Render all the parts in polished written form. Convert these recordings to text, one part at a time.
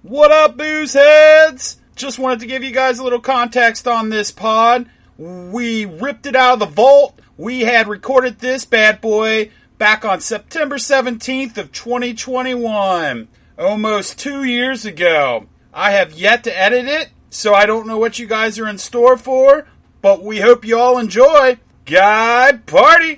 What up, booze heads? Just wanted to give you guys a little context on this pod. We ripped it out of the vault. We had recorded this bad boy back on September 17th of 2021. Almost 2 years ago. I have yet to edit it, so I don't know what you guys are in store for, but we hope you all enjoy. Guy Party!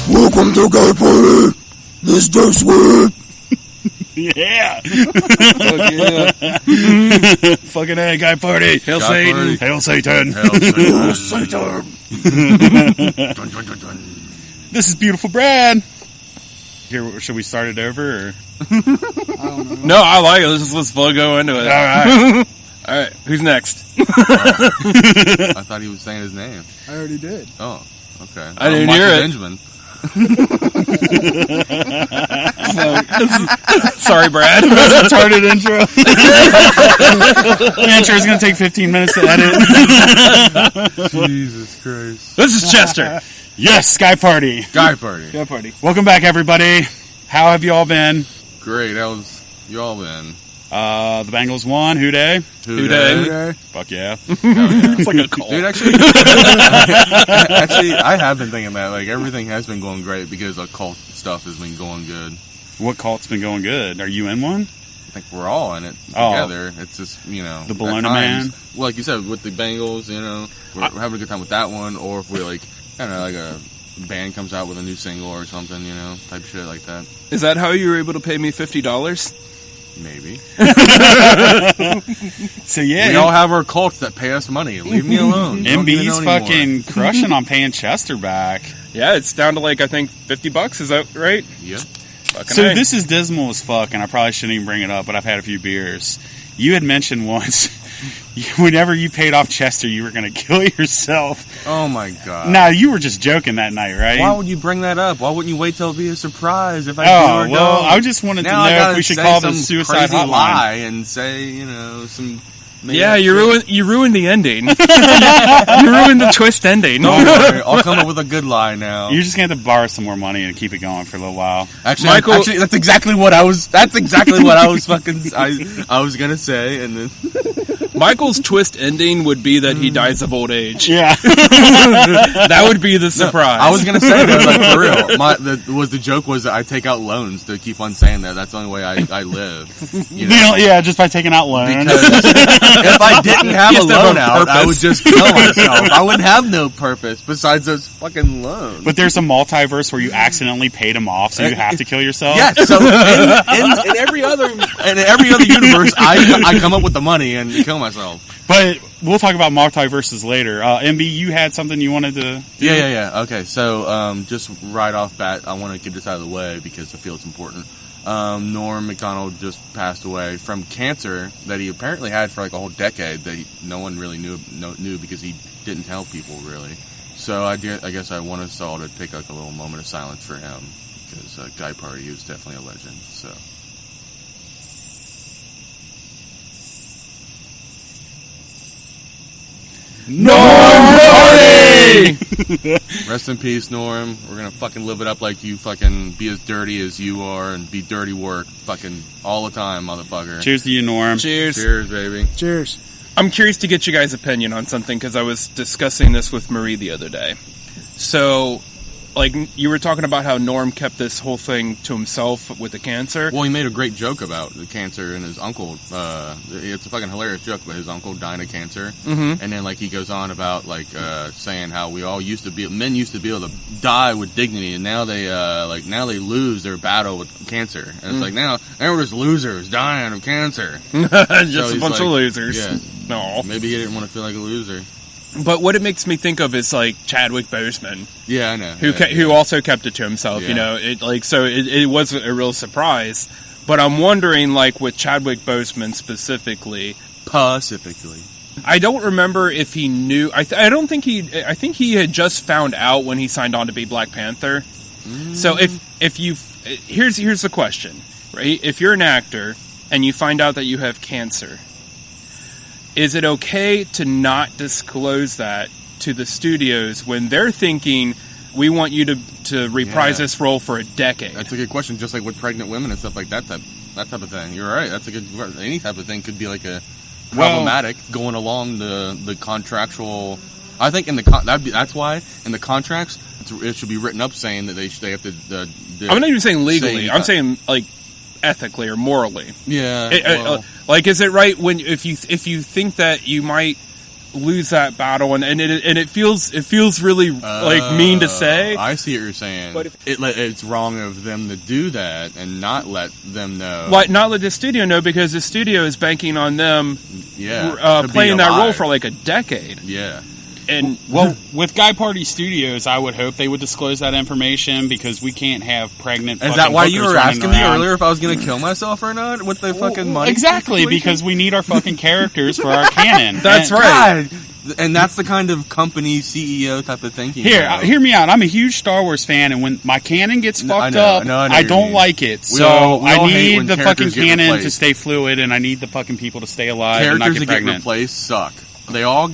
Welcome to Guy Party. This tastes weird. Yeah. Fucking A, Guy Party. Hail Satan. Party. Hail Satan. Hail Satan. Dun, dun, dun, dun. This is Beautiful Brad. Here, should we start it over? Or? I don't know. No, I like it. Let's go into it. All right. All right. Who's next? I thought he was saying his name. I already did. Oh, okay. I didn't hear it. Benjamin. Sorry, Brad. Retarded intro. The intro is going to take 15 minutes to edit. Jesus Christ. This is Chester. Yes, Guy Party. Guy Party. Guy Party. Welcome back, everybody. How have you all been? Great. How's you all been? The Bengals won. Who day? Who day? Fuck yeah. Oh, yeah. It's like a cult. Dude, actually, I have been thinking that like everything has been going great because the cult stuff has been going good. What cult's been going good? Are you in one? I think we're all in it together. It's just, The Bologna Man? Well, like you said, with the Bengals, we're having a good time with that one. Or if we like a band comes out with a new single or something, type shit like that. Is that how you were able to pay me $50? Maybe. So yeah. We all have our cults that pay us money. Leave me alone. MB's fucking crushing on paying Chester back. Yeah, it's down to I think $50. Is that right? Yep. So this is dismal as fuck, and I probably shouldn't even bring it up, but I've had a few beers. You had mentioned once, whenever you paid off Chester, you were going to kill yourself. Oh my god. Nah, you were just joking that night, right? Why would you bring that up? Why wouldn't you wait till it be a surprise if I do or well, don't? I just wanted to know if we should call the suicide hotline. Lie and say, some... Yeah, you ruined the ending. You ruined the twist ending. Don't worry, I'll come up with a good lie now. You're just going to have to borrow some more money and keep it going for a little while. Actually, that's exactly what I was fucking... I was going to say, and then... Michael's twist ending would be that he dies of old age. Yeah. That would be the surprise. No, I was going to say that, for real. The joke was that I take out loans to keep on saying that. That's the only way I live. Yeah, just by taking out loans. Because if I didn't have a loan out, I would just kill myself. I wouldn't have no purpose besides those fucking loans. But there's a multiverse where you accidentally paid them off, so you have to kill yourself? Yes, so in every other universe, I come up with the money and kill myself. But we'll talk about multiverses later. MB, you had something you wanted to do? Yeah. Okay, so just right off bat, I want to get this out of the way because I feel it's important. Norm Macdonald just passed away from cancer that he apparently had for a whole decade that no one really knew because he didn't tell people really. So I guess I want us all to take a little moment of silence for him because Guy Party is definitely a legend. So. Norm Party! Rest in peace, Norm. We're gonna fucking live it up like you fucking be as dirty as you are and be dirty work fucking all the time, motherfucker. Cheers to you, Norm. Cheers. Cheers, baby. Cheers. I'm curious to get you guys' opinion on something because I was discussing this with Marie the other day. So, you were talking about how Norm kept this whole thing to himself with the cancer. Well, he made a great joke about the cancer and his uncle. It's a fucking hilarious joke, but his uncle dying of cancer. Mm-hmm. And then, he goes on about, saying how men used to be able to die with dignity, and now they lose their battle with cancer. And it's now we're just losers dying of cancer. Just a bunch of losers. Yeah. No. Maybe he didn't want to feel like a loser. But what it makes me think of is Chadwick Boseman. Yeah, I know. Who also kept it to himself. Yeah. It was a real surprise. But I'm wondering, with Chadwick Boseman specifically, Pacifically. I don't remember if he knew. I think he had just found out when he signed on to be Black Panther. So if you here's the question, right? If you're an actor and you find out that you have cancer, is it okay to not disclose that to the studios when they're thinking we want you to reprise this role for a decade? That's a good question. Just like with pregnant women and stuff like that type of thing. You're right. That's a good. Any type of thing could be like a problematic going along the contractual. I think that's why in the contracts it should be written up saying that they have to. I'm not even saying legally. I'm saying like ethically or morally. Yeah. Like, is it right when if you think that you might lose that battle and it feels really like mean to say? I see what you're saying. But it's wrong of them to do that and not let them know. Like, not let the studio know because the studio is banking on them. Playing that role for like a decade. Yeah. And with Guy Party Studios, I would hope they would disclose that information because we can't have pregnant. Is that why you were asking me earlier if I was going to kill myself or not with the fucking money? Exactly, situation? Because we need our fucking characters for our canon. That's right. God. And that's the kind of company CEO type of thinking. Hear me out. I'm a huge Star Wars fan, and when my canon gets fucked up, I don't like it. So I need the fucking canon to stay fluid, and I need the fucking people to stay alive and not get pregnant. Get replaced suck. They all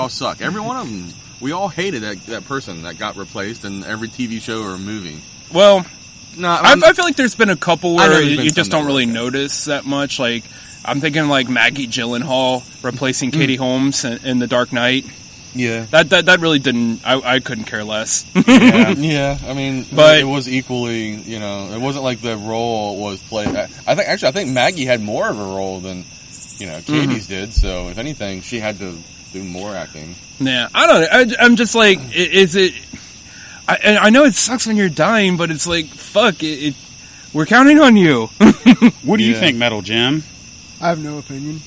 suck. Every one of them. We all hated that person that got replaced in every TV show or movie. Well, I feel like there's been a couple where you just don't really notice that much. Like, I'm thinking like Maggie Gyllenhaal replacing Katie Holmes in The Dark Knight. Yeah, that really didn't. I couldn't care less. Yeah. I mean, but it was equally. It wasn't like the role was played. I think Maggie had more of a role than Katie's did. So if anything, she had to do more acting. Yeah, I don't know. I'm just like, is it? I know it sucks when you're dying, but it's like, fuck it. We're counting on you. What do you think, Metal Jim? I have no opinion.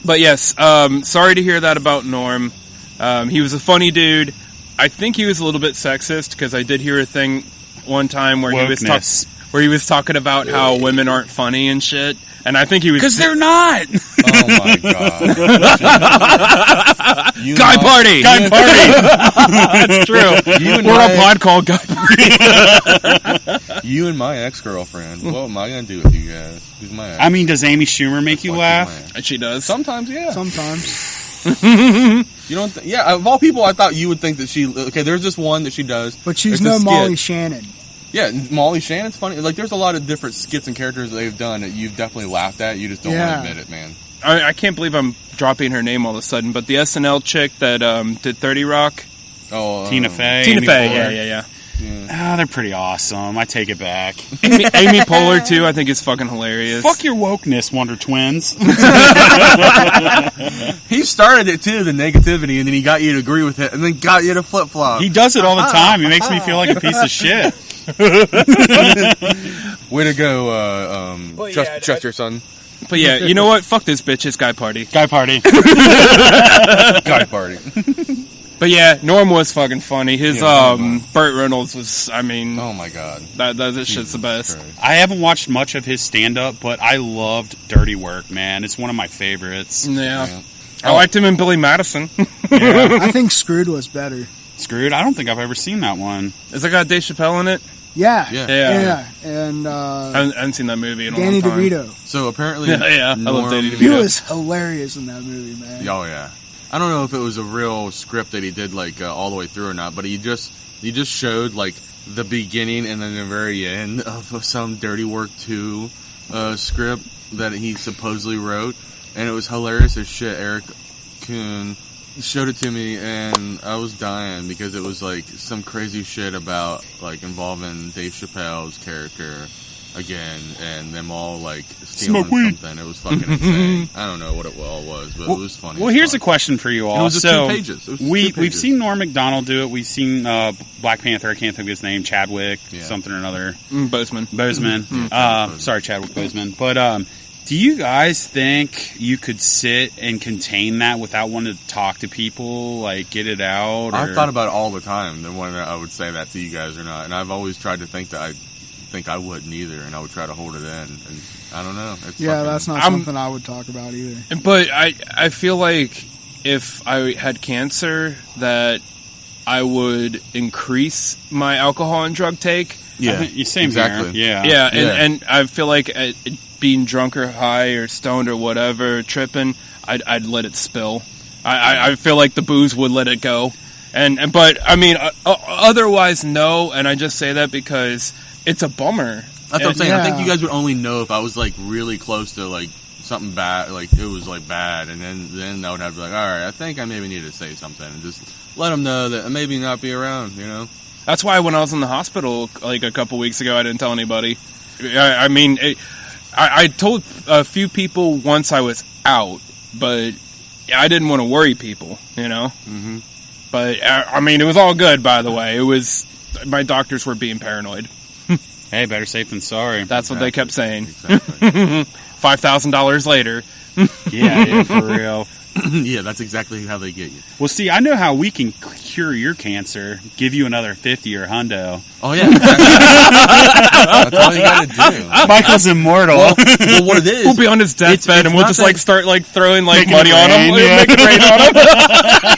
But yes, sorry to hear that about Norm. He was a funny dude. I think he was a little bit sexist because I did hear a thing one time where he was talking about how women aren't funny and shit. And I think he was... Because they're not! Oh my god. Guy Party! Guy Party! That's true. We're on a pod called Guy Party. You and my ex-girlfriend. What am I going to do with you guys? Who's my ex? I mean, does Amy Schumer make you laugh? She does. Sometimes, yeah. Sometimes. You don't of all people, I thought you would think that she... Okay, there's this one that she does. But she's no Molly Shannon. Yeah, Molly Shannon's funny. Like, there's a lot of different skits and characters that they've done that you've definitely laughed at. You just don't want to admit it, man. I can't believe I'm dropping her name all of a sudden, but the SNL chick that did 30 Rock. Oh, Tina Fey. Tina Fey, yeah. Oh, they're pretty awesome. I take it back. Amy Poehler, too, I think is fucking hilarious. Fuck your wokeness, Wonder Twins. He started it, too, the negativity, and then he got you to agree with it, and then got you to flip-flop. He does it all the time. He makes me feel like a piece of shit. Way to go, trust your son. But yeah, you know what? Fuck this bitch. It's Guy Party. Guy Party. Guy Party. But yeah, Norm was fucking funny. His Burt Reynolds was, I mean... Oh my god. That shit's the best. Christ. I haven't watched much of his stand-up, but I loved Dirty Work, man. It's one of my favorites. Yeah. I liked him in Billy Madison. Yeah. I think Screwed was better. Screwed? I don't think I've ever seen that one. Is that got Dave Chappelle in it? Yeah. And I haven't seen that movie in a Danny long time. DeVito. So apparently, I love Danny DeVito. He was hilarious in that movie, man. Oh yeah. I don't know if it was a real script that he did all the way through or not, but he just showed like the beginning and then the very end of some Dirty Work 2 script that he supposedly wrote, and it was hilarious as shit. Eric Kuhn showed it to me, and I was dying because it was like some crazy shit about like involving Dave Chappelle's character again, and them all like stealing something. It was fucking insane. I don't know what it all was, but it was funny. Well, here's a question for you all. It was just 2 pages. We've seen Norm Macdonald do it. We've seen Black Panther. I can't think of his name. Chadwick something or another. Boseman. Sorry, Chadwick Boseman. But do you guys think you could sit and contain that without wanting to talk to people, like get it out? Or... I've thought about it all the time, and whether I would say that to you guys or not. And I've always tried to think that I wouldn't either, and I would try to hold it in. And I don't know. It's that's not something I would talk about either. But I feel like if I had cancer, that I would increase my alcohol and drug take. Yeah, same exactly. Here. Yeah, and I feel like being drunk or high or stoned or whatever, tripping, I'd let it spill. I feel like the booze would let it go. But I mean, otherwise, no. And I just say that because it's a bummer. That's what I'm saying. I think you guys would only know if I was like really close to like something bad, like it was like bad, and then I would have to be like, all right, I think I maybe need to say something and just let them know that I maybe not be around. You know. That's why when I was in the hospital like a couple weeks ago, I didn't tell anybody. I mean, I told a few people once I was out, but I didn't want to worry people. You know. Mm-hmm. But I mean, it was all good. By the way, it was my doctors were being paranoid. Hey, better safe than sorry. That's what they kept saying. Exactly. $5,000 later. Yeah, for real. Yeah, that's exactly how they get you. Well, see, I know how we can cure your cancer. Give you another 50 or hundo. Oh yeah, exactly. That's all you gotta do. Michael's immortal. Well, what it is, We'll be on his deathbed and we'll just like start like throwing like Making money it on him, rain, yeah. make it rain on him.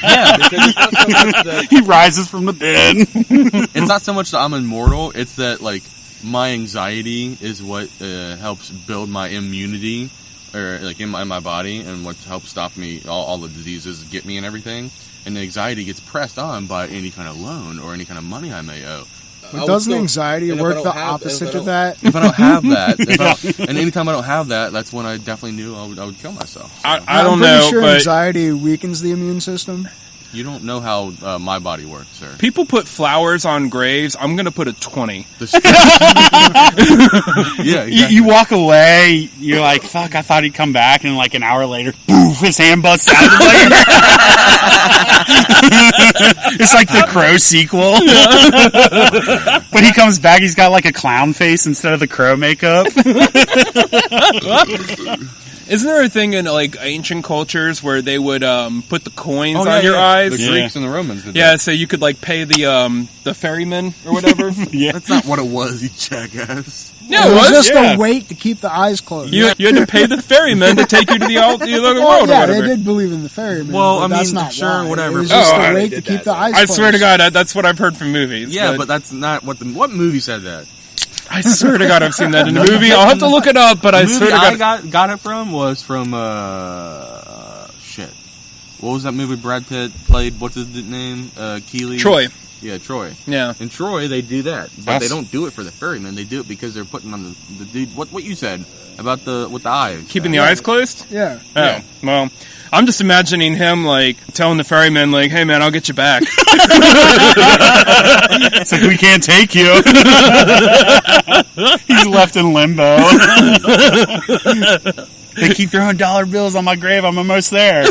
yeah, because it's not so much that, He rises from the dead. it's not so much that I'm immortal. It's that like my anxiety is what helps build my immunity, or like in my body, and what helps stop me all the diseases get me and everything. And the anxiety gets pressed on by any kind of loan or any kind of money I may owe. But doesn't anxiety work the opposite of that? If I don't have that, and anytime I don't have that, that's when I definitely knew I would kill myself. So. I don't I'm know, pretty sure but anxiety weakens the immune system. You don't know how my body works, sir. people put flowers on graves. I'm going to put a 20. Yeah, exactly. You walk away, you're like, fuck, I thought he'd come back, and like an hour later, boof, his hand busts out. It's like the Crow sequel. When he comes back, he's got like a clown face instead of the Crow makeup. Isn't there a thing in like ancient cultures where they would put the coins Oh, on your eyes? The Greeks and the Romans did Yeah, that. so you could like pay the ferryman or whatever. Yeah. That's not what it was, you jackass. Yeah, It it was was. just a weight to keep the eyes closed. You had to pay the ferryman to take you to the other world Well, or yeah, whatever. they did believe in the ferryman. Well, but I that's mean, not sure, why. whatever. It was just Oh, a I weight to keep the eyes I closed. swear to God, that's what I've heard from movies. Yeah, but that's not what what movie said that? I swear to God, I've seen that in a movie. I'll have to look it up, but I The swear movie to God. I got it from was from shit. What was that movie Brad Pitt played? What's his name? Keeley. Troy. Yeah, Troy. Yeah. In Troy, they do that, but they don't do it for the ferryman. They do it because they're putting on the dude. What you said about with the eyes? Keeping the eyes closed? Yeah. Oh, well, I'm just imagining him, like, telling the ferryman, like, hey, man, I'll get you back. It's like, we can't take you. He's left in limbo. They keep throwing dollar bills on my grave. I'm almost there.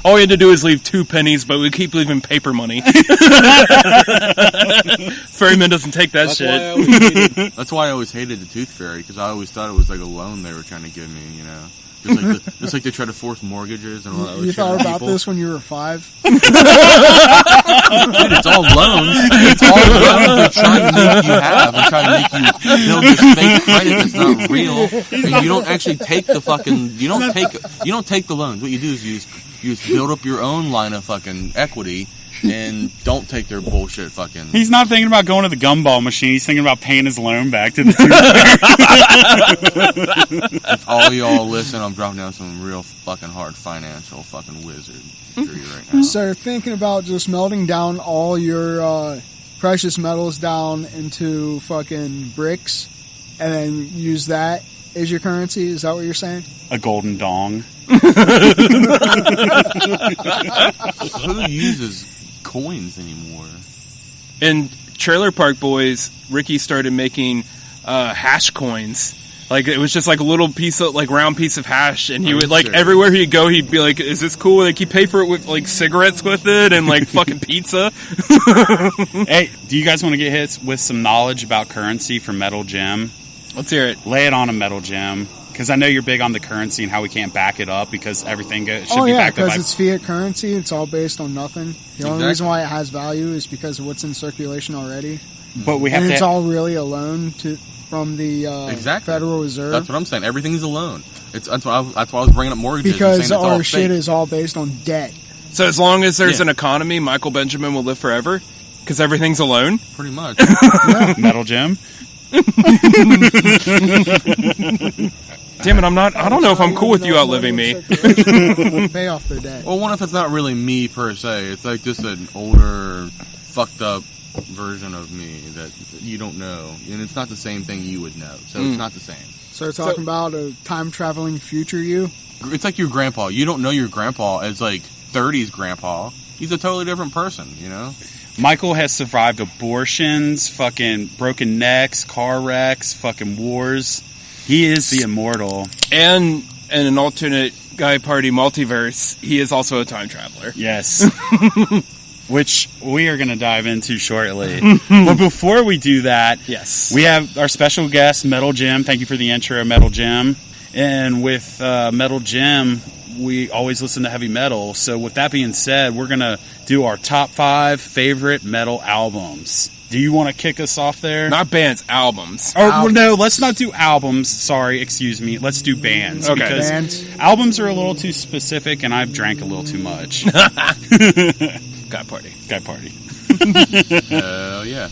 All we had to do is leave 2 pennies, but we keep leaving paper money. Ferryman doesn't take that shit. That's why I always hated the Tooth Fairy, because I always thought it was like a loan they were trying to give me, you know? Just like they try to force mortgages and all that. You thought about this when you were 5? Dude, it's all loans. It's all loans they're trying to make you have. They're trying to make you build this fake credit that's not real. And you don't actually take the fucking. You don't take the loans. What you do is you just build up your own line of fucking equity. And don't take their bullshit fucking... He's not thinking about going to the gumball machine. He's thinking about paying his loan back to the Tooth Fairy. If all y'all listen, I'm dropping down some real fucking hard financial fucking wizard right now. So thinking about just melting down all your precious metals down into fucking bricks and then use that as your currency? Is that what you're saying? A golden dong. Who uses coins anymore? In Trailer Park Boys, Ricky started making hash coins. Like, it was just like a little piece of, like, round piece of hash, and he would, like, everywhere he'd go, he'd be like, is this cool? Like, he'd pay for it with, like, cigarettes with it, and, like, fucking pizza. Hey, do you guys want to get hit with some knowledge about currency from Metal Gem? Let's hear it. Lay it on a Metal Gem. Because I know you're big on the currency and how we can't back it up because everything should be backed up by... because it's fiat currency. It's all based on nothing. The only reason why it has value is because of what's in circulation already. But we have And to. it's all really a loan from the Exactly. Federal Reserve. That's what I'm saying. Everything's a loan. That's why I was bringing up mortgages. and Because saying it's all our shit fake. is all based on debt. So as long as there's Yeah. an economy, Michael Benjamin will live forever because everything's a loan. Pretty much. Metal Gem. Damn it, I don't know if I'm cool with you outliving me. Pay off their debt. Well, what if it's not really me per se? It's like just an older, fucked up version of me that you don't know, and it's not the same thing you would know. So it's not the same. So we're talking about a time-traveling future you? It's like your grandpa. You don't know your grandpa as like 30s grandpa. He's a totally different person, you know? Michael has survived abortions, fucking broken necks, car wrecks, fucking wars. He is the immortal. And in an alternate Guy Party multiverse, he is also a time traveler. Yes. Which we are going to dive into shortly. But before we do that, Yes. we have our special guest, Metal Jim. Thank you for the intro, Metal Jim. And with Metal Jim, we always listen to heavy metal. So with that being said, we're going to do our top 5 favorite metal albums. Do you want to kick us off there? Not bands, albums. Or no, let's not do albums. Sorry, excuse me. Let's do bands. Okay. Because Bands. albums are a little too specific, and I've drank a little too much. Guy Party. Guy Party. Hell yeah.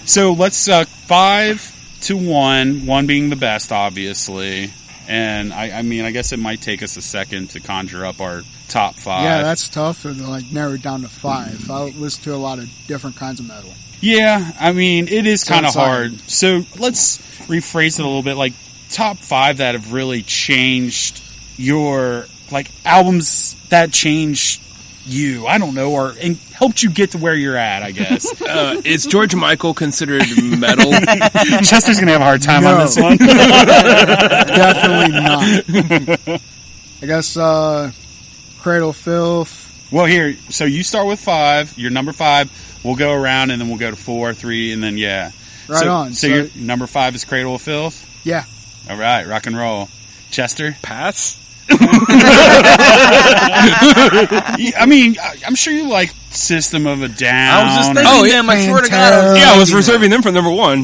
So let's 5 to 1. 1 being the best, obviously. And I mean, I guess it might take us a second to conjure up our top 5. Yeah, that's tough to like narrow it down to 5. I listen to a lot of different kinds of metal. Yeah, I mean, it is So kind of it's like- hard. So let's rephrase it a little bit. Like, top 5 that have really changed your, like, albums that changed you. I don't know, or and helped you get to where you're at, I guess. Is George Michael considered metal? Chester's going to have a hard time No. on this one. Definitely not. I guess Cradle Filth. Well, here, so you start with 5. You're number 5. We'll go around, and then we'll go to 4, 3, and then, yeah. Right on. So your number 5 is Cradle of Filth? Yeah. All right, rock and roll. Chester? Pass? I mean, I'm sure you like System of a Down. I was just thinking, Oh, damn, I swear to God. Pantera. Yeah, I was reserving them for number 1.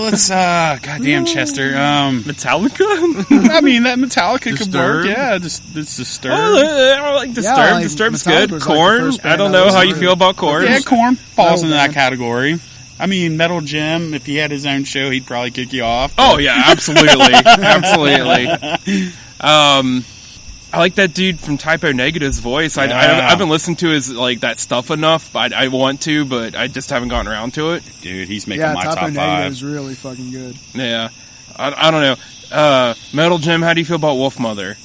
Let's, goddamn Chester. Metallica? I mean, that Metallica could work. Disturbed? Yeah, it's Disturbed. I like Disturbed. Yeah, like Disturbed's Metallica good. was like the Korn. first I band don't I know how listened you to. feel about Korn. Yeah, Korn falls into that band. category. I mean, Metal Jim, if he had his own show, he'd probably kick you off. Oh yeah, absolutely, absolutely. I like that dude from Typo Negative's voice. I haven't listened to his like that stuff enough. I want to, but I just haven't gotten around to it. Dude, he's making Yeah, my Typo top Negative 5. is really fucking good. Yeah, I don't know. Metal Jim, how do you feel about Wolf Mother?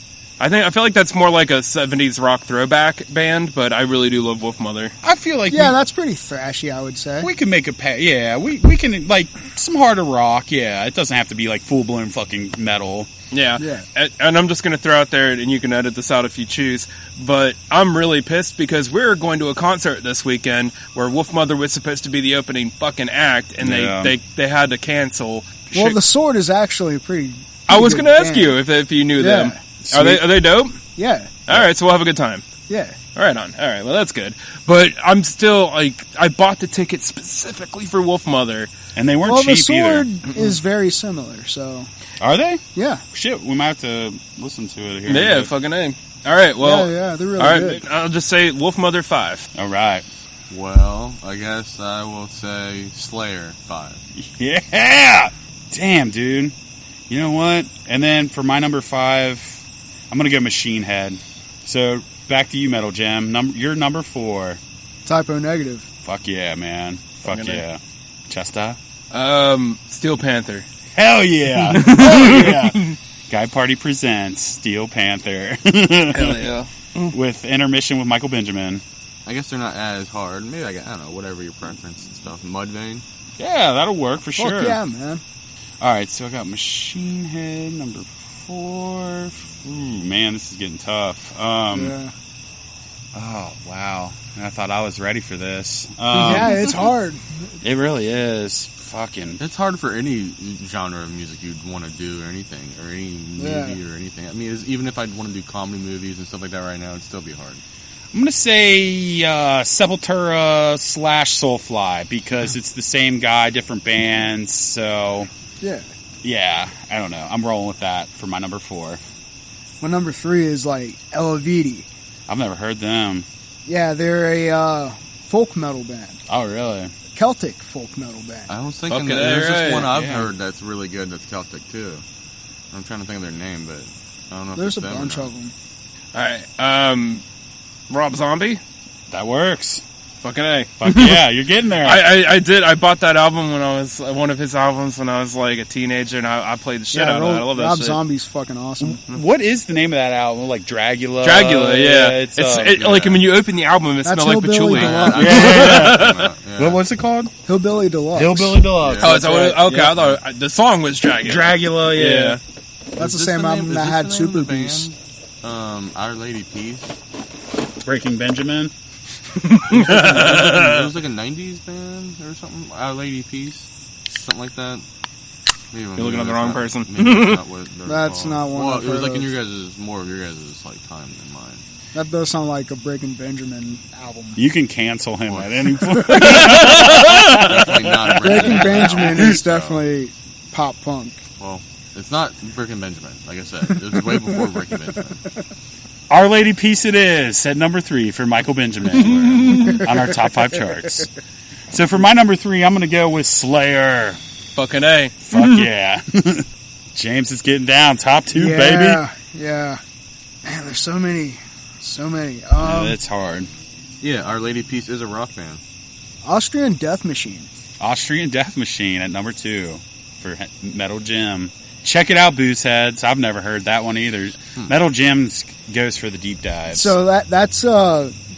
I feel like that's more like a 70s rock throwback band, but I really do love Wolf Mother. I feel like Yeah, that's pretty thrashy, I would say. we can make a yeah, we can, like, some harder rock, yeah. It doesn't have to be, like, full-blown fucking metal. Yeah. Yeah. And I'm just going to throw out there, and you can edit this out if you choose, but I'm really pissed because we're going to a concert this weekend where Wolf Mother was supposed to be the opening fucking act, and Yeah. they had to cancel. Well, Shit. the Sword is actually a pretty I was good going to ask band. you if you knew Yeah. them. Are they dope? Yeah. All right, so we'll have a good time. Yeah. All right, on. All right, well, that's good. But I'm still, like, I bought the ticket specifically for Wolf Mother. And they weren't Well, the cheap Sword either. is very similar, so Are they? yeah. Shit, we might have to listen to it here. Yeah, fucking A. All right, well. yeah, they're really all right, good. I'll just say Wolf Mother 5. All right. Well, I guess I will say Slayer 5. Yeah! Damn, dude. You know what? And then for my number 5, I'm going to go Machine Head. So, back to you, Metal Gem. You're number 4. Typo Negative. Fuck yeah, man. Fuck Fucking yeah. Chesta? Steel Panther. Hell yeah! Hell yeah! Guy Party presents Steel Panther. Hell yeah. With intermission with Michael Benjamin. I guess they're not as hard. Maybe, I don't know, whatever your preference and stuff. Mudvayne. Yeah, that'll work for Fuck sure. yeah, man. Alright, so I got Machine Head, number 4. Ooh, man, this is getting tough. Yeah. Oh, wow. I thought I was ready for this. Yeah, it's hard. It really is. Fucking. It's hard for any genre of music you'd want to do or anything, or any movie or anything. I mean, even if I'd want to do comedy movies and stuff like that right now, it'd still be hard. I'm going to say Sepultura / Soulfly because it's the same guy, different bands. So, yeah, I don't know. I'm rolling with that for my number 4. My number 3 is like Elaviti. I've never heard them. Yeah, they're a folk metal band. Oh, really? Celtic folk metal band. I was thinking Okay, there's right. just one I've heard that's really good that's Celtic too. I'm trying to think of their name, but I don't know if There's a it's them or bunch not. of them. All right. Rob Zombie. That works. Fucking A. Fuck yeah, you're getting there. I did. I bought that album when I was one of his albums when I was like a teenager, and I played the shit out of that. I love that Rob shit. Zombie's fucking awesome. What is the name of that album? Like Dragula? Dragula, yeah. It's, Like when you open the album, it That's smells like Hillbilly patchouli. Deluxe. What was it called? Hillbilly Deluxe. Hillbilly Deluxe. Oh, is that what That's right. okay. Yeah. I thought the song was Dragula. Dragula, yeah. That's the same album that had Super Beast. Our Lady Peace. Breaking Benjamin. It was like a 90s band or something. Our Lady Peace. Something like that. Maybe You're looking at the wrong person. Maybe it's not what they're That's called. not one Well, I've it was heard like in of. your guys' more of your guys' like time than mine. That does sound like a Breaking Benjamin album. You can cancel him at any point. Definitely not Breaking Benjamin is so, definitely pop punk. Well, it's not Breaking Benjamin. Like I said, it was way before Breaking Benjamin. Our Lady Peace it is, at number 3 for Michael Benjamin on our top 5 charts. So for my number 3, I'm going to go with Slayer. Fucking A. Fuck yeah. James is getting down. Top 2, baby. Yeah. Man, there's so many. Yeah, that's hard. Yeah, Our Lady Peace is a rock band. Austrian Death Machine. Austrian Death Machine at number 2 for Metal Gym. Check it out, Booze Heads. I've never heard that one either. Metal Gym goes for the deep dives. So that's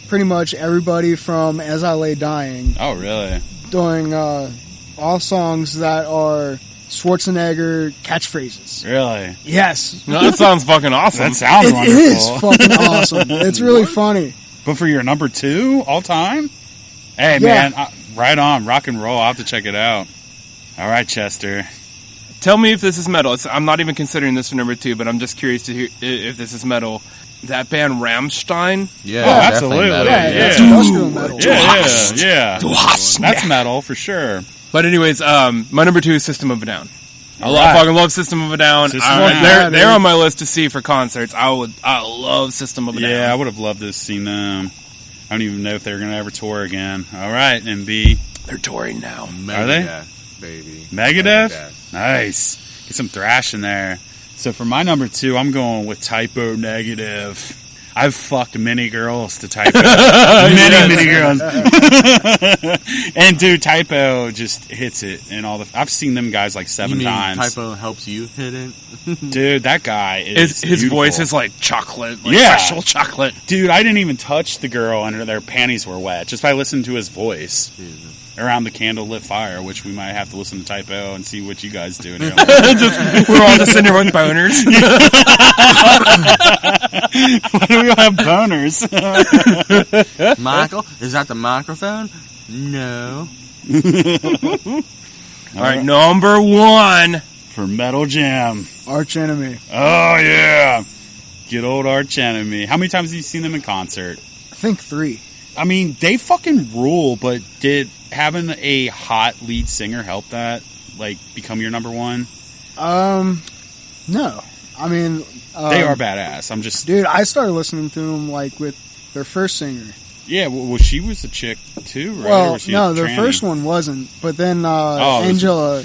pretty much everybody from As I Lay Dying Oh, really? doing all songs that are Schwarzenegger catchphrases. Really? Yes. No, that sounds fucking awesome. That sounds It wonderful. is fucking awesome. It's really funny. But for your number 2 all time? Hey, Yeah. man, right on. Rock and roll. I'll have to check it out. All right, Chester. Tell me if this is metal. I'm not even considering this for number 2, but I'm just curious to hear if this is metal. That band Rammstein? Yeah, Oh, definitely absolutely. metal. Yeah, Yeah. it's industrial metal. Yeah. That's metal for sure. But anyways, my number 2 is System of a Down. I Right. fucking love System of a Down. System of a Down. They're on my list to see for concerts. I love System of a Down. Yeah, I would have loved to have seen them. I don't even know if they're going to ever tour again. All right, MB. They're touring now. Are they? Megadeth, baby. Megadeth? Nice. Get some thrash in there. So for my number 2, I'm going with Typo Negative. I've fucked many girls to Typo. many girls. And dude, Typo just hits it in all the. I've seen them guys like 7 You mean times. Typo helps you hit it? Dude, that guy is His beautiful. voice is like chocolate. Like Yeah. sexual chocolate. Dude, I didn't even touch the girl under their panties were wet just by listening to his voice Jesus. around the candlelit fire, which we might have to listen to Typo and see what you guys do in here. We're all just sitting there with boners. Why do we all have boners? Michael, is that the microphone? No. All right, number 1. For Metal Jam. Arch Enemy. Oh, yeah. Good old Arch Enemy. How many times have you seen them in concert? I think 3. I mean, they fucking rule, but did having a hot lead singer help that? Like, become your number 1? No. I mean, They are badass. I'm just... dude, I started listening to them like with their first singer. Yeah, well, she was a chick, too, right? Or Well, was she no, a their tranny? first one wasn't, but then Oh, Angela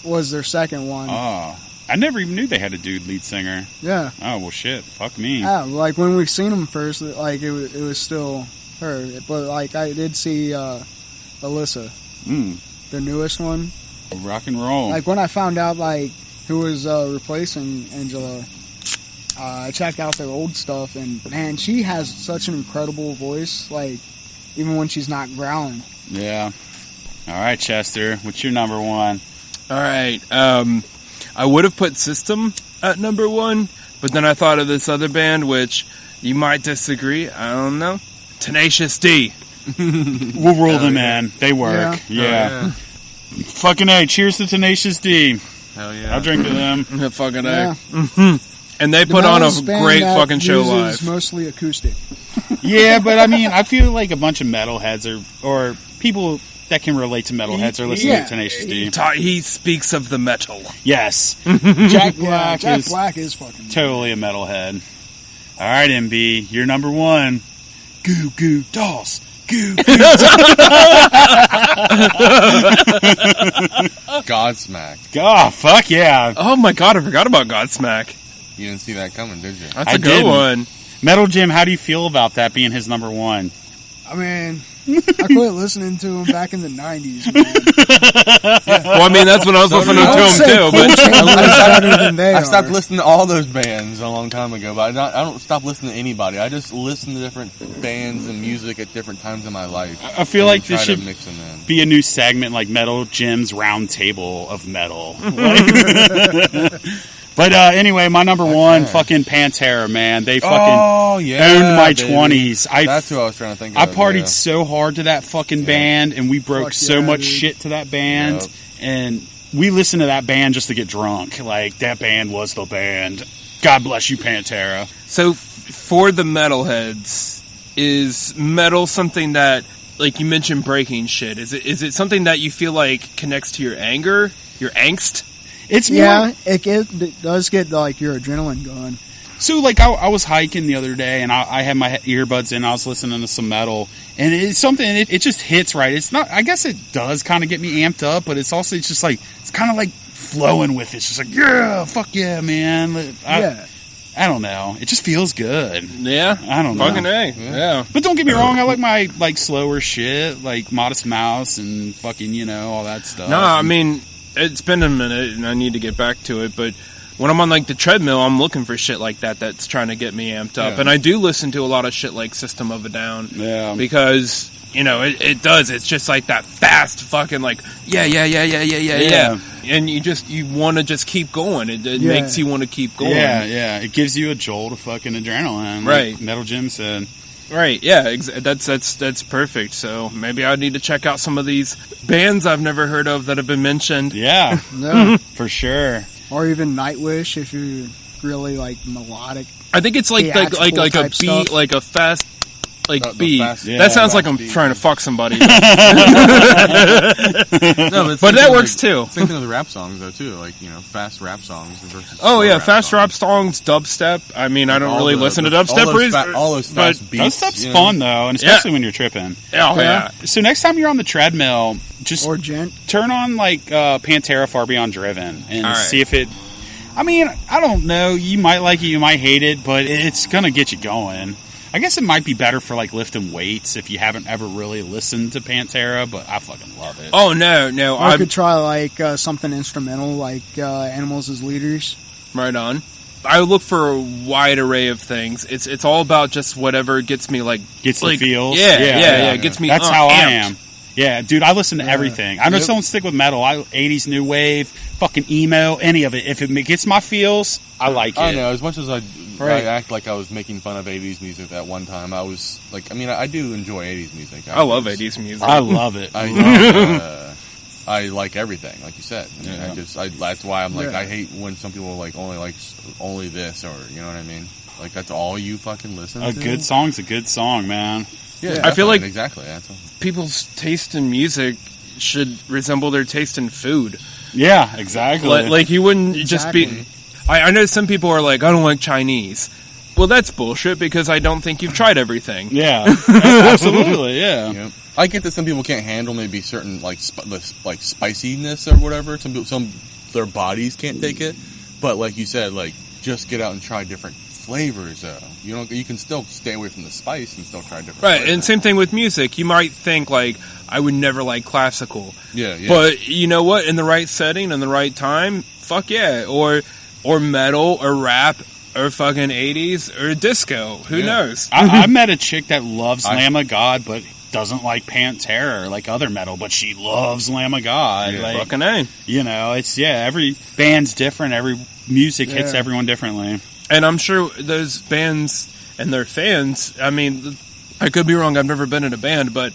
was their second one. Oh. I never even knew they had a dude lead singer. Yeah. Oh, well, shit. Fuck me. Yeah, like when we've seen them first, like it was still her, but like I did see Alyssa, the newest one. Rock and roll. Like when I found out like who was replacing Angela, I checked out their old stuff, and man, she has such an incredible voice. Like even when she's not growling. Yeah. All right, Chester. What's your number 1? All right. I would have put System at number 1, but then I thought of this other band, which you might disagree. I don't know. Tenacious D. We'll roll them in. They work. Yeah. Fucking A. Cheers to Tenacious D. Hell yeah. I'll drink to them. Fucking Yeah. A. And they The put on a Metal's band great that fucking show uses live. mostly acoustic. Yeah, but I mean, I feel like a bunch of metalheads or people that can relate to metalheads are listening Yeah. to Tenacious D. He speaks of the metal. Yes. Jack Black Jack is Black is fucking totally a metalhead. All right, MB, you're number one. Goo Goo Dolls. Goo Goo Godsmack. Oh, fuck yeah. Oh my god, I forgot about Godsmack. You didn't see that coming, did you? That's I a good didn't. one. Metal Jim, how do you feel about that being his number one? I mean, I quit listening to him back in the 90s, man. Well, I mean, that's when I was listening I to would him say too, but Coltrane was better than they I stopped are. listening to all those bands a long time ago, but I don't stop listening to anybody. I just listen to different bands and music at different times in my life. I feel and like try this to should mix them in. be a new segment like Metal Jim's Round Table of Metal. But anyway, my number one, fucking Pantera, man. They fucking owned my baby. 20s. That's who I was trying to think of. I partied yeah. so hard to that fucking band, and we broke Fuck so yeah, much dude. shit to that band, Yep. and we listened to that band just to get drunk. Like, that band was the band. God bless you, Pantera. so for the metalheads, is metal something that, like you mentioned, breaking shit? Is it something that you feel like connects to your anger, your angst? It's more... Yeah, it does get like your adrenaline going. So, like, I was hiking the other day, and I had my earbuds in, I was listening to some metal, and it's something, it just hits right. It's not, I guess it does kind of get me amped up, but it's also, it's just like, it's kind of like flowing with it. It's just like, yeah, fuck yeah, man. I don't know. It just feels good. Yeah, I don't know. Fucking A. Yeah. But don't get me wrong, I like my, like, slower shit, like Modest Mouse and fucking, you know, all that stuff. No, I mean, it's been a minute, and I need to get back to it, but when I'm on, like, the treadmill, I'm looking for shit like that that's trying to get me amped up. Yeah. And I do listen to a lot of shit like System of a Down. Yeah. Because, you know, it does. It's just like that fast fucking, like, yeah. And you want to just keep going. It makes you want to keep going. Yeah. It gives you a jolt of fucking adrenaline. Like Right. Metal Jim said. Right, yeah, that's perfect. So maybe I need to check out some of these bands I've never heard of that have been mentioned. Yeah, Yeah. for sure. Or even Nightwish if you're really like melodic. I think it's like a Theatrical beat, type stuff. like a fast The beat. fast- Yeah, That sounds like fast I'm beat, trying yeah. to fuck somebody. No, But that works too. Same thing with rap songs though too, like fast rap songs versus Oh slow yeah, fast songs. rap songs, dubstep. I mean, I don't All really the- listen to all dubstep, those all those but fast beats. Dubstep's you know? fun though, and especially when you're tripping. oh yeah. So next time you're on the treadmill, just Or gent. turn on like Pantera Far Beyond Driven and All right. see if it. I mean, I don't know. You might like it, you might hate it, but it's gonna get you going. I guess it might be better for like lifting weights if you haven't ever really listened to Pantera, but I fucking love it. Oh no, Or I I'm could try like something instrumental like Animals as Leaders. right on. I look for a wide array of things. It's all about just whatever gets me like Gets the like, feels. Yeah, Gets me. That's how I amped. am. Yeah, dude, I listen to everything. I just don't stick with metal. 80s new wave, fucking emo, any of it. If it gets my feels, I like it. I know. As much as I Right. act like I was making fun of 80s music at one time, I was like, I mean, I do enjoy 80s music. I love 80s music. I love it. I like everything, like you said. I mean, that's why I'm like, Yeah. I hate when some people like only this, or you know what I mean? Like that's all you fucking listen A to. good song's a good song, man. Yeah, I feel like- exactly. That's all. People's taste in music should resemble their taste in food. Yeah, exactly. Like you wouldn't just be. I know some people are like, I don't like Chinese. Well, that's bullshit because I don't think you've tried everything. yeah, absolutely, yeah. You know? I get that some people can't handle maybe certain like like spiciness or whatever. Some people, their bodies can't take it. But like you said, like just get out and try different flavors. You can still stay away from the spice and still try different. Right, flavors. and same thing with music. You might think like, I would never like classical. Yeah. But you know what? In the right setting, in the right time, fuck yeah. Or metal, or rap, or fucking 80s, or disco. Who knows? I met a chick that loves Lamb of God, but doesn't like Pantera or like other metal, but she loves Lamb of God. Yeah. Like, Fucking A. you know, it's every band's different. Every music hits Yeah. everyone differently. And I'm sure those bands and their fans, I mean, I could be wrong, I've never been in a band, but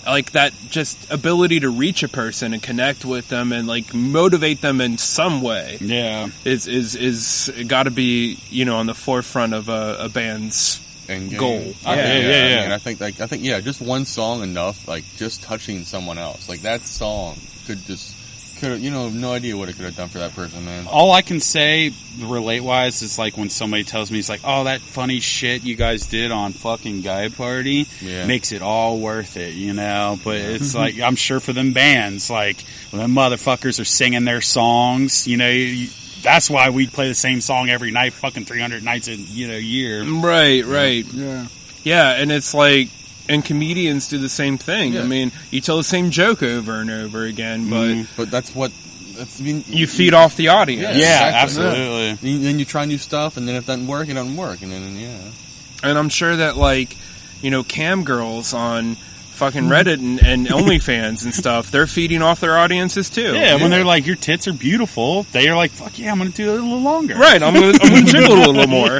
like that just ability to reach a person and connect with them and like motivate them in some way. Yeah, is got to be, you know, on the forefront of a band's goal. Yeah. And I think just one song enough, like just touching someone else, like that song could you know, no idea what it could have done for that person, man. All I can say, relate-wise, is like when somebody tells me, it's like, oh, that funny shit you guys did on fucking Guy Party makes it all worth it, you know? But it's like, I'm sure for them bands, like, when them motherfuckers are singing their songs, you know, that's why we play the same song every night, fucking 300 nights a year. Right. Yeah, and it's like, and comedians do the same thing. Yeah. I mean, you tell the same joke over and over again, but you feed off the audience. Yeah, exactly. absolutely. Then you try new stuff, and then if it doesn't work, it doesn't work, and then And I'm sure that, like, you know, cam girls on fucking Reddit and OnlyFans and stuff, they're feeding off their audiences too. Yeah, when they're like, your tits are beautiful, they are like, fuck yeah, I'm going to do it a little longer. Right, I'm gonna jiggle a little more.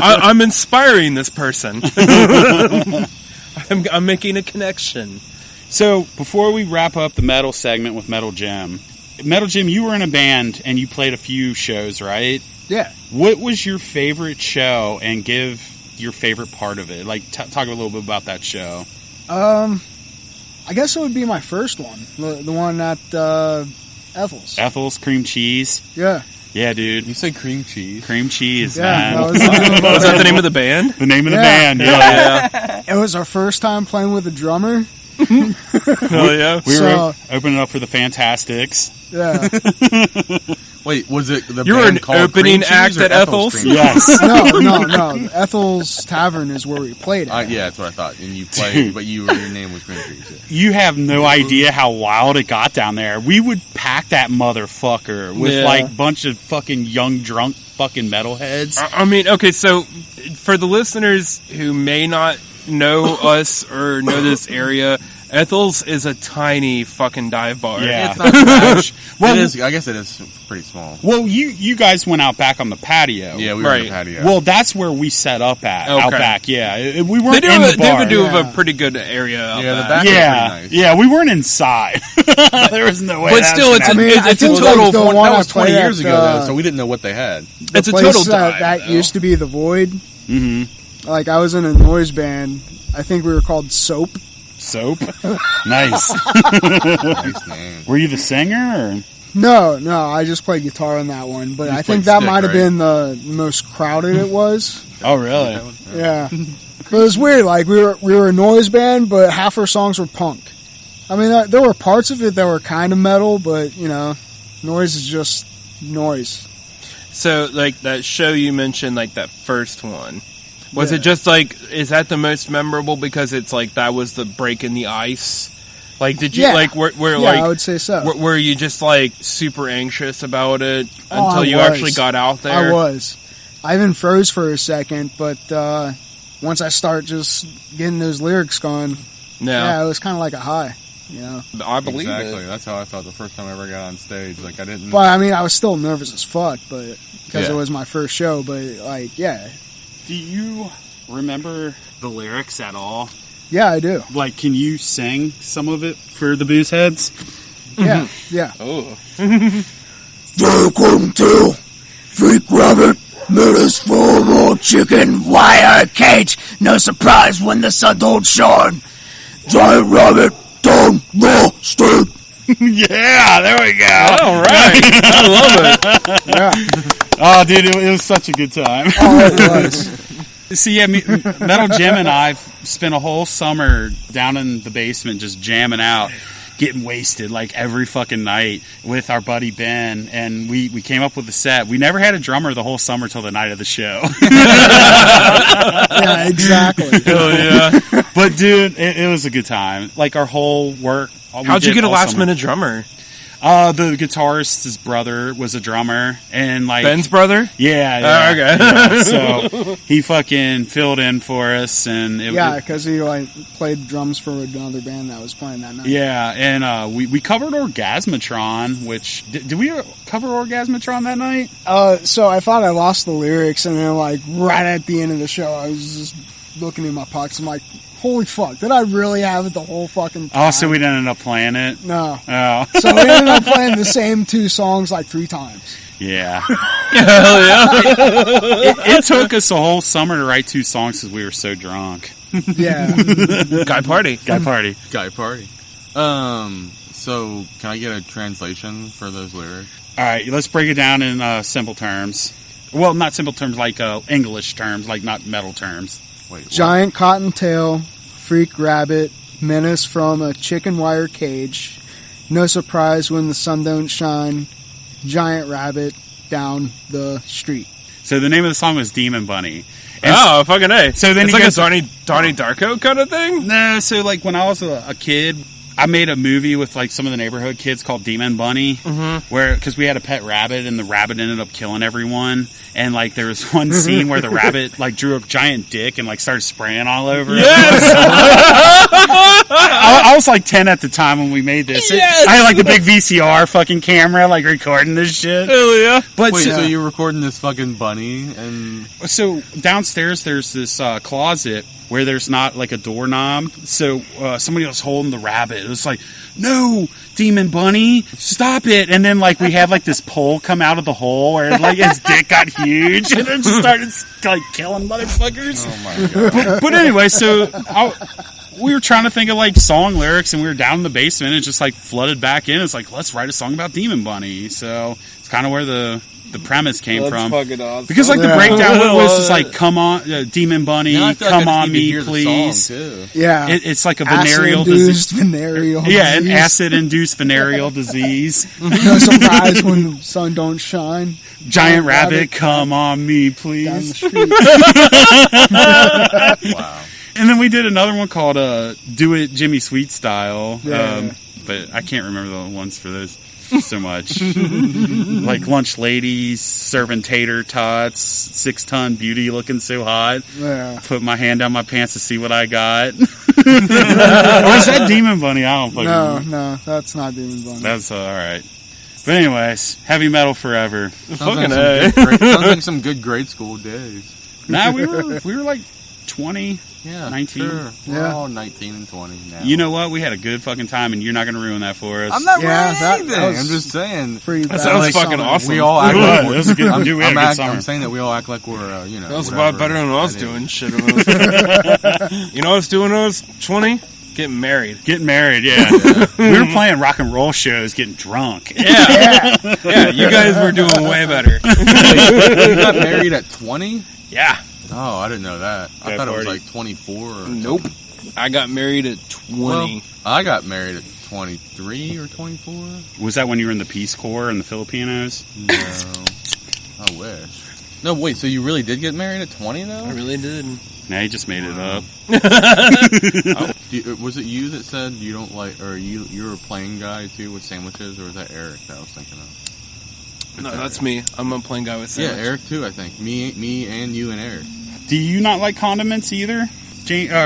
I'm inspiring this person. I'm making a connection. So, before we wrap up the metal segment with Metal Jim, you were in a band and you played a few shows, right? yeah. What was your favorite show, and give your favorite part of it? Like, talk a little bit about that show. I guess it would be my first one, the one at Ethel's. Ethel's Cream Cheese. Yeah. Yeah, dude. You say cream cheese. Cream Cheese, Yeah, man. that was the name of Was that the name of the band? The name of the Yeah. band, yeah. It was our first time playing with a drummer. Oh yeah. We So- were opening up for the Fantastics. Yeah. Wait, was it the You were band an called opening Cream Cheese act or at Ethel's? Cream Cheese? Yes. No. Ethel's Tavern is where we played at. Yeah, that's what I thought. And you played, but your name was Cream Cheese. Yeah. You have no idea how wild it got down there. We would pack that motherfucker with Yeah. like bunch of fucking young drunk fucking metalheads. I mean, okay, so for the listeners who may not know us or know this area, Ethel's is a tiny fucking dive bar. Yeah. It's not much. Well- It is, I guess it is pretty small. Well, you guys went out back on the patio. Yeah, we were in the Right. patio. Well, that's where we set up at, Okay. out back, yeah. We They weren't do, in the bar. they do have Yeah. a pretty good area out Yeah, the back. back was Yeah, pretty nice. yeah, we weren't inside. There was no way. But that still, was it's gonna a, happen. I it's a think total. the that one was I 20 played years at, ago, though, so we didn't know what they had. It's a place total dive. that though. used to be the Void. Mm-hmm. Like, I was in a noise band. I think we were called Soap. Soap. Nice. Nice name. Were you the singer? Or? No, I just played guitar on that one. But You I just think played that stick, might have right? been the most crowded it was. Oh, really? Yeah. But it was weird. Like, we were a noise band, but half our songs were punk. I mean, there were parts of it that were kind of metal, but, you know, noise is just noise. So, like that show you mentioned, like that first one, was Yeah. it just like, is that the most memorable because it's like that was the break in the ice? Like, did you Yeah. like where Yeah, like I would say so. were you just like super anxious about it Oh, until I you was. actually got out there? I was. I even froze for a second, but once I start just getting those lyrics going, yeah, it was kind of like a high, you know. I believe Exactly. it. That's how I felt the first time I ever got on stage. Like, I didn't... But I mean, I was still nervous as fuck, but because Yeah. it was my first show. But like, yeah, Do you remember the lyrics at all? yeah, I do. Like, can you sing some of it for the booze heads? Yeah, yeah. Oh, Welcome to Freak Rabbit, Menace Formal Chicken Wire Cage. No surprise when the sun don't shine. Giant rabbit, tongue, raw, steak. Yeah, there we go. all right, I love it. Yeah. Oh, dude, it was such a good time. Oh, it was. See, yeah, Metal Jim and I spent a whole summer down in the basement just jamming out, getting wasted like every fucking night with our buddy Ben, and we came up with a set. We never had a drummer the whole summer till the night of the show. Yeah, exactly. Oh yeah. But dude, it was a good time. Like our whole work. How'd you get a last minute drummer? The guitarist's brother was a drummer, and like Ben's brother? Yeah. Oh, okay. Yeah. So he fucking filled in for us, and Yeah, because he like played drums for another band that was playing that night. yeah, and we covered Orgasmatron, which did we cover Orgasmatron that night? So I thought I lost the lyrics, and then like right at the end of the show, I was just looking in my pockets. I'm like, holy fuck, did I really have it the whole fucking time? Oh, so we didn't end up playing it? No. Oh. So we ended up playing the same 2 songs like 3 times. Yeah. Hell yeah. It took us a whole summer to write 2 songs because we were so drunk. Yeah. Guy party. Guy party. Guy party. So can I get a translation for those lyrics? All right, let's break it down in simple terms. Well, not simple terms, like English terms, like not metal terms. Wait, what? Giant cottontail, freak rabbit, menace from a chicken wire cage. No surprise when the sun don't shine. Giant rabbit down the street. So the name of the song was Demon Bunny. And Oh, fucking A. So then it's he like goes- a Donnie Darko kind of thing? No, so like when I was a kid, I made a movie with like some of the neighborhood kids called Demon Bunny, where because we had a pet rabbit and the rabbit ended up killing everyone, and like there was one scene where the rabbit like drew a giant dick and like started spraying all over. Yes! I was like 10 at the time when we made this. Yes! I had like the big VCR fucking camera like recording this shit. Hell yeah. But Wait, so, so you're recording this fucking bunny and so downstairs there's this closet where there's not like a doorknob. So somebody was holding the rabbit. It was like, no, Demon Bunny, stop it. And then like we had like this pole come out of the hole where like his dick got huge and it just started like killing motherfuckers. oh my god. But anyway, so we were trying to think of like song lyrics and we were down in the basement and it just like flooded back in. It's like, let's write a song about Demon Bunny. So it's kind of where the premise came from. fucking awesome. Because like the breakdown was just like, come on, Demon Bunny, Now I feel like come I just on need to me, hear the please. song, too. Yeah. It's like a venereal Acid-induced disease. venereal Yeah, an disease. acid-induced venereal disease. No surprise when the sun don't shine. Giant rabbit, come on me, Down the please. street. Wow. And then we did another one called Do It Jimmy Sweet Style. Yeah. But I can't remember the ones for those so much. Like Lunch Ladies, Serving Tater Tots, 6-ton Beauty looking so hot. Yeah. Put my hand down my pants to see what I got. Or is that Demon Bunny? I don't fucking remember. No, that's not Demon Bunny. That's alright. But anyways, heavy metal forever. Fucking A. Sounds like some good grade school days. Nah, we were like 20. Yeah, 19. Sure. We're Yeah. all 19 and 20 now. You know what? We had a good fucking time, and you're not going to ruin that for us. I'm not Yeah, ruining that anything. was I'm just saying. Pretty That bad. sounds Like fucking summer. awesome. We all act It like was a good. We had a good summer. I'm saying that we all act like we're, you know. That was a whatever lot better than what I was that is. doing. Shit. You know what I was doing when I was 20? Getting married. Getting married, yeah. We were playing rock and roll shows, getting drunk. Yeah. Yeah, you guys were doing way better. You got married at 20? Yeah. Oh, I didn't know that. I Good thought it was party. like 24 or Nope. I got married at 20. Well, I got married at 23 or 24. Was that when you were in the Peace Corps in the Filipinos? No. I wish. No, wait, so you really did get married at 20 though? I really did. Nah, you just made it up. Was it you that said you don't like, or you're a plain guy too with sandwiches, or was that Eric that I was thinking of? No, that's me. I'm a plain guy with Yeah, sandwich. Eric too, I think. Me and you and Eric. Do you not like condiments either,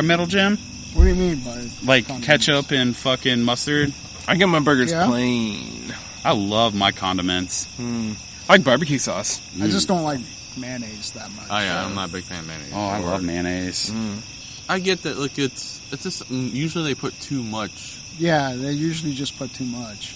Metal Jim? What do you mean by Like condiments? ketchup and fucking mustard? I get my burgers Yeah. plain. I love my condiments. I like barbecue sauce. I just don't like mayonnaise that much. Oh yeah, I'm not a big fan of mayonnaise. Oh, I love mayonnaise. I get that. Look, it's just usually they put too much, Yeah, they usually just put too much.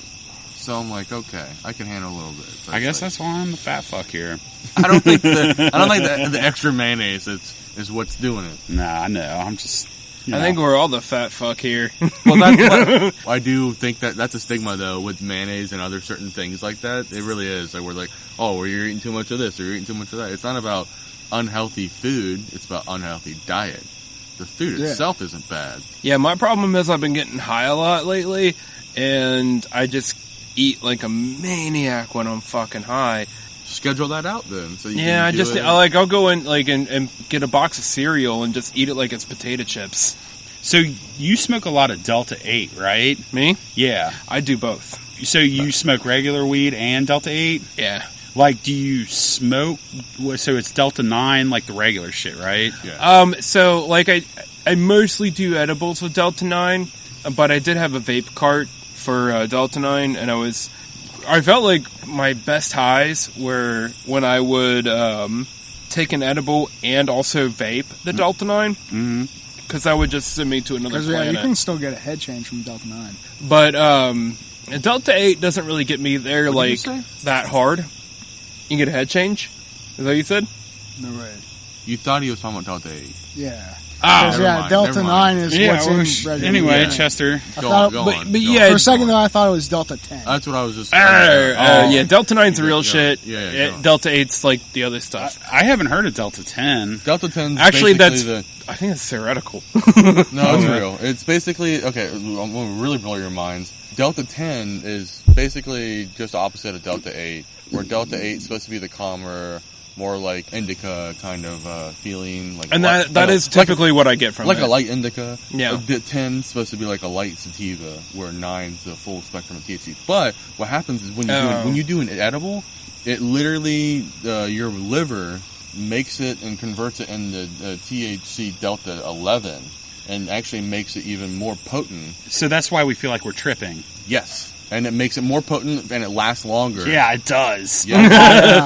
so I'm like, okay, I can handle a little bit. But I guess like, that's why I'm the fat fuck here. I don't think the extra mayonnaise is what's doing it. Nah, I know. I'm just. You I know. think we're all the fat fuck here. Well, that's I do think that's a stigma though with mayonnaise and other certain things like that. It really is. Like we're like, oh, well, you're eating too much of this or you're eating too much of that. It's not about unhealthy food. It's about unhealthy diet. The food Yeah. itself isn't bad. Yeah, my problem is I've been getting high a lot lately, and I just eat like a maniac when I'm fucking high. Schedule that out then. So you Yeah, can do it. I'll go in like and get a box of cereal and just eat it like it's potato chips. So you smoke a lot of Delta 8, right? Me? Yeah. I do both. So you smoke regular weed and Delta 8? Yeah. Like, do you smoke? So it's Delta 9, like the regular shit, right? Yeah. So like I mostly do edibles with Delta 9, but I did have a vape cart for Delta 9, and I felt like my best highs were when I would take an edible and also vape the Delta 9. Mm-hmm. because that would just send me to another Because planet. you can still get a head change from Delta 9. But Delta 8 doesn't really get me there What did you like say? that hard. You can get a head change? Is that what you said? No way. You thought he was talking about Delta 8. Yeah. Ah, Because, never mind, Delta never 9 mind. is Yeah, what's well, in sh- Red anyway, Dead. Chester. I Go thought- on, go but- on. but go yeah, on. For a second, though, I thought it was Delta 10. That's what I was just... yeah, Delta 9's real Yeah, shit. yeah, Eh, go. Delta 8's like the other stuff. I haven't heard of Delta 10. Delta 10 Actually, that's the... I think it's theoretical. No, it's real. It's basically... Okay, I'm going to really blow your minds. Delta 10 is basically just the opposite of Delta 8, where Delta 8 is supposed to be the calmer, more like indica kind of feeling. Like And light- that is typically what I get from like it. a light indica. Yeah. 10 is supposed to be like a light sativa, where 9's the full spectrum of THC. But what happens is when you do an edible, it literally your liver makes it and converts it into THC Delta 11, and actually makes it even more potent. So that's why we feel like we're tripping. Yes, and it makes it more potent and it lasts longer. Yeah, it does. Yeah.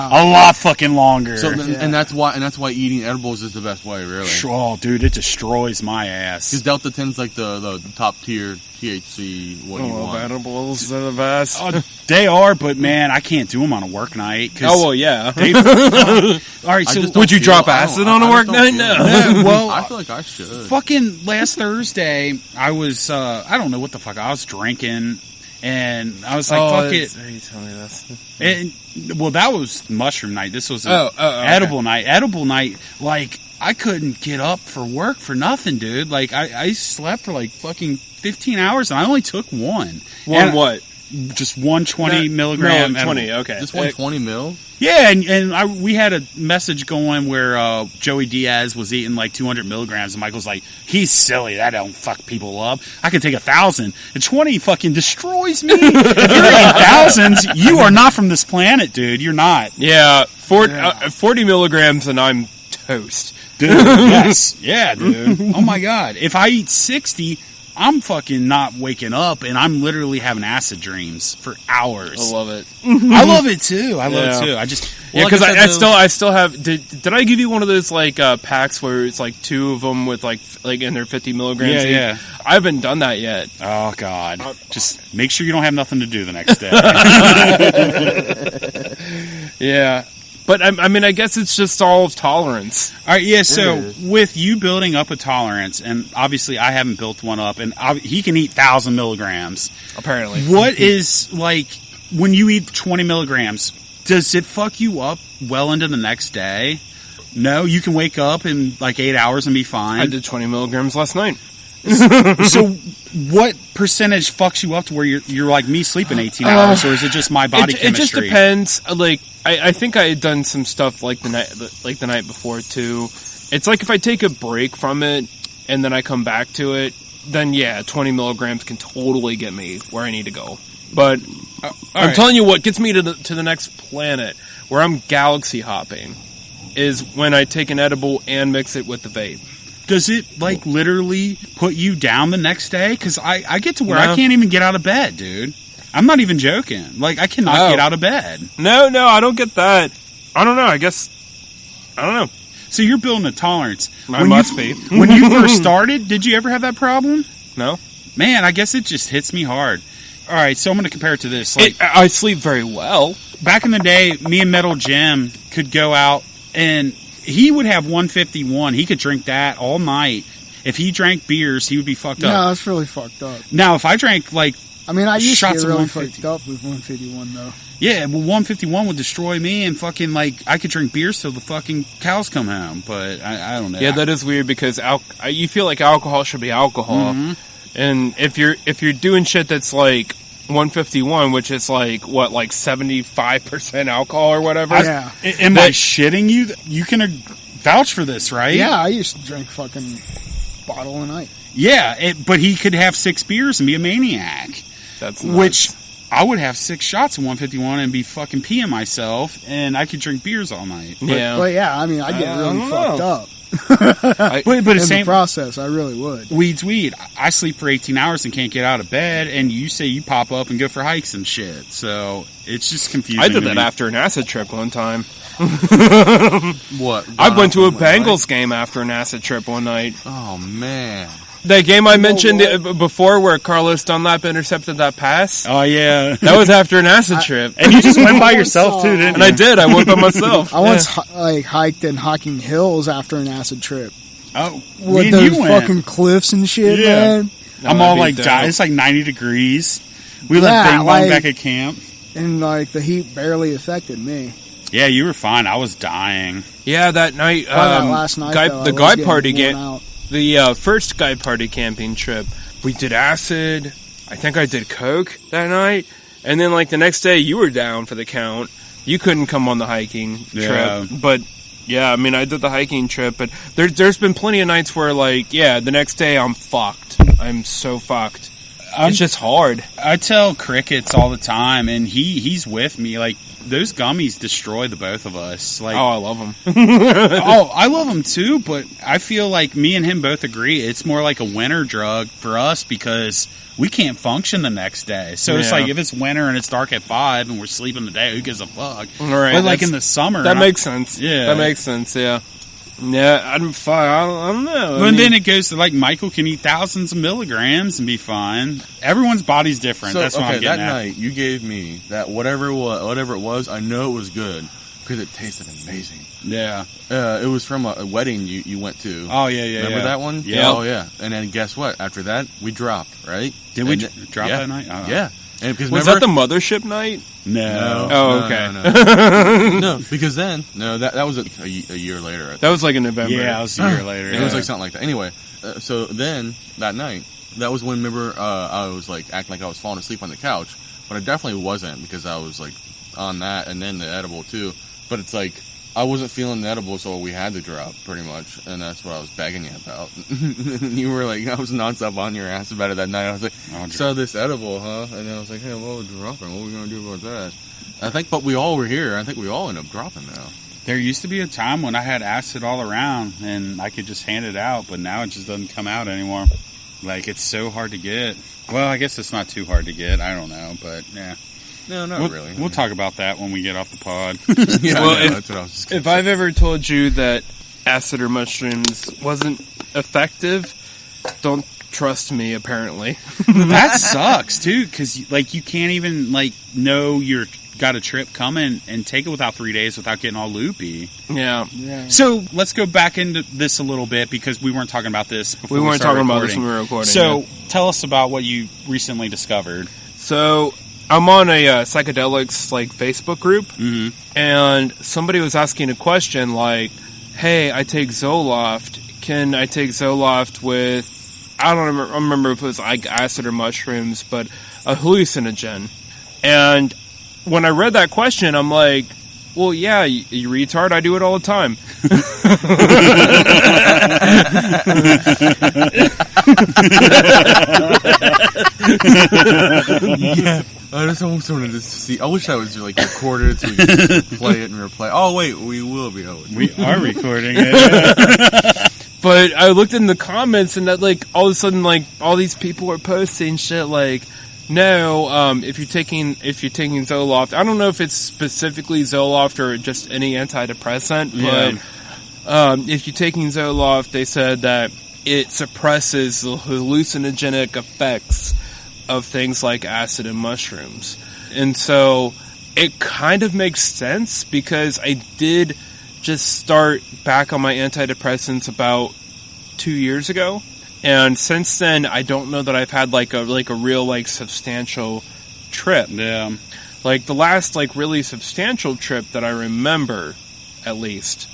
A lot fucking longer. So and that's why eating edibles is the best way, really. Oh, dude, it destroys my Because ass. Delta 10's like the top tier THC. What you want? edibles are the best. They are, but man, I can't do them on a work night. Oh, well, yeah. All right, I so just Would you don't drop feel- I acid don't- on a I work just don't night? feel- No. Yeah, well, I feel like I should. fucking last Thursday, I was, I don't know what the fuck, I was drinking, and I was like, fuck it. You tell me this. And, well, that was mushroom night. This was Okay. edible night. Edible night, like, I couldn't get up for work for nothing, dude. Like, I slept for like fucking 15 hours, and I only took one. One And what? Just 120 milligram. No, 20, edible. okay. Just 120 mil? Yeah, and we had a message going where Joey Diaz was eating like 200 milligrams, and Michael's like, he's silly. That don't fuck people up. I can take 1,000. And 20 fucking destroys me. If you're eating thousands, you are not from this planet, dude. You're not. Yeah, 40 milligrams and I'm toast. Dude, yes. Yeah, dude. Oh my God. If I eat 60, I'm fucking not waking up, and I'm literally having acid dreams for hours. I love it. I love it too. I love Yeah. it too. I just... Yeah, Well, because like I said, I still have. Did I give you one of those like packs where it's like 2 of them with like and they're 50 milligrams? Yeah, each? yeah. I haven't done that yet. Oh God! Just make sure you don't have nothing to do the next day. Yeah, but I mean, I guess it's just all tolerance. All right, yeah. So with you building up a tolerance, and obviously I haven't built one up, and he can eat 1,000 milligrams. Apparently, What is like when you eat 20 milligrams? Does it fuck you up well into the next day? No, you can wake up in like 8 hours and be I fine. did 20 milligrams last night. So, what percentage fucks you up to where you're like me sleeping 18 hours, or is it just my body It chemistry? just depends. Like I think I had done some stuff like the night before too. It's like if I take a break from it and then I come back to it, then yeah, 20 milligrams can totally get me where I need to go. But I'm right. telling you, what gets me to the next planet where I'm galaxy hopping is when I take an edible and mix it with the vape. Does it like literally put you down the next day? Because I get to where No. I can't even get out of bed, dude. I'm not even joking. Like I cannot Oh. get out of bed. No, I don't get that. I don't know. I don't know. So you're building a tolerance. I must be. When you first started, did you ever have that problem? No, Man, I guess it just hits me hard. All right, so I'm going to compare it to this. Like I sleep very well. back in the day, me and Metal Jim could go out and he would have 151. He could drink that all night. If he drank beers, he would be fucked No, up. that's really fucked up. Now, if I drank like, I mean, I used to Shots get of really 150. fucked up with 151 though. yeah, well, 151 would destroy me, and fucking like I could drink beers till the fucking cows come home. But I don't know. Yeah, that is weird because you feel like alcohol should be alcohol, and if you're doing shit that's like 151, which is like what, like 75% alcohol or whatever. Yeah. Am I shitting you? You can vouch for this, right? Yeah, I used to drink fucking bottle a night. Yeah, but he could have 6 beers and be a maniac. That's nuts. Which I would have 6 shots of 151 and be fucking peeing myself, and I could drink beers all night. yeah. But yeah, I mean, I get I really don't fucked know. up. But In the the same process, I really would. weed's weed. I sleep for 18 hours and can't get out of bed, and you say you pop up and go for hikes and shit. So it's just confusing. I did to that me. after an acid trip one time. What? I went to a Gone off on one Bengals game after an acid trip one night. night? Oh man. That game I mentioned before where Carlos Dunlap intercepted that pass, Oh yeah, that was after an acid trip. and you just went by I yourself once too, saw- didn't And you? I did. I went by myself. I once hiked in Hocking Hills after an acid trip Oh, me with and those you went. fucking cliffs and shit, Yeah. man. I'm that'd all be like, dope. it's like 90 degrees. We Yeah, left Bing Bong like- back at camp. And like the heat barely affected me. Yeah, you were fine. I was dying. Yeah, that night, By that last night, though, I the was guy getting party worn game, out. the first guy party camping trip, we did acid. I think I did coke that night, and then like the next day, you were down for the count. You couldn't come on the hiking Yeah. trip, but yeah, I mean, I did the hiking trip, but there's been plenty of nights where like, yeah, the next day I'm fucked. I'm so fucked. It's just hard. I tell Crickets all the time, and he's with me. Like, those gummies destroy the both of us. Like, Oh, I love them. oh, I love them too, but I feel like me and him both agree it's more like a winter drug for us because we can't function the next day. So it's Yeah. like if it's winter and it's dark at 5 and we're sleeping the day, who gives a fuck? Right, But like that's- in the summer, That makes sense. Yeah. That makes sense, yeah. Yeah, I don't know. I But mean, then it goes to like Michael can eat thousands of milligrams and be fine. Everyone's body's different. So That's what I'm that getting at. night you gave me that whatever it was, I know it was good because it tasted amazing. Yeah. It was from a wedding you went to. Oh yeah, yeah. Remember yeah. that one? Yeah. Oh yeah. And then guess what? After that, we dropped. Right? Did we And drop yeah. that night? Oh. Yeah. And because was remember, that the mothership night? No. Oh, no, okay. No, no, because then that was a year later. I think. That was like in November. Yeah, it was a year later. It was like something like that. Anyway, so then that night, that was when remember I was like acting like I was falling asleep on the couch, but I definitely wasn't because I was like on that and then the edible too. But it's like I wasn't feeling the edible, so we had to drop pretty much, and that's what I was begging you about. And you were like, I was nonstop on your ass about it that night. I was like, so this edible, huh? And then I was like, hey, well, we're dropping. What are we gonna do about that? I think, but we all were here. I think we all ended up dropping now. There used to be a time when I had acid all around and I could just hand it out, but now it just doesn't come out anymore. Like, it's so hard to get. Well, I guess it's not too hard to get. I don't know, but yeah. No, not We'll, really. we'll talk about that when we get off the pod. Yeah, Well, I know, if- that's what I was just gonna If say. I've ever told you that acid or mushrooms wasn't effective, don't trust me, apparently. That sucks, too, because, like, you can't even, like, know you're got a trip coming and take it without 3 days without getting all loopy. Yeah. Yeah. So, let's go back into this a little bit because we weren't talking about this before We weren't started talking about this recording. when we were recording. So, yeah. tell us about what you recently discovered. So I'm on a psychedelics like Facebook group, Mm-hmm. and somebody was asking a question like, "Hey, I take Zoloft. Can I take Zoloft with I don't remember if it was like acid or mushrooms, but a hallucinogen?" And when I read that question, I'm like, "Well, yeah, you retard. I do it all the time." Yeah, I just almost wanted to see. I wish I was like recorded so we could play it and replay. Oh wait, we will be able to. We are recording it. But I looked in the comments, and that like all of a sudden, like all these people were posting shit like, "No, if you're taking Zoloft, I don't know if it's specifically Zoloft or just any antidepressant, Yeah. but if you're taking Zoloft, they said that it suppresses the hallucinogenic effects of things like acid and mushrooms." And so it kind of makes sense because I did just start back on my antidepressants about 2 years ago. And since then, I don't know that I've had like a real like substantial trip. Yeah. Like the last like really substantial trip that I remember, at least,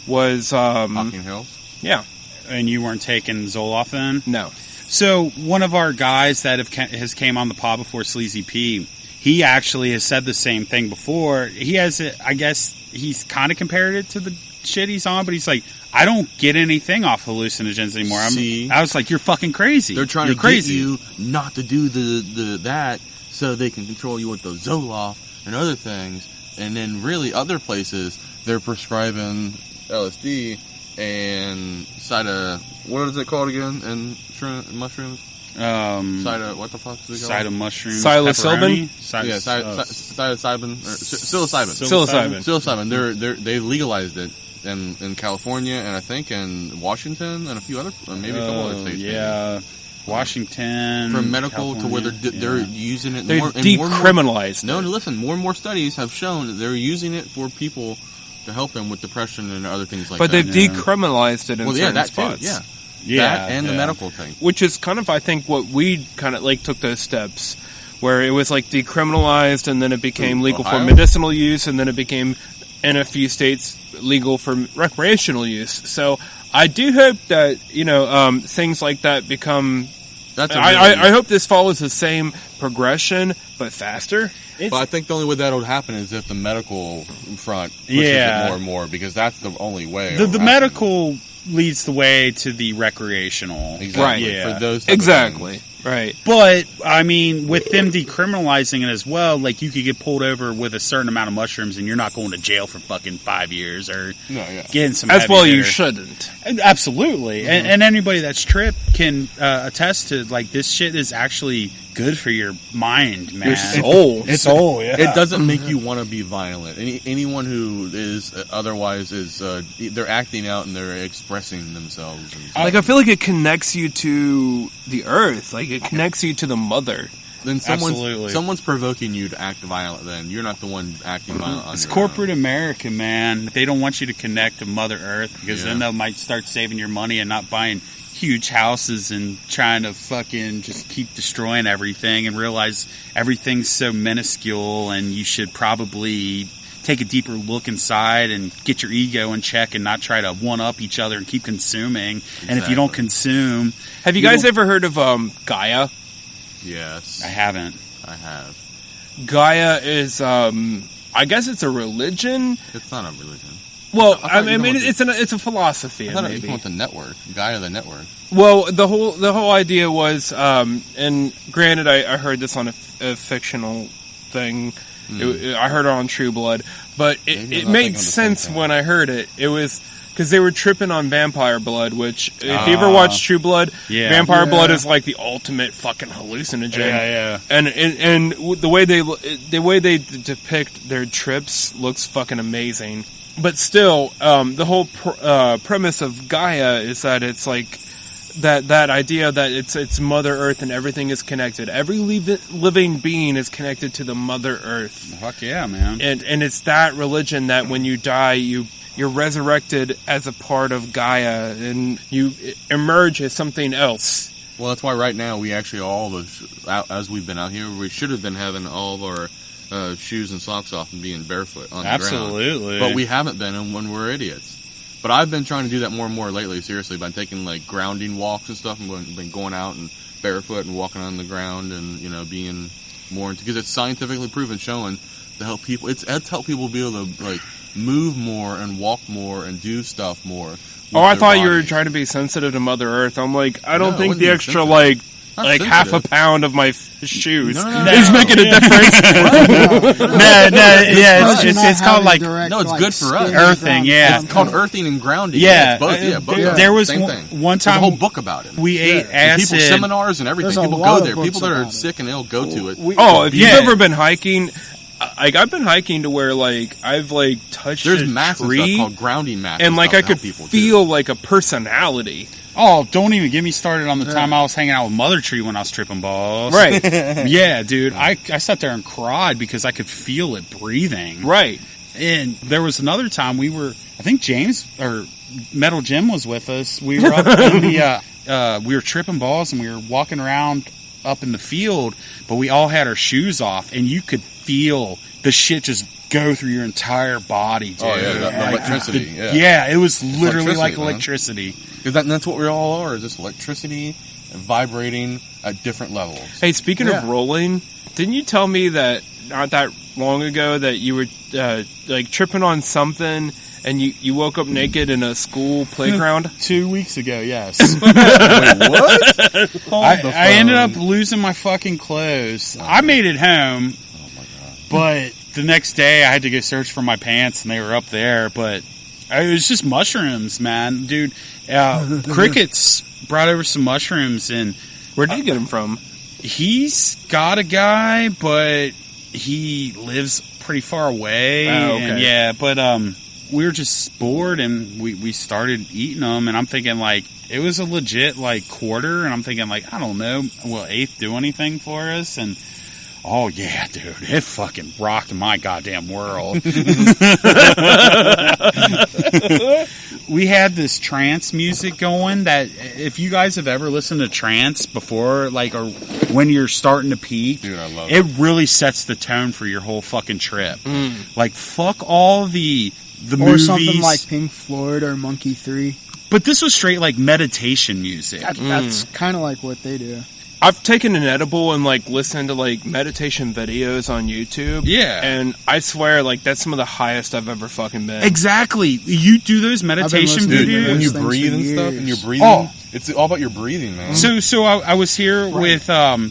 was Hocking Hills. yeah, And you weren't taking Zoloft then? no. So one of our guys that has came on the pod before, Sleazy P, he actually has said the same thing before. He has, I guess, he's kind of compared it to the shit he's on, but he's like, I don't get anything off hallucinogens anymore. See? I was like, you're fucking crazy. They're trying You're to crazy. get you not to do the that so they can control you with the Zoloft and other things. And then really other places they're prescribing LSD and what is it called again? And mushrooms? What the fuck is it called? Mushrooms. Psilocybin? Psilocybin. They legalized it in California, and I think in Washington, and a few other, maybe a couple other states. Yeah. Washington. From medical California. to where they're using it. They decriminalized it. No, listen, more and more studies have shown that they're using it for people to help them with depression and other things like that. But they've decriminalized it in certain spots. Too, that and the medical thing. Which is kind of, I think, what we kind of like took those steps, where it was like decriminalized, and then it became legal for medicinal use, and then it became, in a few states, legal for recreational use. So I do hope that, things like that become... I hope this follows the same progression, but faster. But I think the only way that'll happen is if the medical front pushes it more and more, because that's the only way. The medical leads the way to the recreational. Exactly. Right. Yeah. For those exactly. Right. But, I mean, with them decriminalizing it as well, like, you could get pulled over with a certain amount of mushrooms and you're not going to jail for fucking 5 years or getting some as well heavier. You shouldn't. Absolutely. Mm-hmm. And anybody that's tripped can attest to, like, this shit is actually good for your mind, man. Your soul. Soul, yeah. It doesn't make you want to be violent. Anyone who is otherwise is they're acting out and they're expressing themselves. Like, I feel like it connects you to the earth. Like, it connects you to the mother. Then someone's provoking you to act violent. Then you're not the one acting violent. It's corporate America, man. They don't want you to connect to Mother Earth, because then they might start saving your money and not buying huge houses and trying to fucking just keep destroying everything, and realize everything's so minuscule, and you should probably take a deeper look inside and get your ego in check and not try to one-up each other and keep consuming. Exactly. And if you don't consume... Have you guys ever heard of Gaia? Yes. I haven't. I have. Gaia is, I guess it's a religion. It's not a religion. Well, I mean, it's a philosophy. I thought it was the network, Gaia, the network. Well, the whole idea was, and granted, I heard this on a fictional thing. I heard it on True Blood, but it made sense when I heard it. It was because they were tripping on vampire blood, which if you ever watch True Blood, vampire blood is like the ultimate fucking hallucinogen. Yeah. And the way they depict their trips looks fucking amazing. But still, the whole premise of Gaia is that it's like that idea that it's Mother Earth and everything is connected. Every living being is connected to the Mother Earth. Fuck yeah, man! And it's that religion that when you die, you're resurrected as a part of Gaia, and you emerge as something else. Well, that's why right now we actually as we've been out here, we should have been having all of our shoes and socks off and being barefoot on the ground. Absolutely. But we haven't been, and when we're idiots. But I've been trying to do that more and more lately, seriously, by taking like grounding walks and stuff, and been going out and barefoot and walking on the ground, and being more into, because it's scientifically proven, showing to help people. It's helped people be able to like move more and walk more and do stuff more. Oh, I thought you were trying to be sensitive to Mother Earth. I'm like, I don't think the extra like half a pound of my shoes is making a difference. It's called like it's good for us. Earthing. Yeah, it's called earthing and grounding. Yeah, both. There was same thing. one time, there's a whole book about it. We ate acid. People, seminars and everything. People go there. People that are sick and ill go to it. If you've ever been hiking. Like, I've been hiking to where, like, I've, like, touched There's a massive tree. Stuff called grounding mats. And, like, I could feel, like, a personality. Oh, don't even get me started on the time I was hanging out with Mother Tree when I was tripping balls. Right. Yeah, dude. I sat there and cried because I could feel it breathing. Right. And there was another time I think James, or Metal Jim was with us. We were up in the, we were tripping balls and we were walking around up in the field, but we all had our shoes off, and you could feel the shit just go through your entire body, dude. Oh, yeah, the electricity. Yeah, it was literally like electricity. That's what we all are, is just electricity and vibrating at different levels. Hey, speaking of rolling, didn't you tell me that not that long ago that you were like tripping on something and you woke up naked in a school playground? 2 weeks ago, yes. Wait, what? I ended up losing my fucking clothes. I made it home. Oh my God. But the next day I had to go search for my pants and they were up there, but It was just mushrooms, man, dude. Crickets brought over some mushrooms, and Where did you get them from? he's got a guy, but he lives pretty far away. Oh, okay. And yeah, but we were just bored, and we started eating them, and I'm thinking, like, it was a legit, like, quarter, and I'm thinking, like, I don't know, will eighth do anything for us? And oh yeah, dude, it fucking rocked my goddamn world. We had this trance music going that, if you guys have ever listened to trance before, like, or when you're starting to peak, Dude, I love it really sets the tone for your whole fucking trip. Like, fuck all the Or movies. something like Pink Floyd or Monkey 3. But this was straight, like, meditation music. That's kind of like what they do. I've taken an edible and like listened to like meditation videos on YouTube. Yeah. And I swear, like, that's some of the highest I've ever fucking been. Exactly. You do those meditation listening to videos. When you things breathe for and stuff, years. and you're breathing, Oh. it's all about your breathing, man. So I was here with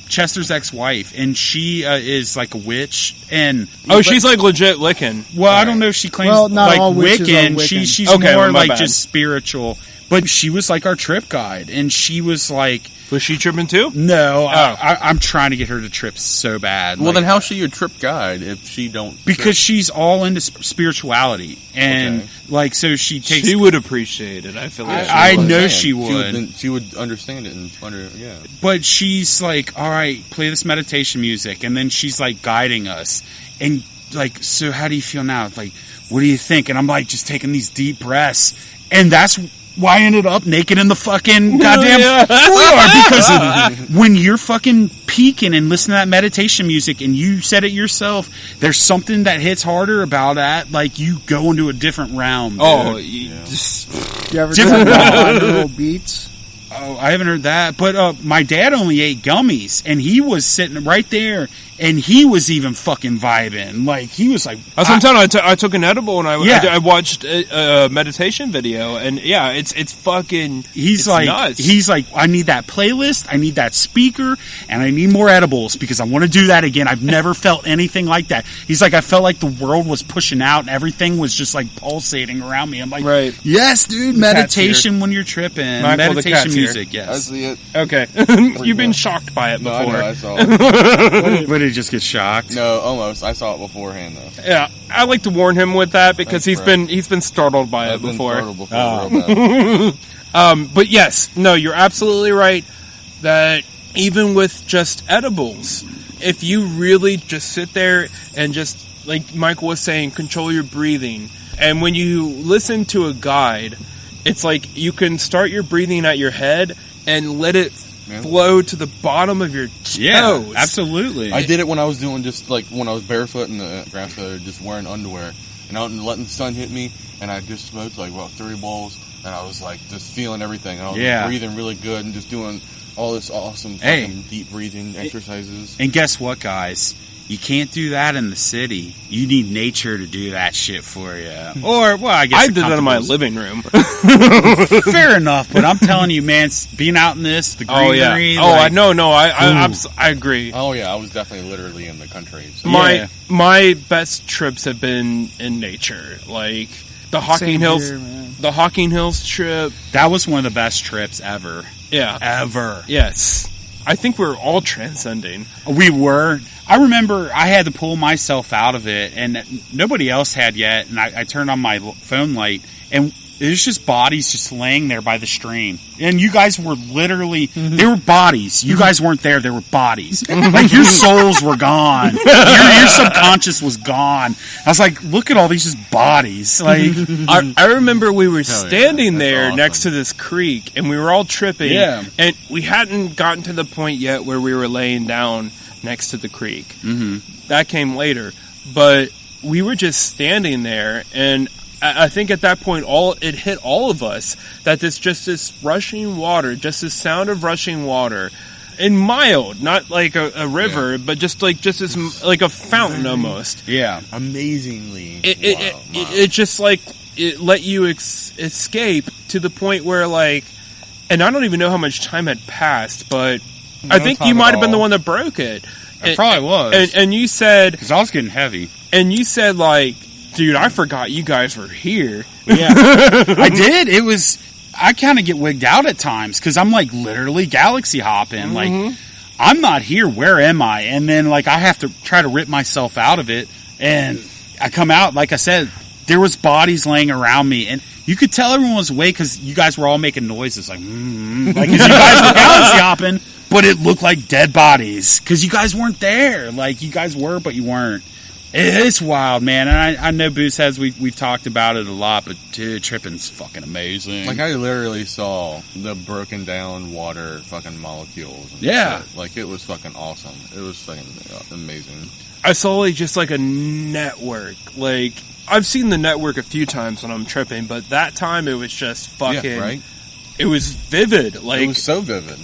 Chester's ex-wife, and she is like a witch, and Oh, she's like legit licking. well, I don't know if she claims Well, not like all witches are Wiccan. Wiccan. She's Okay, more my like bad. just spiritual, but she was like our trip guide, and she was like, Was she tripping too? no, I'm trying to get her to trip so bad. well, like, then how's she your trip guide if she don't? because she's all into spirituality, and Okay. like, so she takes. She would appreciate it. I feel like I know Man, she would. She would understand it and yeah. But she's like, all right, play this meditation music. And then she's like guiding us. And like, so how do you feel now? Like, what do you think? And I'm like, just taking these deep breaths. And that's why I ended up naked in the fucking goddamn floor. Because when you're fucking peaking and listening to that meditation music, and you said it yourself, there's something that hits harder about that. Like, you go into a different realm. Dude. Oh, you just You ever Different done binaural beats? Oh, I haven't heard that. But my dad only ate gummies, and he was sitting right there, and he was even fucking vibing. Like, he was like... That's what I'm telling you. I took an edible and Yeah. I watched a meditation video, and yeah, it's fucking. He's it's like, nuts. he's like, I need that playlist, I need that speaker, and I need more edibles because I want to do that again. I've never felt anything like that. He's like, I felt like the world was pushing out and everything was just like pulsating around me. I'm like, Right. yes, dude, meditation when you're tripping, Mindful, the cat's meditation here. music, I yes. see it. Okay, you've been shocked by it No, before. I know. I saw it. But he just gets shocked. No, almost. I saw it beforehand though. Yeah, I like to warn him with that because Thanks, he's been startled by it I've been before. startled before real bad. But yes, no, you're absolutely right that even with just edibles, if you really just sit there and just, like Michael was saying, control your breathing, and when you listen to a guide, it's like you can start your breathing at your head and let it flow to the bottom of your toes. Yeah, absolutely. I did it when I was doing just like when I was barefoot in the grass, just wearing underwear and out and letting the sun hit me, and I just smoked like about 30 bowls, and I was like just feeling everything. And I was Yeah. breathing really good and just doing all this awesome Hey. fucking deep breathing exercises. And guess what, guys? You can't do that in the city. You need nature to do that shit for you. Or, well, I guess I the did that in my comfortables- living room. Fair enough, but I'm telling you, man, being out in this, the Oh greenery. yeah. Oh, I know. No, I agree. Oh yeah, I was definitely literally in the country. So. Yeah. My best trips have been in nature, like the Hocking Same Hills, here, man. the Hocking Hills trip. That was one of the best trips ever. Yeah. Ever. Yes. I think we're all transcending. We were. I remember I had to pull myself out of it, and nobody else had yet, and I turned on my phone light, and there's just bodies just laying there by the stream. And you guys were literally, they were bodies. You guys weren't there, they were bodies. Like, your souls were gone. Your subconscious was gone. I was like, look at all these just bodies. Like, I remember we were standing That's there awesome. next to this creek, and we were all tripping. Yeah. And we hadn't gotten to the point yet where we were laying down next to the creek. mm-hmm. That came later. But we were just standing there, and I think at that point, it hit all of us that this rushing water, just this sound of rushing water, and mild, not like a river, but just this like a fountain almost. yeah. Amazingly, It just like it let you escape to the point where like, and I don't even know how much time had passed, but I think you time might at have been the all. one that broke it. It probably was. And you said, Because I was getting heavy. and you said like, dude, I forgot you guys were here. Yeah, I did. I kind of get wigged out at times because I'm like literally galaxy hopping. Like, I'm not here. Where am I? And then like I have to try to rip myself out of it. And I come out, like I said, there was bodies laying around me, and you could tell everyone was awake because you guys were all making noises like, like 'cause you guys were galaxy hopping, but it looked like dead bodies because you guys weren't there. Like you guys were, but you weren't. It's wild, man. And I know Booze Heads, we've talked about it a lot, but dude, tripping's fucking amazing. Like, I literally saw the broken down water fucking molecules. And Yeah. shit. Like, it was fucking awesome. It was fucking amazing. I saw like just like a network. Like I've seen the network a few times when I'm tripping, but that time it was just fucking. Yeah, right? It was vivid. Like It was so vivid.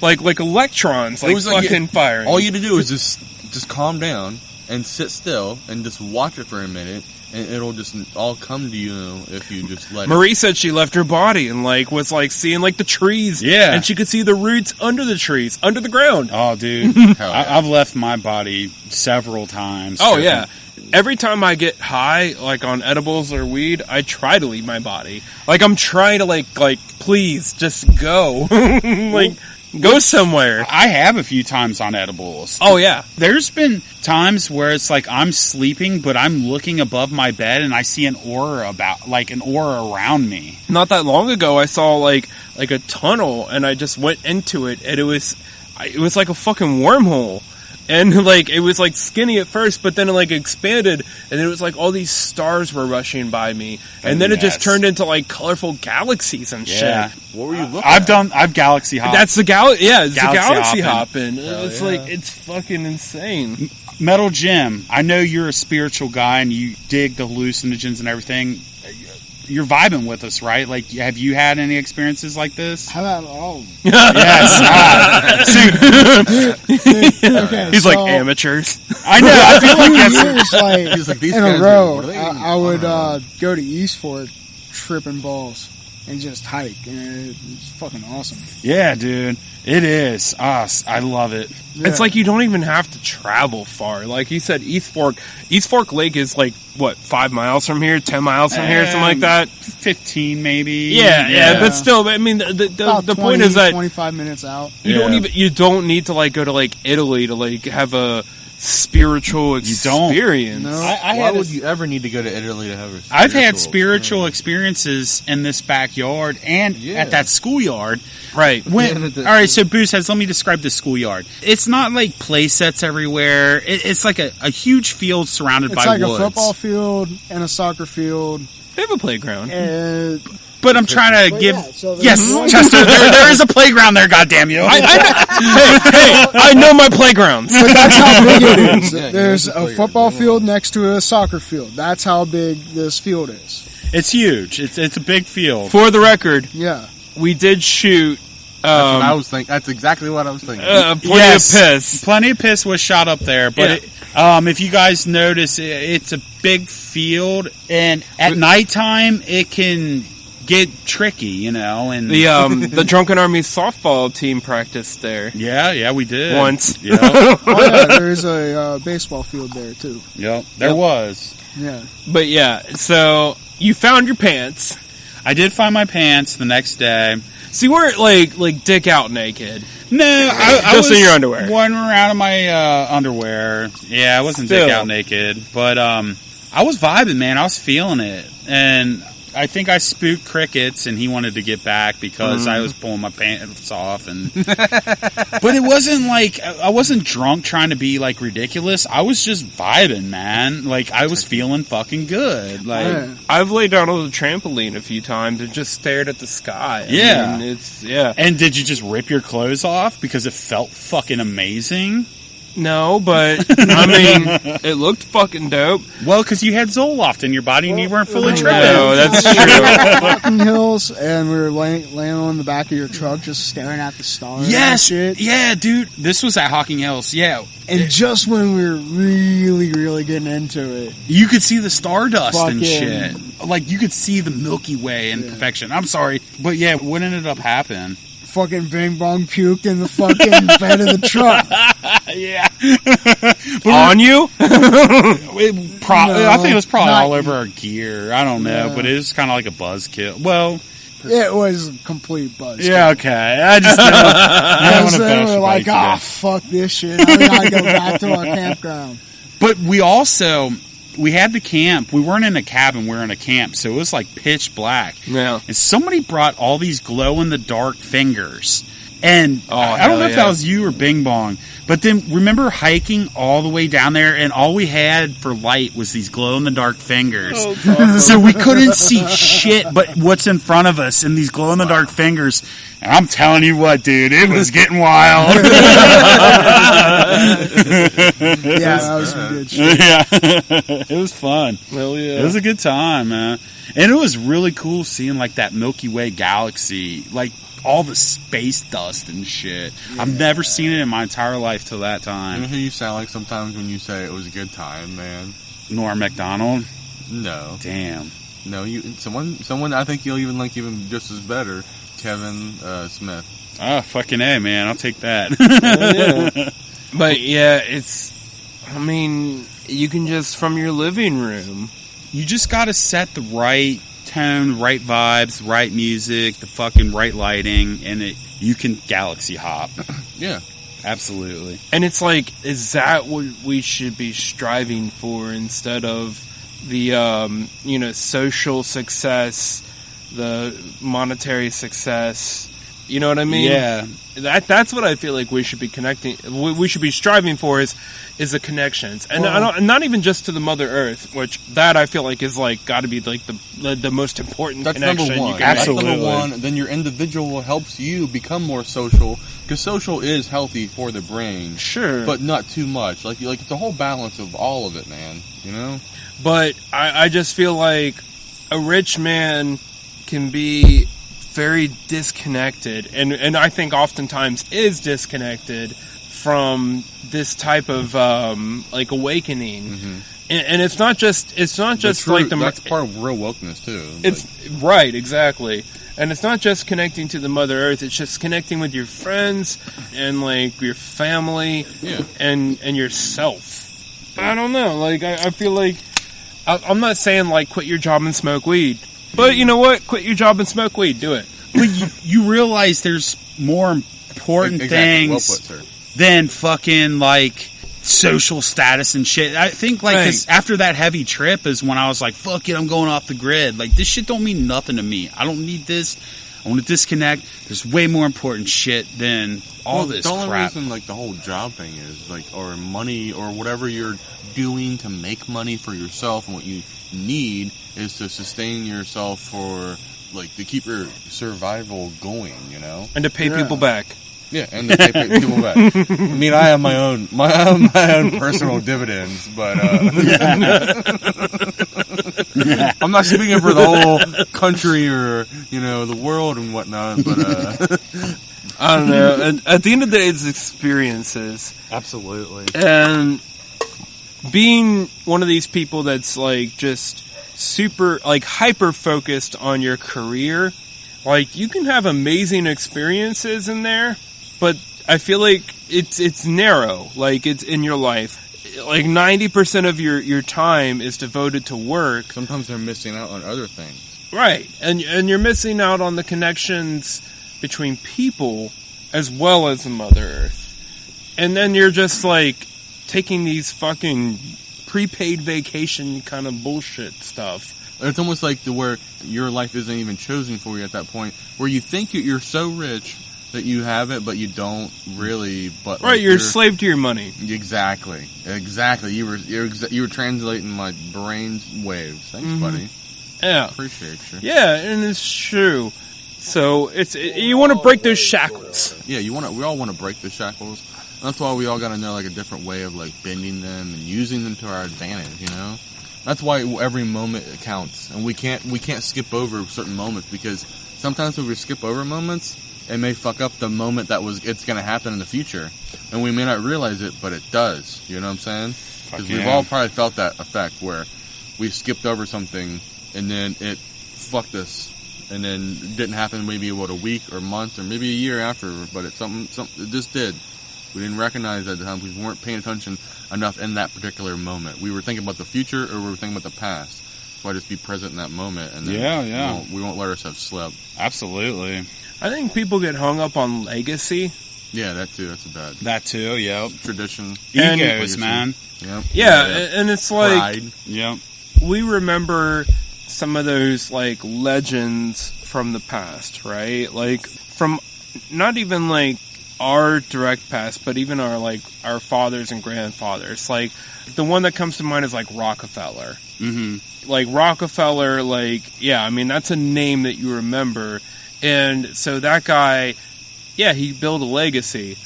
like electrons, like It was fucking firing. All you had to do was just calm down and sit still and just watch it for a minute, and it'll just all come to you if you just let Marie said she left her body and like was like seeing like the trees. Yeah. And she could see the roots under the trees, under the ground. Oh, dude. Hell yeah. I've left my body several times. Oh yeah. Every time I get high, like on edibles or weed, I try to leave my body. Like I'm trying to like please just go. Like go somewhere. I have a few times on edibles. Oh yeah. There's been times where it's like I'm sleeping, but I'm looking above my bed and I see an aura around me. Not that long ago I saw like a tunnel and I just went into it and it was like a fucking wormhole. And like it was like skinny at first, but then it like expanded, and it was like all these stars were rushing by me, and then it just turned into like colorful galaxies and Yeah. shit. What were you looking I've galaxy hopped. That's the it's Galaxy the galaxy hopping. hopping. It's like it's fucking insane. Metal Jim, I know you're a spiritual guy and you dig the hallucinogens and everything. You're vibing with us, right? Like, have you had any experiences like this? How about all? Yes. Okay, He's so like amateurs. I know. I feel like that's... years, like, He's like, these in guys a are- row, what are they I would go to East Fork, tripping balls, and just hike, and it's fucking awesome. Yeah, dude. It is. I love it. Yeah. It's like you don't even have to travel far. Like you said, East Fork Lake is like, what, 5 miles from here, 10 miles from here, something like that? 15 maybe. Yeah, but still, I mean, the 20, point is that 25 minutes out. you don't need to like go to like Italy to like have a spiritual experience. No. Why would you ever need to go to Italy to have a I've had spiritual spiritual experiences in this backyard and at that schoolyard. Right. All right, so Booze Heads, let me describe the schoolyard. It's not like play sets everywhere. It's like a huge field surrounded It's by like woods. a football field and a soccer field. They have a playground. And But I'm trying to But give... yeah, so there's yes, one- Chester, there is a playground there, goddamn you. I know my playgrounds. But that's how big it is. Yeah, There's yeah, a it's a football playground. field next to a soccer field. That's how big this field is. It's huge. It's a big field. For the record, Yeah. we did shoot That's what I was thinking. That's exactly what I was thinking. plenty of piss. Plenty of piss was shot up there, but if you guys notice, it's a big field, and at nighttime it can get tricky, you know. And The Drunken Army softball team practiced there yeah, we did once. Yeah, Oh, yeah, there's a baseball field there, too. yep, there was. Yeah. But yeah, so you found your pants. I did find my pants the next day. So you weren't like dick out naked. No, I Just was in your underwear. wandering around in my underwear. Yeah, I wasn't dick Still. out naked, but I was vibing, man. I was feeling it, and I think I spooked Crickets, and he wanted to get back because I was pulling my pants off, and but it wasn't like I wasn't drunk trying to be like ridiculous. I was just vibing, man. Like I was feeling fucking good. Like Yeah. I've laid down on the trampoline a few times and just stared at the sky. Yeah. I mean, it's And did you just rip your clothes off because it felt fucking amazing? No, but I mean, it looked fucking dope. Well, because you had Zoloft in your body and you weren't fully tripping. No, that's true. Fucking hills, and we were laying on the back of your truck just staring at the stars. Yes, And shit. yeah, dude. This was at Hocking Hills. Yeah, And just when we were really, really getting into it, you could see the stardust and Fucking- shit. Like you could see the Milky Way in perfection. I'm sorry, but yeah, what ended up happening? fucking Bing Bong puked in the fucking bed of the truck. Yeah. On you? I think it was probably not all over our gear. I don't know, Yeah. but it was kind of like a buzzkill. Well, It was a complete buzz. yeah, okay. I just didn't Because want to they bash were like, everybody "Ah, today. fuck this shit. I gotta go back to our campground." But we had the camp. We weren't in a cabin. We were in a camp, so it was like pitch black. Yeah. And somebody brought all these glow-in-the-dark fingers. And I don't know if yeah. that was you or Bing Bong, but then remember hiking all the way down there, and all we had for light was these glow-in-the-dark fingers. So we couldn't see shit but what's in front of us and these glow-in-the-dark fingers. And I'm telling you what, dude, it was getting wild. Yeah, that was some good shit. Yeah, it was fun. Hell yeah. It was a good time, man. And it was really cool seeing like that Milky Way galaxy, like all the space dust and shit. Yeah. I've never seen it in my entire life till that You know time. who you sound like sometimes when you say it was a good time, man? Norm Macdonald. No. Damn. No, someone I think you'll even like even just as better, Kevin Smith. Oh, fucking A, man. I'll take that. Yeah. But yeah, I mean, you can just from your living room. You just gotta set the right tone, right vibes, right music, the fucking right lighting, and you can galaxy hop. Yeah. Absolutely. And it's like, is that what we should be striving for instead of the, social success, the monetary success? You know what I mean? Yeah. That's what I feel like we should be we should be striving for is the connections. And not even just to the Mother Earth, which that I feel like is like got to be like the most important That's connection number one. you can make. Absolutely. That's number one. Then your individual helps you become more social, because social is healthy for the brain. Sure. But not too much. Like it's a whole balance of all of it, man. You know? But I just feel like a rich man can be very disconnected, and I think oftentimes is disconnected from this type of awakening. Mm-hmm. And it's not just like that's part of real wokeness too. It's right, exactly. And it's not just connecting to the Mother Earth, it's just connecting with your friends and like your family and yourself. I don't know, like I feel like I'm not saying like quit your job and smoke weed. But you know what? Quit your job and smoke weed. Do it. But you realize there's more important Exactly. Well things put, sir. than fucking like social status and shit. I think like 'cause after that heavy trip is when I was like, fuck it, I'm going off the grid. Like this shit don't mean nothing to me. I don't need this. I want to disconnect. There's way more important shit than all this the only crap. reason like the whole job thing is like, or money or whatever you're doing to make money for yourself, and what you need is to sustain yourself for like to keep your survival going, you know, And to pay people back. yeah, and to pay people back. I mean, I have my own personal dividends, but I'm not speaking for the whole country or the world and whatnot. But I don't know. And at the end of the day, it's experiences. Absolutely. And being one of these people that's like just super like hyper focused on your career, like you can have amazing experiences in there, but I feel like it's narrow. Like it's in your life. Like 90% of your time is devoted to work. sometimes they're missing out on other things. Right. And you're missing out on the connections between people as well as the Mother Earth. And then you're just like taking these fucking prepaid vacation kind of bullshit stuff. It's almost like where your life isn't even chosen for you at that point, where you think you're so rich that you have it, but you don't really. But Right, like, you're a slave to your money. Exactly. You were translating my brain waves. Thanks, buddy. Yeah. Appreciate you. Yeah, and it's true. So you want to break those shackles. Yeah, we all want to break the shackles. That's why we all got to know like a different way of like bending them and using them to our advantage. That's why every moment counts, and we can't skip over certain moments, because sometimes when we skip over moments, it may fuck up the moment it's going to happen in the future, and we may not realize it, but it does. You know what I'm saying? Because we've all probably felt that effect where we skipped over something and then it fucked us, and then it didn't happen maybe a week or month or maybe a year after, but it's something it just did. We didn't recognize that at the time. We weren't paying attention enough in that particular moment. We were thinking about the future, or we were thinking about the past. So I just be present in that moment, and then we won't let ourselves slip. Absolutely. I think people get hung up on legacy. Yeah, that too. That's a bad. That too, yep. Tradition. Egos, man. Yep. Yeah, and it's like Pride. Yep. we remember some of those like legends from the past, right? Like from not even like our direct past, but even our fathers and grandfathers. Like the one that comes to mind is like Rockefeller. Mm-hmm. Like Rockefeller, like, yeah, I mean, that's a name that you remember. And so that guy, yeah, he built a legacy.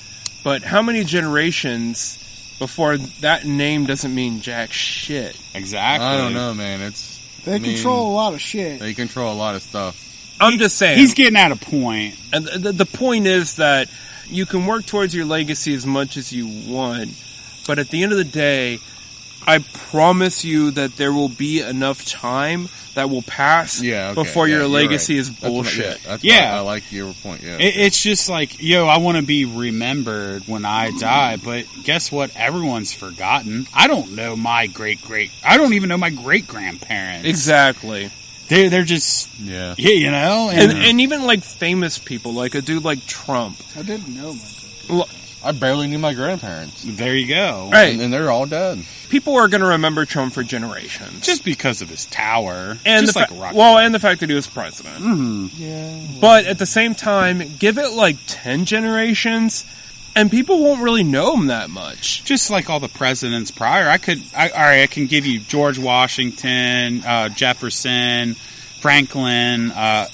But how many generations before that name doesn't mean jack shit? Exactly. I don't know, man. They control a lot of shit. They control a lot of stuff. I'm just saying. He's getting at a point. And the point is that you can work towards your legacy as much as you want, but at the end of the day, I promise you that there will be enough time that will pass before your legacy is bullshit. That's why I like your point, yeah. It's just like, I want to be remembered when I die, but guess what? Everyone's forgotten. I don't know my I don't even know my great-grandparents. Exactly. They're just, yeah, and even like famous people, like a dude like Trump. I didn't know my Well, I barely knew my grandparents. There you go. Right. And they're all dead. People are going to remember Trump for generations. Just because of his tower. And just the like a rocket. well, and the fact that he was president. Mm-hmm. Yeah. But at the same time, give it like 10 generations, and people won't really know him that much. Just like all the presidents prior. I can give you George Washington, Jefferson, Franklin,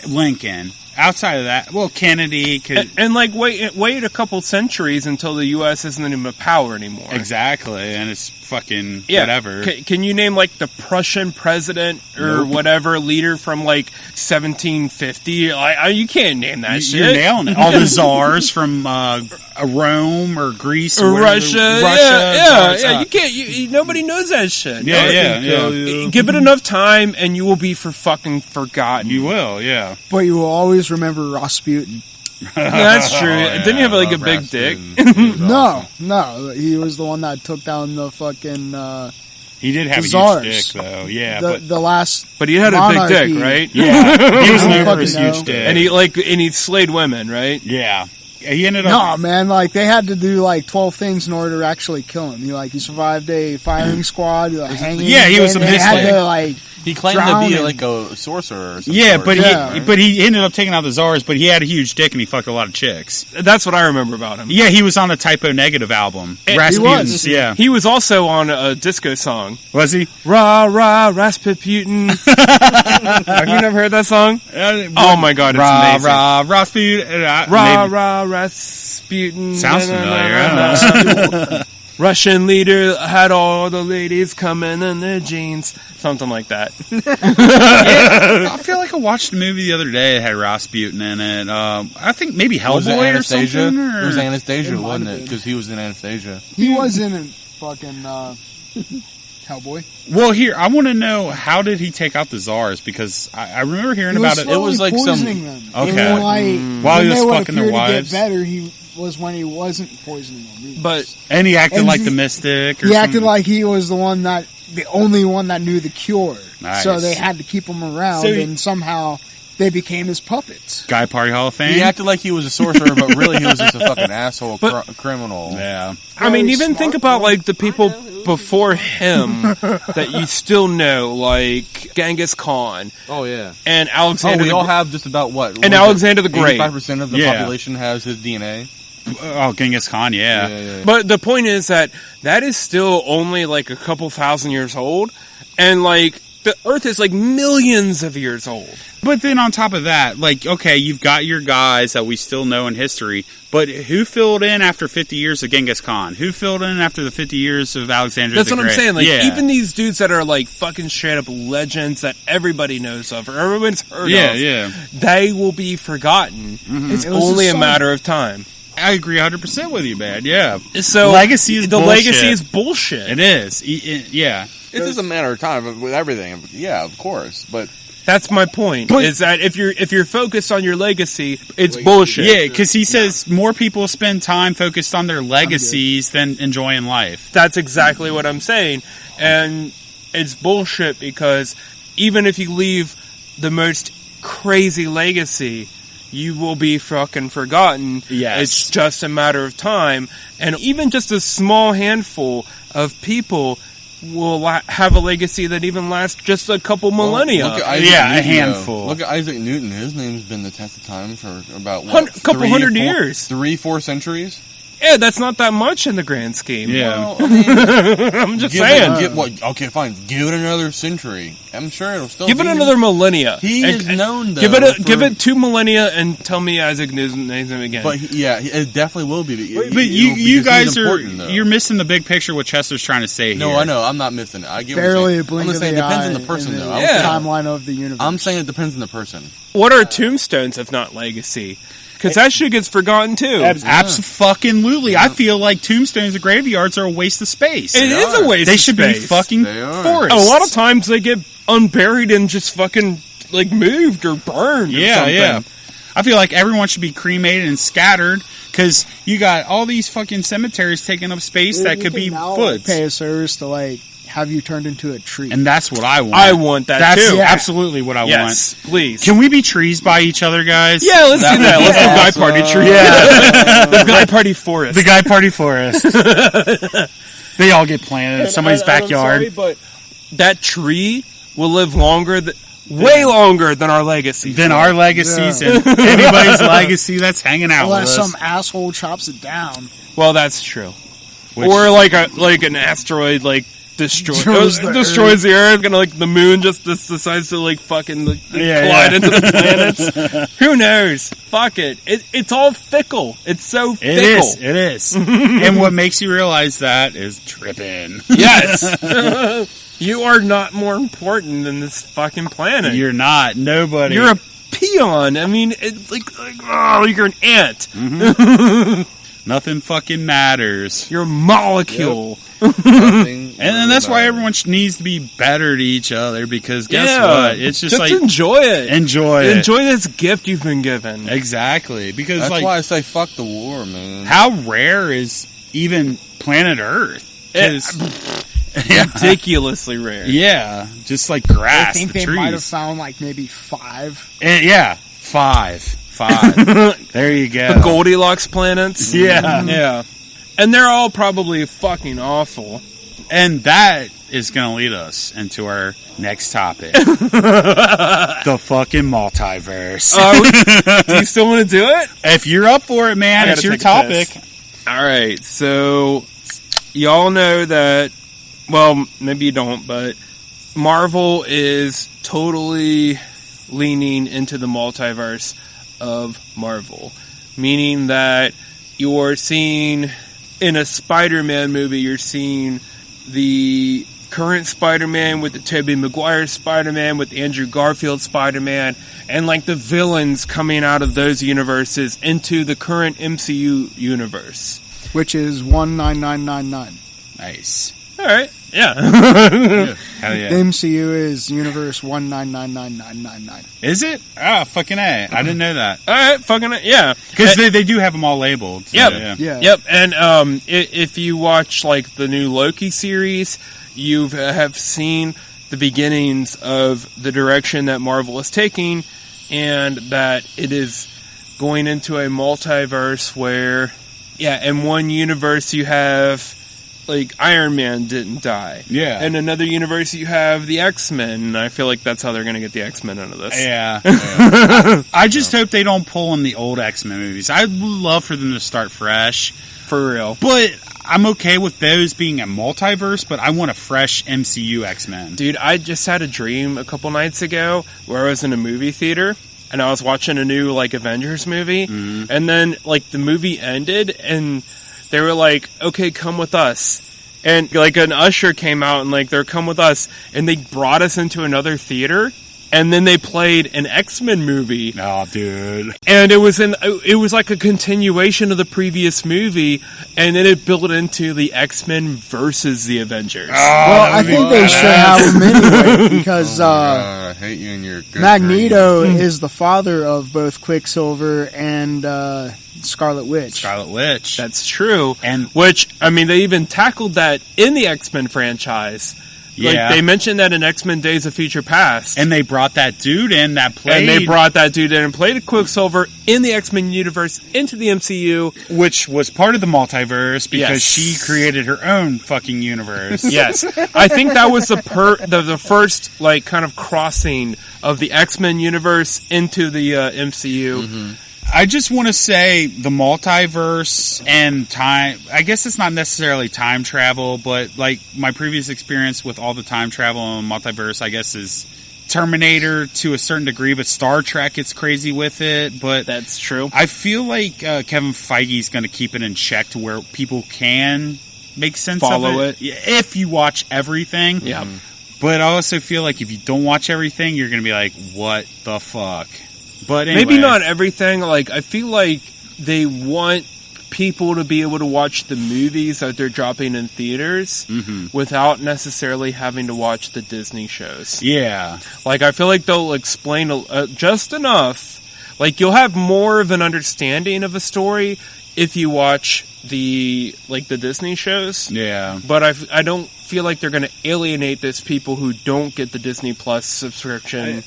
Lincoln. Outside of that, well, Kennedy could... And like, wait a couple centuries until the U.S. isn't even a power anymore. Exactly, and it's fucking whatever. Can you name, like, the Prussian president or whatever leader from, like, 1750? You can't name that shit. You're nailing it. All the czars from Rome or Greece or Russia. Yeah. You can't... nobody knows that shit. Yeah. Give it enough time, and you will be fucking forgotten. You will, yeah. But you will always remember Rasputin. Yeah, that's true. Didn't he have like a big dick? No, he was the one that took down the fucking. He did have a czars. huge dick, though. Yeah, the last. But he had a big dick, right? Yeah, he was known for his huge dick, and he slayed women, right? Yeah. He ended up. No, man, like they had to do like 12 things in order to actually kill him. He survived a firing squad, hanging. Yeah, he was a mystic. He claimed to be like a sorcerer or something. Yeah, but he ended up taking out the czars, but he had a huge dick and he fucked a lot of chicks. That's what I remember about him. Yeah, he was on the Typo Negative album. Rasputin's, yeah. He was also on a disco song. Was he? Rah, rah, Rasputin. Have you never heard that song? Oh my god, it's amazing. Rah, Rasputin. Rah, Rasputin. Sounds familiar. I don't know. Russian leader had all the ladies coming in their jeans. Something like that. I feel like I watched a movie the other day that had Rasputin in it. I think maybe Hellboy or something. It was Anastasia, wasn't it? Because he was in Anastasia. He was in fucking Hellboy. Well, here, I want to know, how did he take out the czars? Because I remember hearing about it. It was like some... them. Okay. While he was fucking their wives. To get better, he was when he wasn't poisoning them. And he acted like the mystic. He acted like he was the only one that knew the cure. Nice. So they had to keep him around, and somehow they became his puppets. Guy Party Hall of Fame. He acted like he was a sorcerer, but really he was just a fucking asshole criminal. Yeah. I mean, even think about like the people before him that you still know, like Genghis Khan. Oh yeah. And Alexander. We all have just about what? And Alexander the Great. 85% of the population has his DNA. Oh, Genghis Khan, yeah. But the point is that is still only like a couple thousand years old, and like the Earth is like millions of years old. But then on top of that, like, okay, you've got your guys that we still know in history, but who filled in after 50 years of Genghis Khan? Who filled in after the 50 years of Alexander the Great? That's what I'm saying. Like, even these dudes that are like fucking straight up legends that everybody knows of, or everyone's heard of, they will be forgotten. Mm-hmm. It's only a matter of time. I agree 100% with you, man. Yeah. So legacy is bullshit. Legacy is bullshit. It is. Yeah. It's just a matter of time with everything. Yeah, of course. But That's my point. But- is that if you're focused on your legacy, it's bullshit. Yeah, because he says more people spend time focused on their legacies than enjoying life. That's exactly what I'm saying. And it's bullshit because even if you leave the most crazy legacy, you will be fucking forgotten. Yes. It's just a matter of time. And even just a small handful of people will have a legacy that even lasts just a couple millennia. Look at Isaac Yeah, a Newton, handful. though. Look at Isaac Newton. His name's been the test of time for about, what, Couple hundred years. 3-4 centuries? Yeah, that's not that much in the grand scheme. Yeah. Well, I mean, I'm just saying. Okay, fine. Give it another century. I'm sure it'll still Give it be- another millennia. He And- is known, though. Give it 2 millennia and tell me Isaac Newton's name again. But it definitely will be. But you guys are important, though. you're missing the big picture. What Chester's trying to say here. No, I know. I'm not missing it. I get Barely a what you're blink saying. of I'm the just saying it depends eye on the person, in though. the Yeah. timeline of the universe. I'm saying it depends on the person. What are tombstones if not legacy? Because that shit gets forgotten too. Absolutely. I feel like tombstones and graveyards are a waste of space. It is a waste They of should space. be fucking They are. forests. A lot of times they get unburied and just fucking like moved or burned or something. Yeah. I feel like everyone should be cremated and scattered because you got all these fucking cemeteries taking up space that You could can be now, foots. pay a service to have you turned into a tree. And that's what I want. I want that That's too. absolutely what I Yes, want. please. Can we be trees by each other, guys? Yeah, let's do that. Let's do Guy Party tree. Yeah. The Guy Party forest. The Guy Party Forest. They all get planted in somebody's backyard. I'm sorry, but that tree will live way longer than our legacy. Than our legacies and anybody's legacy that's hanging out Unless with us. some asshole chops it down. Well, that's true. Which- Or like an asteroid destroys the Earth, and the moon just decides to fucking collide into the planets. Who knows? Fuck it. It's all fickle. It's so fickle. It is. And what makes you realize that is tripping. Yes. You are not more important than this fucking planet. You're not. Nobody. You're a peon. I mean, it's you're an ant. Nothing fucking matters. You're a molecule. And And that's why everyone needs to be better to each other because guess Yeah. what? It's just like enjoy it. enjoy it. Enjoy this gift you've been given. Exactly. Because That's like why I say fuck the war, man. how rare is even planet Earth? 'Cause- Ridiculously rare. yeah, just like I grass, think the they might have trees. found maybe 5. Yeah, five. There you go. The Goldilocks planets. Yeah. Yeah. And they're all probably fucking awful. And that is going to lead us into our next topic. The fucking multiverse. Do you still want to do it? If you're up for it, I man, gotta it's your take a topic. piss. All right. So, y'all know that, well, maybe you don't, but Marvel is totally leaning into the multiverse of Marvel. Meaning that you're seeing, in a Spider-Man movie, you're seeing the current Spider-Man with the Tobey Maguire Spider-Man, with Andrew Garfield Spider-Man, and the villains coming out of those universes into the current MCU universe. Which is 19999. Nice. All right. Yeah. Hell yeah. The MCU is universe 1999999. Is it? Ah, fucking A. I didn't know that. All right. Fucking it. Yeah. Because they do have them all labeled. So, Yep. Yeah. Yep. And if you watch the new Loki series, you have seen the beginnings of the direction that Marvel is taking, and that it is going into a multiverse where, in one universe you have Iron Man didn't die. Yeah. In another universe you have the X-Men, and I feel like that's how they're going to get the X-Men out of this. Yeah. I just hope they don't pull in the old X-Men movies. I'd love for them to start fresh. For real. But I'm okay with those being a multiverse, but I want a fresh MCU X-Men. Dude, I just had a dream a couple nights ago where I was in a movie theater and I was watching a new Avengers movie, and then the movie ended and they were like, "Okay, come with us." And an usher came out and they're, "Come with us." And they brought us into another theater and then they played an X-Men movie. Oh, dude. And it was like a continuation of the previous movie, and then it built into the X-Men versus the Avengers. Well, I think they should have him anyway, because I hate you and your good Magneto is the father of both Quicksilver and Scarlet Witch. Scarlet Witch. That's true. And which, I mean, they even tackled that in the X-Men franchise. Yeah. Like, they mentioned that in X-Men Days of Future Past. And they brought that dude in that played... And they brought that dude in and played Quicksilver in the X-Men universe into the MCU. Which was part of the multiverse because Yes. she created her own fucking universe. Yes. I think that was the first, like, kind of crossing of the X-Men universe into the MCU. Mm-hmm. I just want to say the multiverse and time, I guess it's not necessarily time travel, but like my previous experience with all the time travel and multiverse, I guess, is Terminator to a certain degree, but Star Trek gets crazy with it. But that's true. I feel like Kevin Feige's going to keep it in check to where people can make sense Follow of it. If you watch everything. Yeah. But I also feel like if you don't watch everything, you're going to be like, what the fuck? But anyway. Maybe not everything. Like, I feel like they want people to be able to watch the movies that they're dropping in theaters without necessarily having to watch the Disney shows. Yeah. Like, I feel like they'll explain just enough. Like, you'll have more of an understanding of a story if you watch the Disney shows. Yeah. But I don't feel like they're going to alienate those people who don't get the Disney Plus subscription.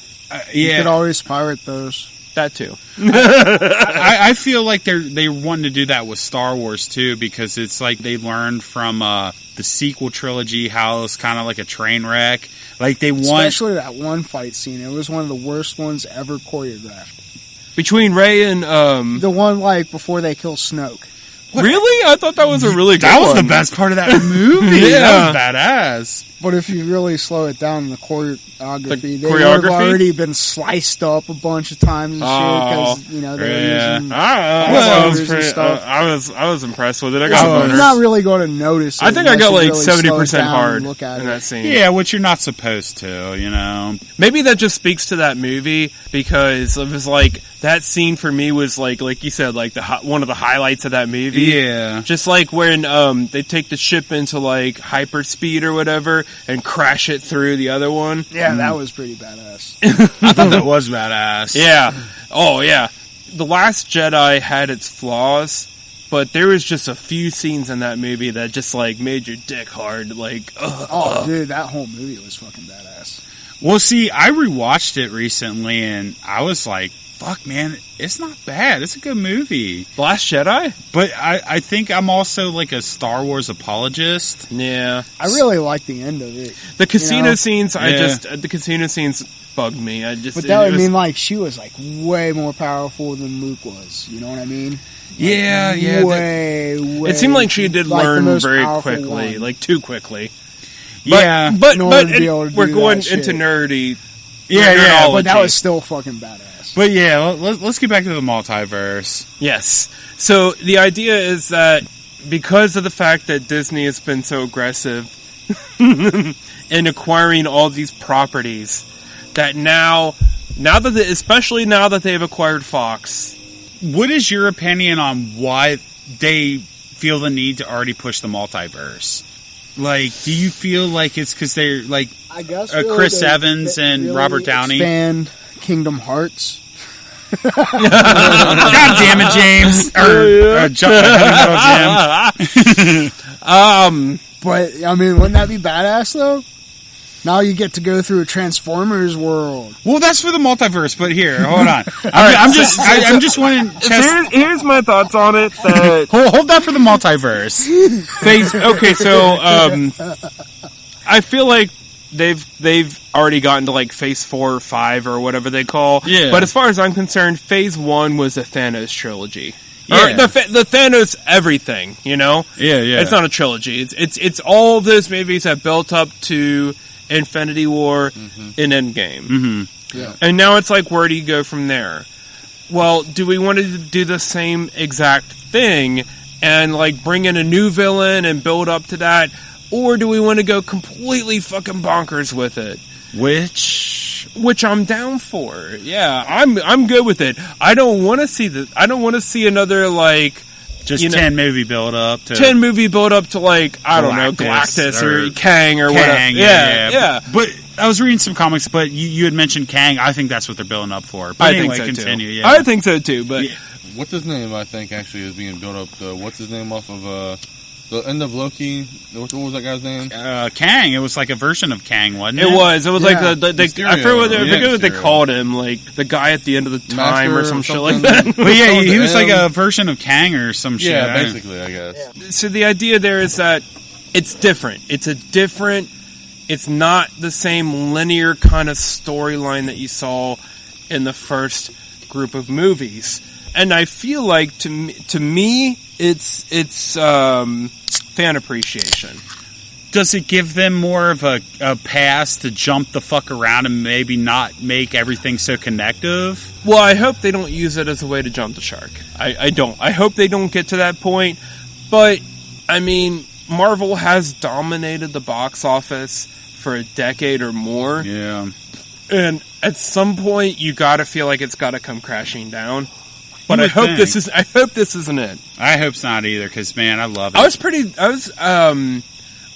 You could always pirate those. That too. I feel like they wanting to do that with Star Wars too, because it's like they learned from the sequel trilogy how it's kind of like a train wreck. Like they want, especially that one fight scene. It was one of the worst ones ever choreographed. Between Rey and the one like before they kill Snoke. What? Really? I thought that was a really good That was one. the best part of that movie. Yeah. That was badass. But if you really slow it down, the choreography, they choreography? would have already been sliced up a bunch of times and shit, because, you know, they were using stuff. I was impressed with it. I You're got boners. not really going to notice it. I think I got unless like you really 70% slow it down hard and look at in it. that scene. Yeah, which you're not supposed to, you know. Maybe that just speaks to that movie because it was like that scene for me was like you said, like one of the highlights of that movie. Yeah. Just like when they take the ship into like hyperspeed or whatever and crash it through the other one. Yeah, that was pretty badass. I thought that was badass. Yeah. Oh yeah. The Last Jedi had its flaws, but there was just a few scenes in that movie that just like made your dick hard. Like, dude, that whole movie was fucking badass. Well, see, I rewatched it recently and I was like, fuck, man, it's not bad. It's a good movie. The Last Jedi? But I think I'm also like a Star Wars apologist. Yeah. I really like the end of it. The casino scenes, the casino scenes bugged me. But that would mean like she was like way more powerful than Luke was. You know what I mean? Yeah, way. It seemed like she did like learn the most very powerful quickly, one. like too quickly. Yeah, but in order to be able to we're do going that into shit. nerdy. Yeah, but that was still fucking badass. But yeah, let's get back to the multiverse. Yes. So the idea is that because of the fact that Disney has been so aggressive in acquiring all these properties, that especially now that they've acquired Fox. What is your opinion on why they feel the need to already push the multiverse? Like, do you feel like it's because they're like, I guess Chris Evans and really Robert Downey expand Kingdom Hearts? God damn it, James! But I mean, wouldn't that be badass though? Now you get to go through a Transformers world. Well, that's for the multiverse. But here, hold on. I'm just wanting. Here's my thoughts on it. That hold that for the multiverse. Okay, so I feel like they've already gotten to like phase 4 or 5 or whatever they call. Yeah. But as far as I'm concerned, phase 1 was a Thanos trilogy. Yeah. Or the Thanos everything, you know? Yeah. It's not a trilogy. It's all of those movies that built up to Infinity War and Endgame. Mm-hmm. Yeah. And now it's like, where do you go from there? Well, do we want to do the same exact thing and like bring in a new villain and build up to that? Or do we want to go completely fucking bonkers with it? Which which I'm down for. Yeah, I'm good with it. I don't want to see another like just 10 movie build up to like I don't know, Galactus or Kang or whatever. Yeah. But I was reading some comics, but you had mentioned Kang. I think that's what they're building up for. But anyway, think so continue. Too. Yeah. I think so too. But what's his name? I think actually is being built up. What's his name off of the end of Loki? What was that guy's name? Kang. It was like a version of Kang, wasn't it? It was like the Mysterio. I forget what they called him, like the guy at the end of the time or some shit like that. But yeah, he was like a version of Kang or some shit. Yeah, basically, I guess. So the idea there is that it's different. It's not the same linear kind of storyline that you saw in the first group of movies. And I feel like to me it's fan appreciation. Does it give them more of a pass to jump the fuck around and maybe not make everything so connective? Well, I hope they don't use it as a way to jump the shark. I don't. I hope they don't get to that point. But, I mean, Marvel has dominated the box office for a decade or more. Yeah. And at some point, you gotta feel like it's gotta come crashing down. But I hope this isn't it. I hope it's not either, because, man, I love it.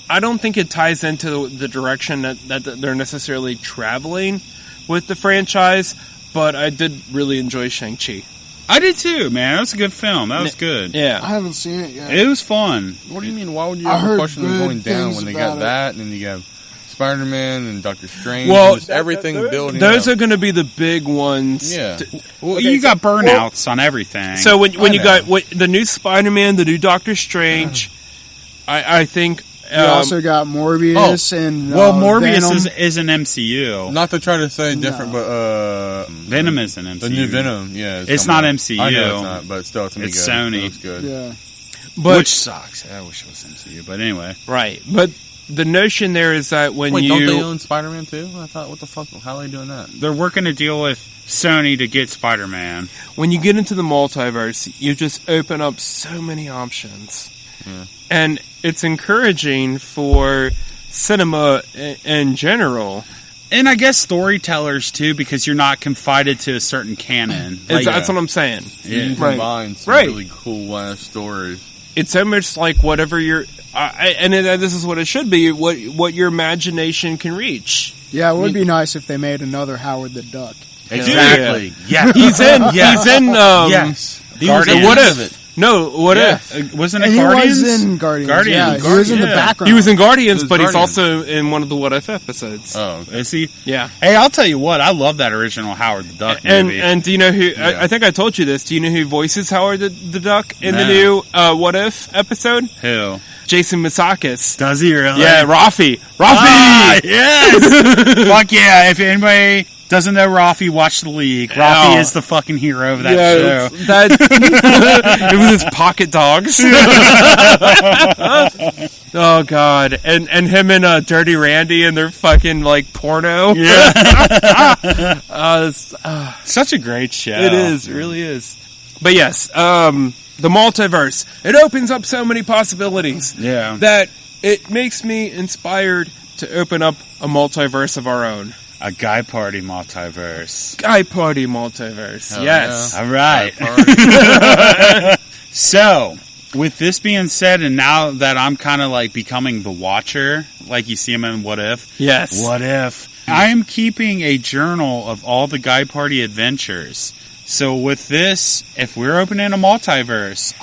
I don't think it ties into the direction that they're necessarily traveling with the franchise, but I did really enjoy Shang-Chi. I did too, man. That was a good film. That was good. Yeah. I haven't seen it yet. It was fun. What do you mean? Why would you have a question of going down when they got that, and then you got Spider-Man and Doctor Strange? Well, and everything building. Those are going to be the big ones. Yeah. Well, you got burnouts on everything. So when you got the new Spider-Man, the new Doctor Strange, I think. You also got Morbius and Morbius Venom. is an MCU. Not to try to say different, but Venom is an MCU. The new Venom, yeah, it's not MCU. I know it's not, but still, it's It's Sony. It's good. Yeah. Which sucks. I wish it was MCU, but anyway. Right, but the notion there is that when don't they own Spider-Man too? I thought, what the fuck? How are they doing that? They're working a deal with Sony to get Spider-Man. When you get into the multiverse, you just open up so many options. Yeah. And it's encouraging for cinema in general. And I guess storytellers, too, because you're not confided to a certain canon. That's what I'm saying. Yeah, you combine some really cool stories. It's almost like whatever your... this is what it should be, what your imagination can reach. Yeah, it would be nice if they made another Howard the Duck. Exactly. Yeah. He's in... Yes. What if? No, what if? Wasn't it He Guardians? was in Guardians. Guardians. Yeah, he was in the background. He was in Guardians, but he's Guardians. also in one of the What If episodes. Oh, okay. Is he? Yeah. Hey, I'll tell you what. I love that original Howard the Duck movie. And do you know who... Yeah. I think I told you this. Do you know who voices Howard the Duck in the new What If episode? Who? Jason Misakis. Does he really? Yeah, Rafi. Ah, yes! Fuck yeah. If anybody doesn't know Rafi, watch The League. Rafi is the fucking hero of that show. It was his pocket dogs. Oh, God. And him and Dirty Randy and their fucking, like, porno. Yeah. Such a great show. It is. It really is. But yes, the multiverse. It opens up so many possibilities. Yeah. That it makes me inspired to open up a multiverse of our own. A Guy Party multiverse. Guy Party multiverse. Hell yes. yeah. All right. So, with this being said, and now that I'm kind of like becoming the watcher, like you see him in What If. Yes. What If? I am keeping a journal of all the Guy Party adventures. So with this, if we're opening a multiverse,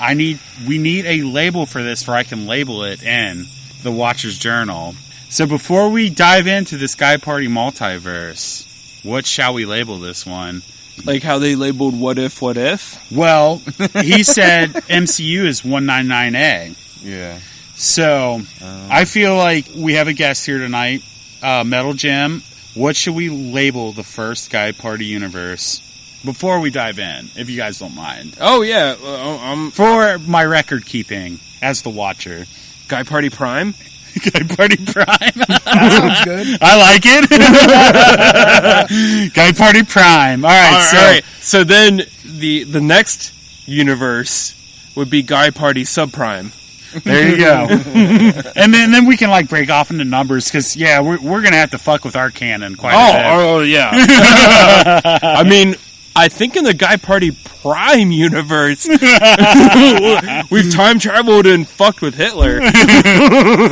we need a label for this where I can label it in the Watcher's Journal. So before we dive into this Guy Party multiverse, what shall we label this one? Like how they labeled What If, What If? Well, he said MCU is 199A. Yeah. So I feel like we have a guest here tonight, Metal Jim. What should we label the first Guy Party universe? Before we dive in, if you guys don't mind. Oh, yeah. For my record keeping as the watcher. Guy Party Prime? Guy Party Prime. That sounds good. I like it. Guy Party Prime. All right. So then the next universe would be Guy Party Subprime. There you go. And then we can like break off into numbers because we're gonna have to fuck with our canon quite a bit. Oh yeah. I mean, I think in the Guy Party Prime universe, we've time traveled and fucked with Hitler.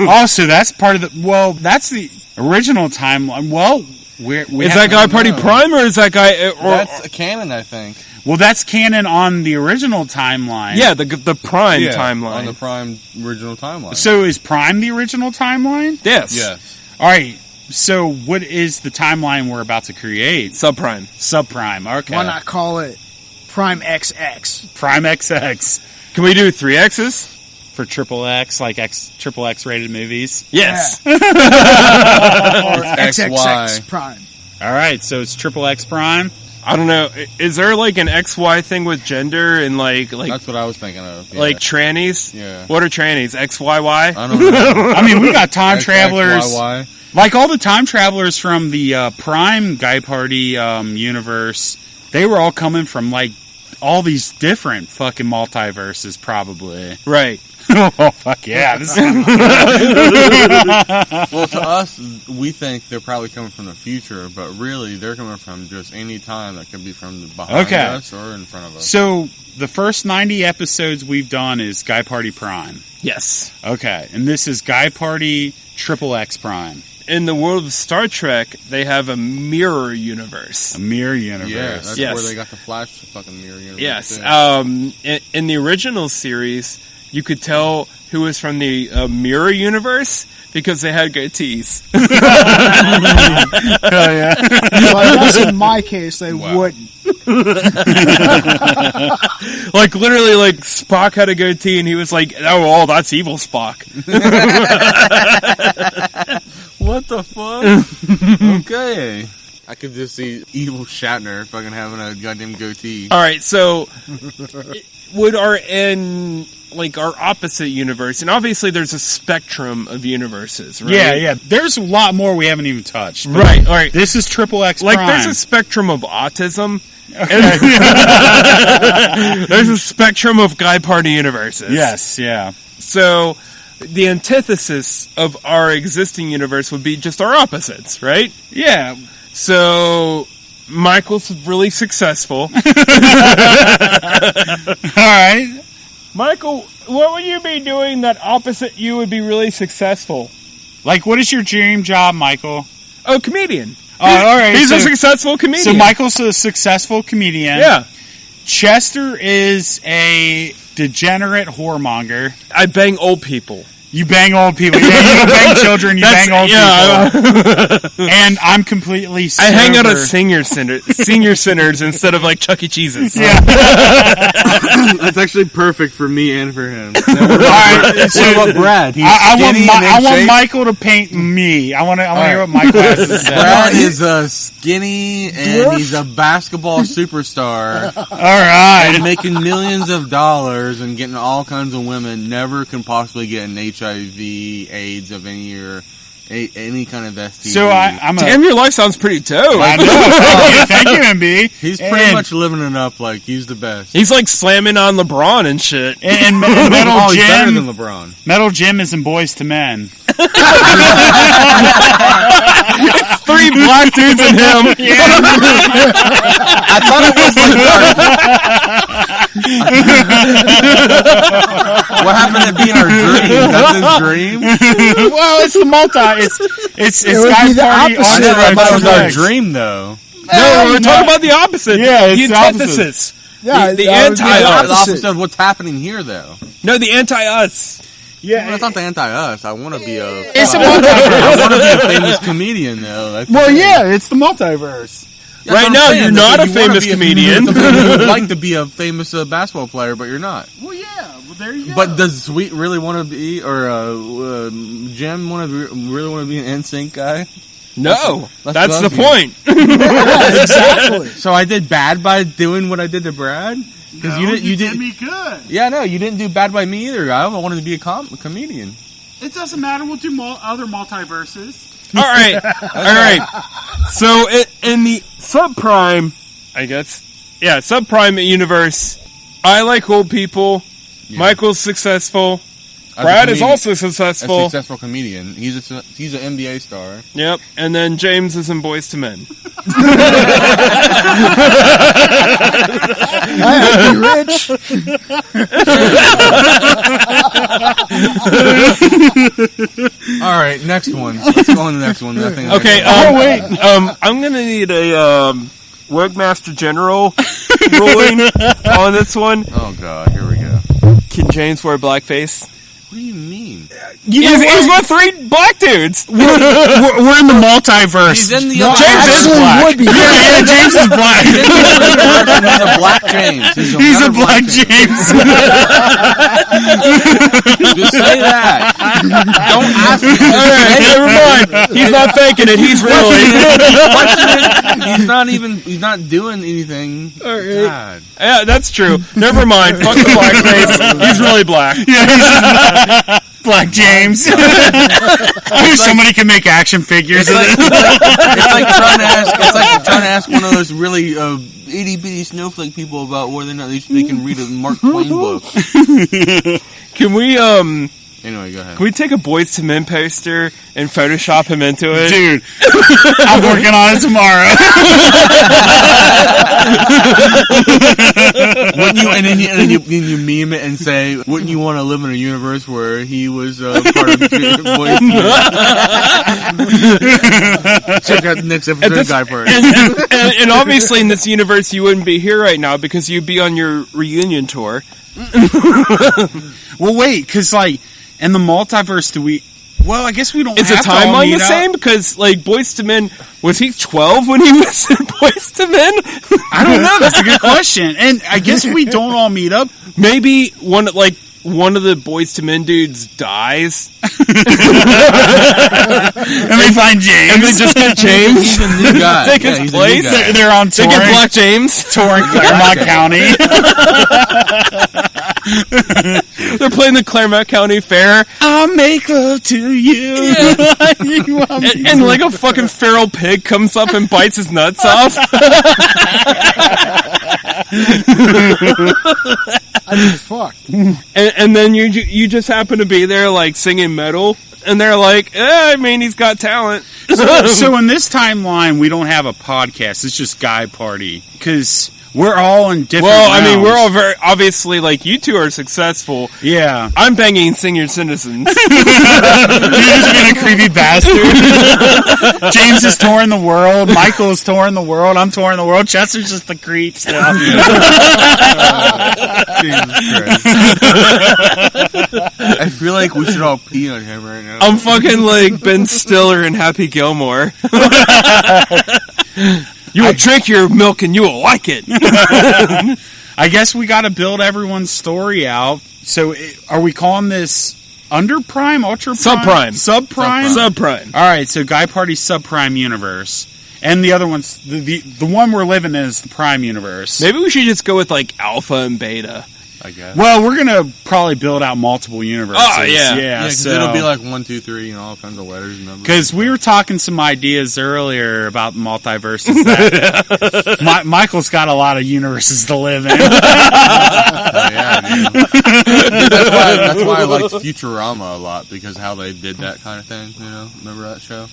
Also, that's part of that's the original timeline. Well, is that Guy Party Prime or is that guy? That's canon, I think. Well, that's canon on the original timeline. Yeah, the Prime timeline. On the Prime original timeline. So is Prime the original timeline? Yes. Yes. All right. So what is the timeline we're about to create? Subprime. Subprime. Okay. Why not call it Prime XX? Prime XX. Can we do 3 X's? For triple X, like triple X rated movies? Yes. Or XXX Prime. All right, so it's triple X Prime. I don't know. Is there like an XY thing with gender and like that's what I was thinking of. Yeah. Like trannies? Yeah. What are trannies? XYY? I don't know. I mean, we got time travelers. XYY. Like all the time travelers from the Prime Guy Party universe, they were all coming from like all these different fucking multiverses, probably. Right. Oh fuck yeah! Well, to us, we think they're probably coming from the future, but really, they're coming from just any time that could be from behind us or in front of us. So the first 90 episodes we've done is Guy Party Prime. Yes. Okay, and this is Guy Party Triple X Prime. In the world of Star Trek, they have a mirror universe. A mirror universe. Yeah, that's Yes. where they got the Flash fucking mirror universe. Yes. too. In the original series, you could tell who was from the mirror universe because they had goatees. Oh, yeah. So I guess in my case, they wouldn't. Like, literally, like, Spock had a goatee and he was like, oh, that's evil Spock. What the fuck? Okay. I could just see evil Shatner fucking having a goddamn goatee. All right, so would our opposite universe, and obviously there's a spectrum of universes, right? Yeah. There's a lot more we haven't even touched. Right, all right. This is Triple X Like, Prime. there's a spectrum of autism. There's a spectrum of Guy Party universes. Yes, yeah. So, the antithesis of our existing universe would be just our opposites, right? Yeah. So, Michael's really successful. All right. Michael, what would you be doing that opposite you would be really successful? Like, what is your dream job, Michael? Oh, comedian. All right. He's a successful comedian. So Michael's a successful comedian. Yeah. Chester is a degenerate whoremonger. I bang old people. You bang old people. Yeah, you don't bang children, you bang old people. And I'm completely sober. I hang out at senior centers instead of like Chuck E. Cheese's. Yeah. That's actually perfect for me and for him. All right, so what about Brad? He's I want Michael to paint me. I want to hear what Michael has to say. Brad is skinny and he's a basketball superstar. All right. And making millions of dollars and getting all kinds of women, never can possibly get an HIV, AIDS of any kind of STD. So I'm Damn, your life sounds pretty dope. I know. Thank you, MB. He's pretty much living it up like he's the best. He's like slamming on LeBron and shit. And Metal He's better Jim. than LeBron. Metal Jim is in Boyz II Men. 3 black dudes and him. I thought it was what happened to being our dream? That's his dream? Well, it's the it's would Guy be the Party opposite. on I thought it was our X. dream, though. No, we're talking about the opposite. Yeah, it's the the antithesis. Yeah, the that would be the anti-us. The opposite of what's happening here, though. No, the anti-us. Yeah, Well, it's not the anti-us. I want to be it's a I multiverse. want to be a famous comedian, though. That's Well, yeah, it's the multiverse. That's Right what I'm now, saying. you're not So a you wanna famous be comedian. You would like to be a famous basketball player, but you're not. Well, yeah. Well, there you go. But does Sweet really want to be, or Jim really want to be an NSYNC guy? No, That's that's the what I point. Yeah, exactly. So I did bad by doing what I did to Brad? Because you did me good. Yeah, no, you didn't do bad by me either. I wanted to be a comedian. It doesn't matter. We'll do other multiverses. All right. So in the subprime, I guess, subprime universe, I like old people. Yeah. Michael's successful. Brad is comedian. also A successful. successful comedian. He's an NBA star. Yep. And then James is in Boyz II Men. I'd be rich. All right, next one. Let's go on to the next one. I think Okay. Wait. I'm gonna need a Webmaster General ruling on this one. Oh God, here we go. Can James wear blackface? What do you mean? He's with 3 black dudes. We're in the multiverse. He's in the No, James is actually black. would be. Yeah, James is black. He's a black James. He's a black James. Just say that. Don't ask me. Alright, never mind. He's not faking it. He's really. He's not doing anything. God. Yeah, that's true. Never mind. Fuck the blackface. He's really black. Black James. I wish somebody could make action figures. It's like trying to ask one of those really itty bitty snowflake people about whether or not they can read a Mark Twain book. Can we Anyway, go ahead. Can we take a Boyz II Men poster and Photoshop him into it? Dude, I'm working on it tomorrow. Wouldn't you, and then you meme it and say, wouldn't you want to live in a universe where he was part of the Boyz II Men? Check out the next episode of Guy Party. And obviously in this universe you wouldn't be here right now because you'd be on your reunion tour. Well, wait, because, like, in the multiverse, do we... Well, I guess we don't Is have the to all timeline meet the up. same? Because, like, Boyz II Men, was he 12 when he was in Boyz II Men? I don't know. That's a good question. And I guess we don't all meet up. Maybe one of the Boyz II Men dudes dies. And they find James. And they just get James. He's a new guy. Take Yeah, his he's a new place. guy. They're on They tour. get Black James. Touring Claremont County. They're playing the Claremont County Fair. I'll make love to you. And like a fucking feral pig comes up and bites his nuts off. I'd be fucked. And then you just happen to be there like singing metal. And they're like, I mean, he's got talent. So in this timeline, we don't have a podcast. It's just Guy Party. Because we're all in different Well, I mean, realms. we're all very, obviously, like, you two are successful. Yeah. I'm banging senior citizens. You're just being a creepy bastard. James is touring the world. Michael is touring the world. I'm touring the world. Chester's just the creep still. I feel like we should all pee on him right now. I'm fucking like Ben Stiller and Happy Gilmore. You will drink your milk and you will like it. I guess we got to build everyone's story out. So are we calling this Under Prime, Ultra Prime? Subprime. Subprime. All right, so Guy Party Subprime Universe. And the other one's, the one we're living in is the Prime Universe. Maybe we should just go with like Alpha and Beta. I guess. Well, we're going to probably build out multiple universes. Oh, yeah. Yeah, Because so, it'll be like 1, 2, 3, and all kinds of letters and numbers. because we were talking some ideas earlier about multiverses. That Michael's got a lot of universes to live in. Oh, yeah, dude. That's why I liked Futurama a lot, because how they did that kind of thing, you know? Remember that show?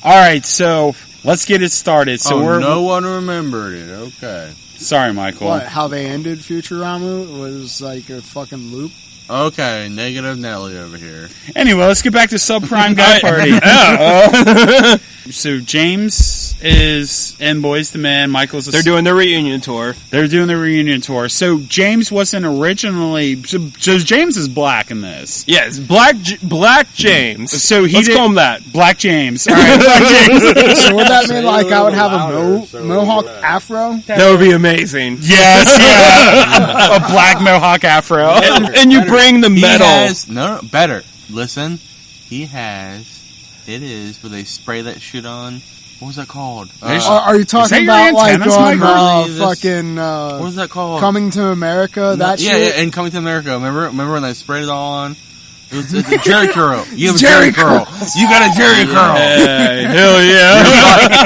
All right, so let's get it started. So no one remembered it. Okay. Sorry, Michael. What? How they ended Futurama was like a fucking loop. Okay, negative Nelly over here. Anyway, let's get back to Subprime Guy Party. So James is in Boyz II Men. Michael's. They're doing their reunion tour. They're doing the reunion tour. So James wasn't originally. So James is black in this. Yes, Black James. So Let's call him that. Black James. All right, Black James. So would that mean like I would have louder, a mohawk afro? That would be amazing. Yes, yeah. A black mohawk afro. And you bring the metal. No, better. Listen, he has. It is where they spray that shit on. What was that called? Are you Is that talking your about like antennas, on Michael? fucking what was that called? Coming to America? That yeah, shit. yeah, and Coming to America. Remember when they sprayed it all on? It's a Jerry curl. You have a Jerry curl. You got a Jerry curl. Hell yeah.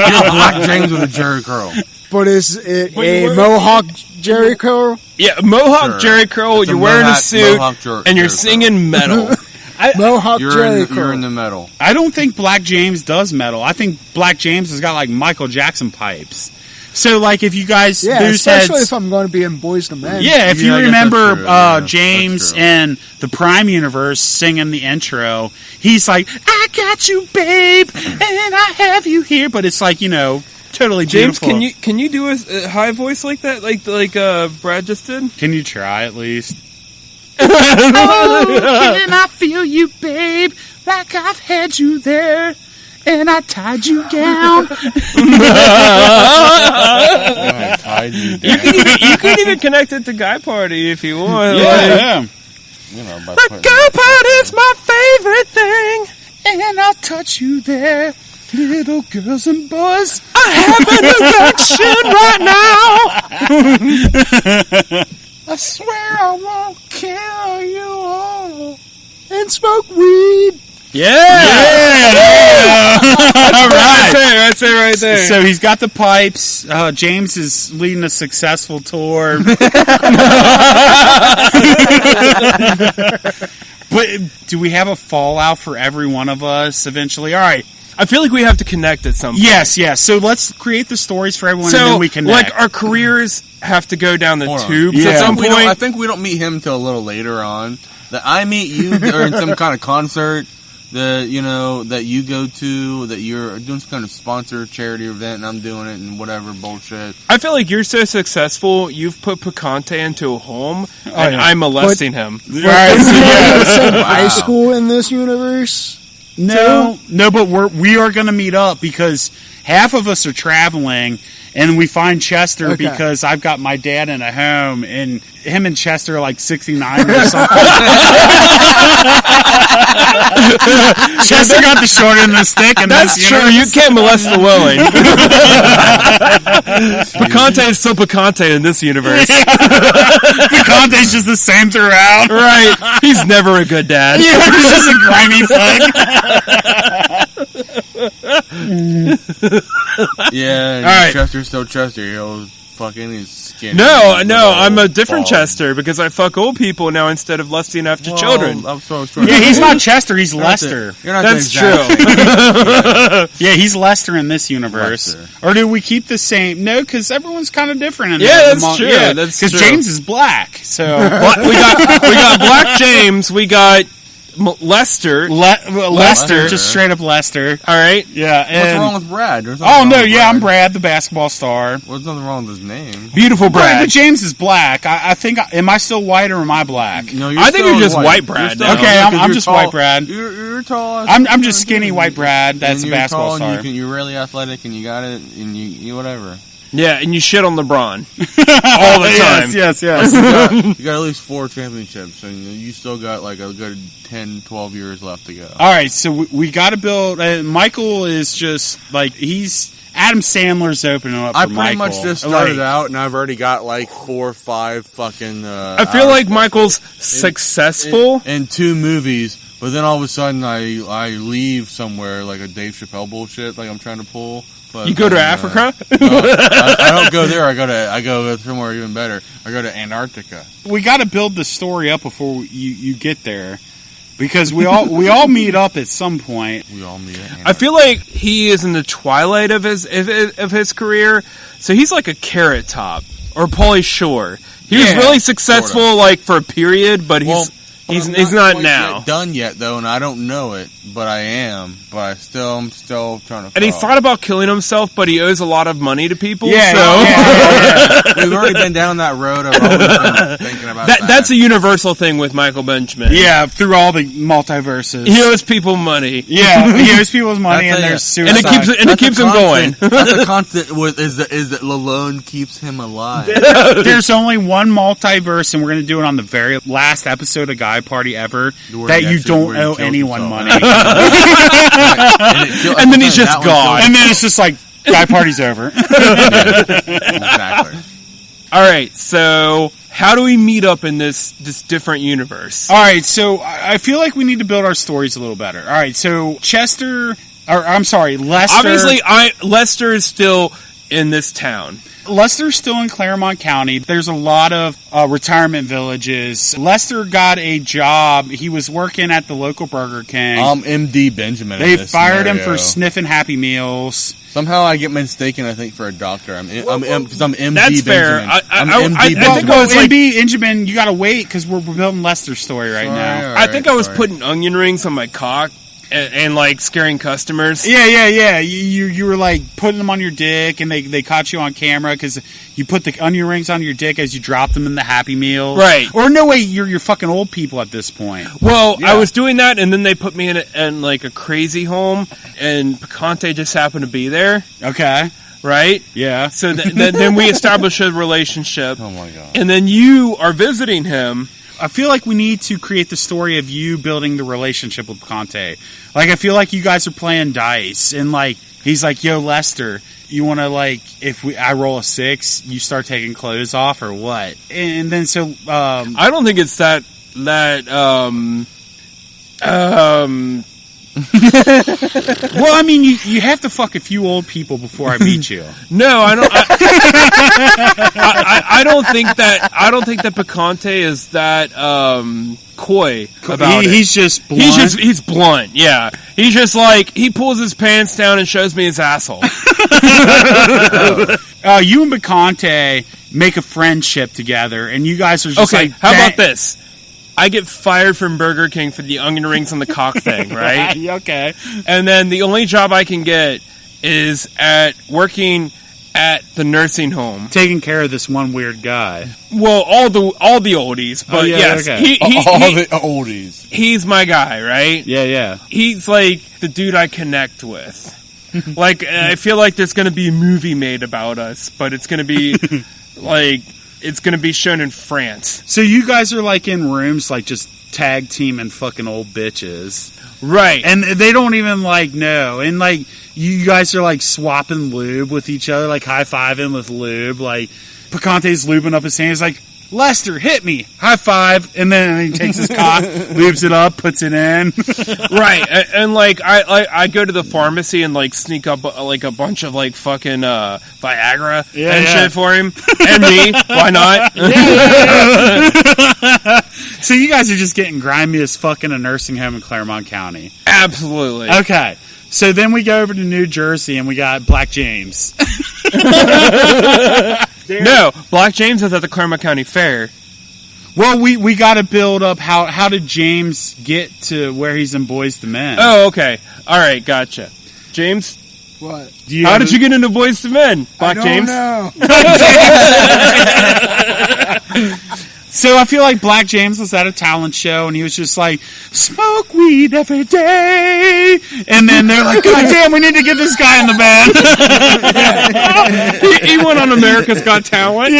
You're Black James with a Jerry curl. But is it a mohawk Jerry curl? Yeah, Mohawk Sure. Jerry curl, It's a you're wearing a Mohawk suit, Jerry and you're curl. singing metal. Mohawk Jerry you're in the metal. I don't think Black James does metal. I think Black James has got like Michael Jackson pipes. So, like, if you guys lose especially heads, if I'm going to be in Boyz II Men. yeah, if Yeah, I you guess remember that's true. James That's true. in the Prime universe singing the intro, he's like, "I got you, babe, and I have you here," but it's like, totally James, beautiful. can you do a high voice like that, like Brad just did? Can you try at least? Oh, can I feel you, babe? Like I've had you there, and I tied you down. You can even connect it to Guy Party if you want. Yeah. The Guy Party's my favorite thing. And I'll touch you there, little girls and boys. I have an erection right now. I swear I won't kill you all. And smoke weed. Yeah. All right. That's it right there. So he's got the pipes. James is leading a successful tour. But do we have a fallout for every one of us eventually? All right. I feel like we have to connect at some point. Yes. So let's create the stories for everyone, and then we connect. like, our careers have to go down the Hold on. tubes Yeah. at some point. I think we don't meet him till a little later on. That I meet you or in some kind of concert that you go to, that you're doing some kind of sponsored charity event, and I'm doing it and whatever bullshit. I feel like you're so successful, you've put Picante into a home, and yeah. I'm molesting him. All right. So The same high school in this universe. No, but we are going to meet up because half of us are traveling, and we find Chester because I've got my dad in a home, and him and Chester are like 69 or something. Chester got the short end of the stick, and That's true. You can't molest the willing. Picante is still Picante in this universe. Picante's just the same throughout. Right. He's never a good dad. He's just a grimy thug. Yeah, and All right. Chester's still Chester. He's skinny. No, I'm a different Chester because I fuck old people now instead of lusting after children. I'm so Yeah, he's not Chester, he's Lester. You're not That's the exact same. Yeah, he's Lester in this universe. Lester. Or do we keep the same? No, because everyone's kind of different in Yeah, the that's true. Yeah, That's because true. James is black. So we got Black James. We got Lester. Lester, just straight up Lester. All right. Yeah. What's And, wrong with Brad? There's oh nothing no, wrong with yeah, I'm Brad, the basketball star. There's nothing wrong with his name. Beautiful But Brad. James is black. I think. Am I still white or am I black? No, I think still you're just white You're Brad still- now. Okay, because I'm you're just tall. white Brad. You're tall. I'm just skinny white Brad. That's a And you're basketball tall, star. and you're really athletic, and you got it, and you whatever. Yeah, and you shit on LeBron all the time. Yes. You got at least 4 championships, and you still got like a good 10, 12 years left to go. All right, so we got to build. Michael is just like Adam Sandler's opening up. I for pretty Michael. much just started Like, out, and I've already got like 4 or 5 fucking. I feel like Michael's successful. in 2 movies, but then all of a sudden I leave somewhere like a Dave Chappelle bullshit like I'm trying to pull. But, You go to Africa? I don't go there. I go somewhere even better. I go to Antarctica. we got to build the story up before you get there, because we all meet up at some point. We all meet. At I feel like he is in the twilight of his career, so he's like a Carrot Top or Pauly Shore. He was Yeah, really successful, sorta. like for a period, but Well, he's I'm not quite now. yet done yet though, and I don't know it, but I am. But I'm still trying to. And he fall. thought about killing himself, but he owes a lot of money to people. Yeah, so yeah. We've already been down that road. I've always been thinking about that. that's a universal thing with Michael Benjamin. Yeah, through all the multiverses. He owes people money. Yeah, he owes people's money, That's and a- there's And suicide. it keeps him going. That's a constant. Is that Lalone keeps him alive? There's only one multiverse, and we're going to do it on the very last episode of Guy Party ever, Where that he you actually- don't where he owe kills anyone himself. money. And then he's just gone. And then it's just like, Guy Party's over. Exactly. All right, so how do we meet up in this different universe? All right, so I feel like we need to build our stories a little better. All right, so Lester. Obviously, Lester is still in this town. Lester's still in Claremont County. There's a lot of retirement villages. Lester got a job. He was working at the local Burger King. MD Benjamin. They fired him for sniffing Happy Meals. Somehow I get mistaken, I think, for a doctor. I'm MD That's fair. Benjamin. I think I was like, MD Benjamin, you gotta wait because we're building Lester's story right now. I think I was putting onion rings on my cock and like scaring customers. Yeah. You were like putting them on your dick, and they caught you on camera because you put the onion rings on your dick as you dropped them in the Happy Meal. Right. Or no way, you're fucking old people at this point. Well, I was doing that, and then they put me in like a crazy home, and Picante just happened to be there. Okay. Right? Yeah. So then we establish a relationship. Oh my god. And then you are visiting him. I feel like we need to create the story of you building the relationship with Picante. Like, I feel like you guys are playing dice, and like he's like, "Yo, Lester, you want to like I roll a 6, you start taking clothes off or what?" And then so I don't think it's that well, I mean, you have to fuck a few old people before I meet you. No, I don't. I don't think that. I don't think that Picante is that coy about it. He's just blunt. He's blunt. Yeah, he's just like he pulls his pants down and shows me his asshole. You and Picante make a friendship together, and you guys are just okay. like, how about this? I get fired from Burger King for the onion rings on the cock thing, right? Okay. And then the only job I can get is working at the nursing home, taking care of this one weird guy. Well, all the oldies, but yes, okay. all the oldies. He's my guy, right? Yeah. He's like the dude I connect with. Like, I feel like there's going to be a movie made about us, but it's going to be like. It's going to be shown in France. So you guys are like in rooms like just tag teaming fucking old bitches. Right. And they don't even like know. And like you guys are like swapping lube with each other, like high-fiving with lube. Like Picante's lubing up his hand. He's like, "Lester, hit me. High five." And then he takes his cock, lubes it up, puts it in. Right. And like I go to the pharmacy and like sneak up like a bunch of like fucking Viagra and shit for him. And me. Why not? So you guys are just getting grimy as fucking a nursing home in Claremont County. Absolutely. Okay. So then we go over to New Jersey and we got Black James. No, Black James is at the Claremont County Fair. Well, we got to build up how did James get to where he's in Boyz II Men? Oh, okay. All right, gotcha. James, What? how did you get into Boyz II Men? Black James? No. So I feel like Black James was at a talent show and he was just like, "Smoke weed every day." And then they're like, "God damn, we need to get this guy in the band." He went on America's Got Talent.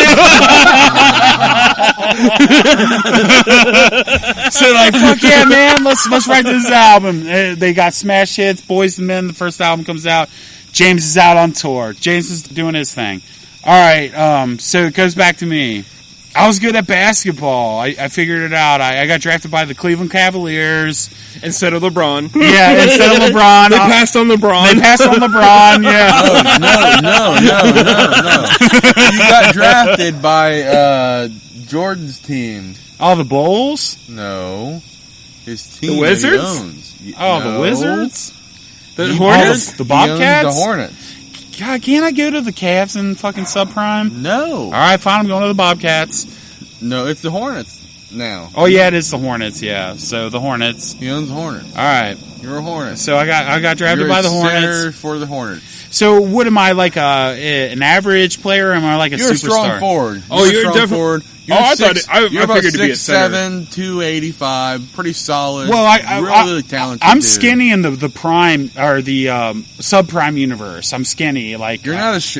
So like, fuck yeah, man, let's write this album. They got smash hits. Boyz II Men, the first album comes out. James is out on tour. James is doing his thing. All right, so it goes back to me. I was good at basketball. I figured it out. I got drafted by the Cleveland Cavaliers. Instead of LeBron. Yeah, instead of LeBron. They passed on LeBron. They passed on LeBron, yeah. No. You got drafted by Jordan's team. Oh, the Bulls? No. His team. The Wizards? That he owns. Oh, No. the Wizards? The Oh, Hornets? the He owns Bobcats? the Hornets. God, can't I go to the Cavs in fucking subprime? No. All right, fine, I'm going to the Bobcats. No, it's the Hornets now. Oh, yeah, it is the Hornets, yeah. So, the Hornets. He owns the Hornets. All right. You're a Hornet. So, I got drafted You're by the a Hornets. center for the Hornets. So, what am I, like an average player, or am I like a You're a superstar? strong forward. Oh, You're a you're strong definitely- forward. Oh, I thought You're I about figured to be a center. 6'7", 285, pretty solid. Well, really talented. I'm dude. skinny in the prime or the subprime universe. I'm skinny, like You're not just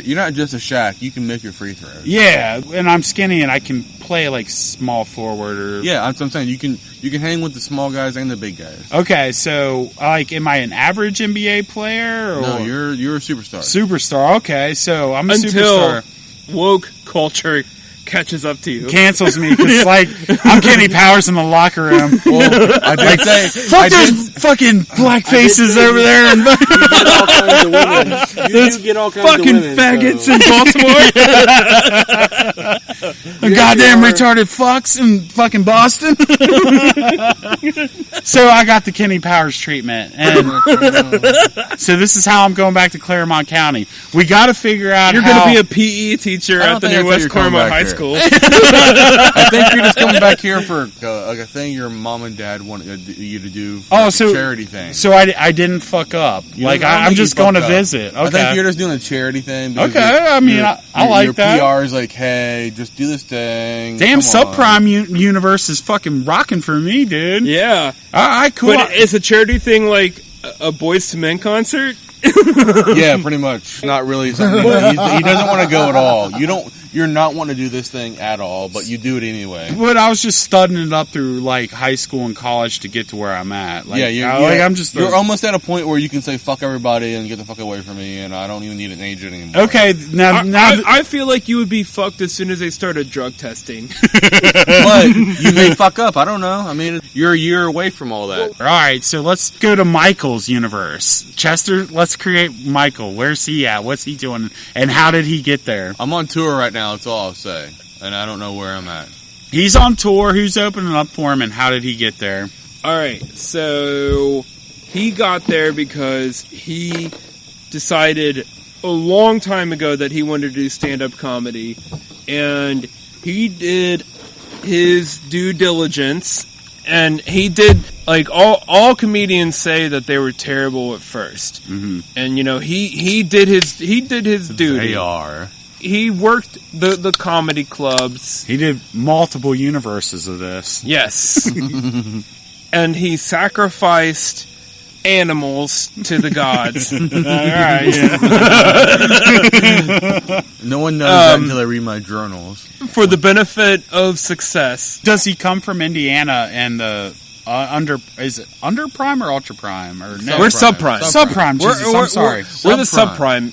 a Shaq. You can make your free throws. yeah, and I'm skinny and I can play like small forward or Yeah, that's what I'm saying. You can hang with the small guys and the big guys. Okay, so like, am I an average NBA player? Or No, you're a superstar. superstar. Okay, so I'm a Until superstar. woke culture catches up to you. Cancels me because like I'm Kenny Powers in the locker room. Well, I did say, Fuck those fucking black faces over there and You get all kinds of fucking women, faggots so. in Baltimore. The goddamn retarded fucks in fucking Boston. So I got the Kenny Powers treatment, and so this is how I'm going back to Claremont County. We got to figure out. You're how... going to be a PE teacher at the new West Claremont High School. I think you're just coming back here for like a thing your mom and dad wanted you to do. For a charity thing. So I didn't fuck up. Like I'm just going to visit. Okay. I think you're just doing a charity thing. Okay, I mean I like your that. Your PR is like, hey, just do this thing. Damn, subprime universe is fucking rocking for me, dude. Yeah. All right, cool. But is a charity thing like a Boyz II Men concert? Yeah, pretty much. Not really something. He doesn't want to go at all. You're not wanting to do this thing at all, but you do it anyway. But I was just studying it up through like high school and college to get to where I'm at. Like, you're almost at a point where you can say fuck everybody and get the fuck away from me, and I don't even need an agent anymore. Okay, now I feel like you would be fucked as soon as they started drug testing. But you may fuck up. I don't know. I mean, you're a year away from all that. All right, so let's go to Michael's universe. Chester, let's create Michael. Where's he at? What's he doing? And how did he get there? I'm on tour right now. That's all I'll say, and I don't know where I'm at. He's on tour. Who's opening up for him, and how did he get there? All right, so he got there because he decided a long time ago that he wanted to do stand-up comedy, and he did his due diligence, and he did, like, all comedians say that they were terrible at first. Mm-hmm. And, you know, he did his duty. They are. He worked the comedy clubs. He did multiple universes of this. Yes. And he sacrificed animals to the gods. All right, yeah. No one knows that until they read my journals. For the benefit of success. Does he come from Indiana and the is it under prime or ultra prime or no? We're subprime. Subprime. Jesus, I'm sorry. We're the subprime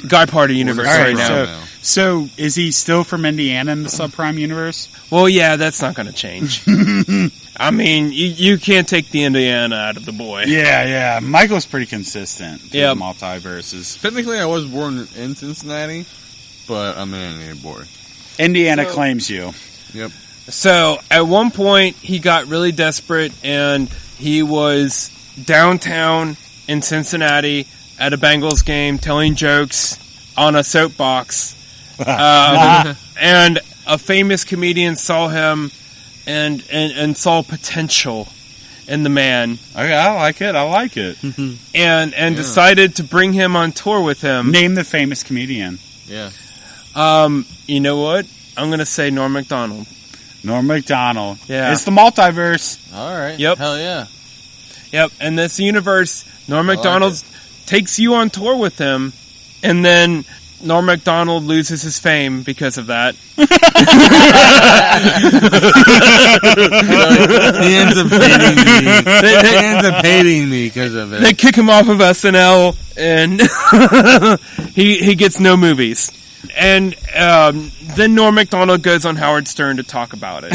Guy Party universe right now. So is he still from Indiana in the subprime universe? Well, yeah, that's not going to change. I mean, you can't take the Indiana out of the boy. Yeah. Michael's pretty consistent through the multiverses. Technically, I was born in Cincinnati, but I'm an Indiana boy. Indiana claims you. Yep. So, at one point, he got really desperate, and he was downtown in Cincinnati at a Bengals game telling jokes on a soapbox. And a famous comedian saw him and saw potential in the man. Okay, I like it. And decided to bring him on tour with him. Name the famous comedian. Yeah. You know what? I'm going to say Norm Macdonald. Norm Macdonald. Yeah. It's the multiverse. All right. Yep. Hell yeah. Yep. And this universe, Norm Macdonald takes you on tour with him, and then Norm Macdonald loses his fame because of that. He ends up hating me. He ends up hating me because of it. They kick him off of SNL, and he gets no movies. And then Norm Macdonald goes on Howard Stern to talk about it.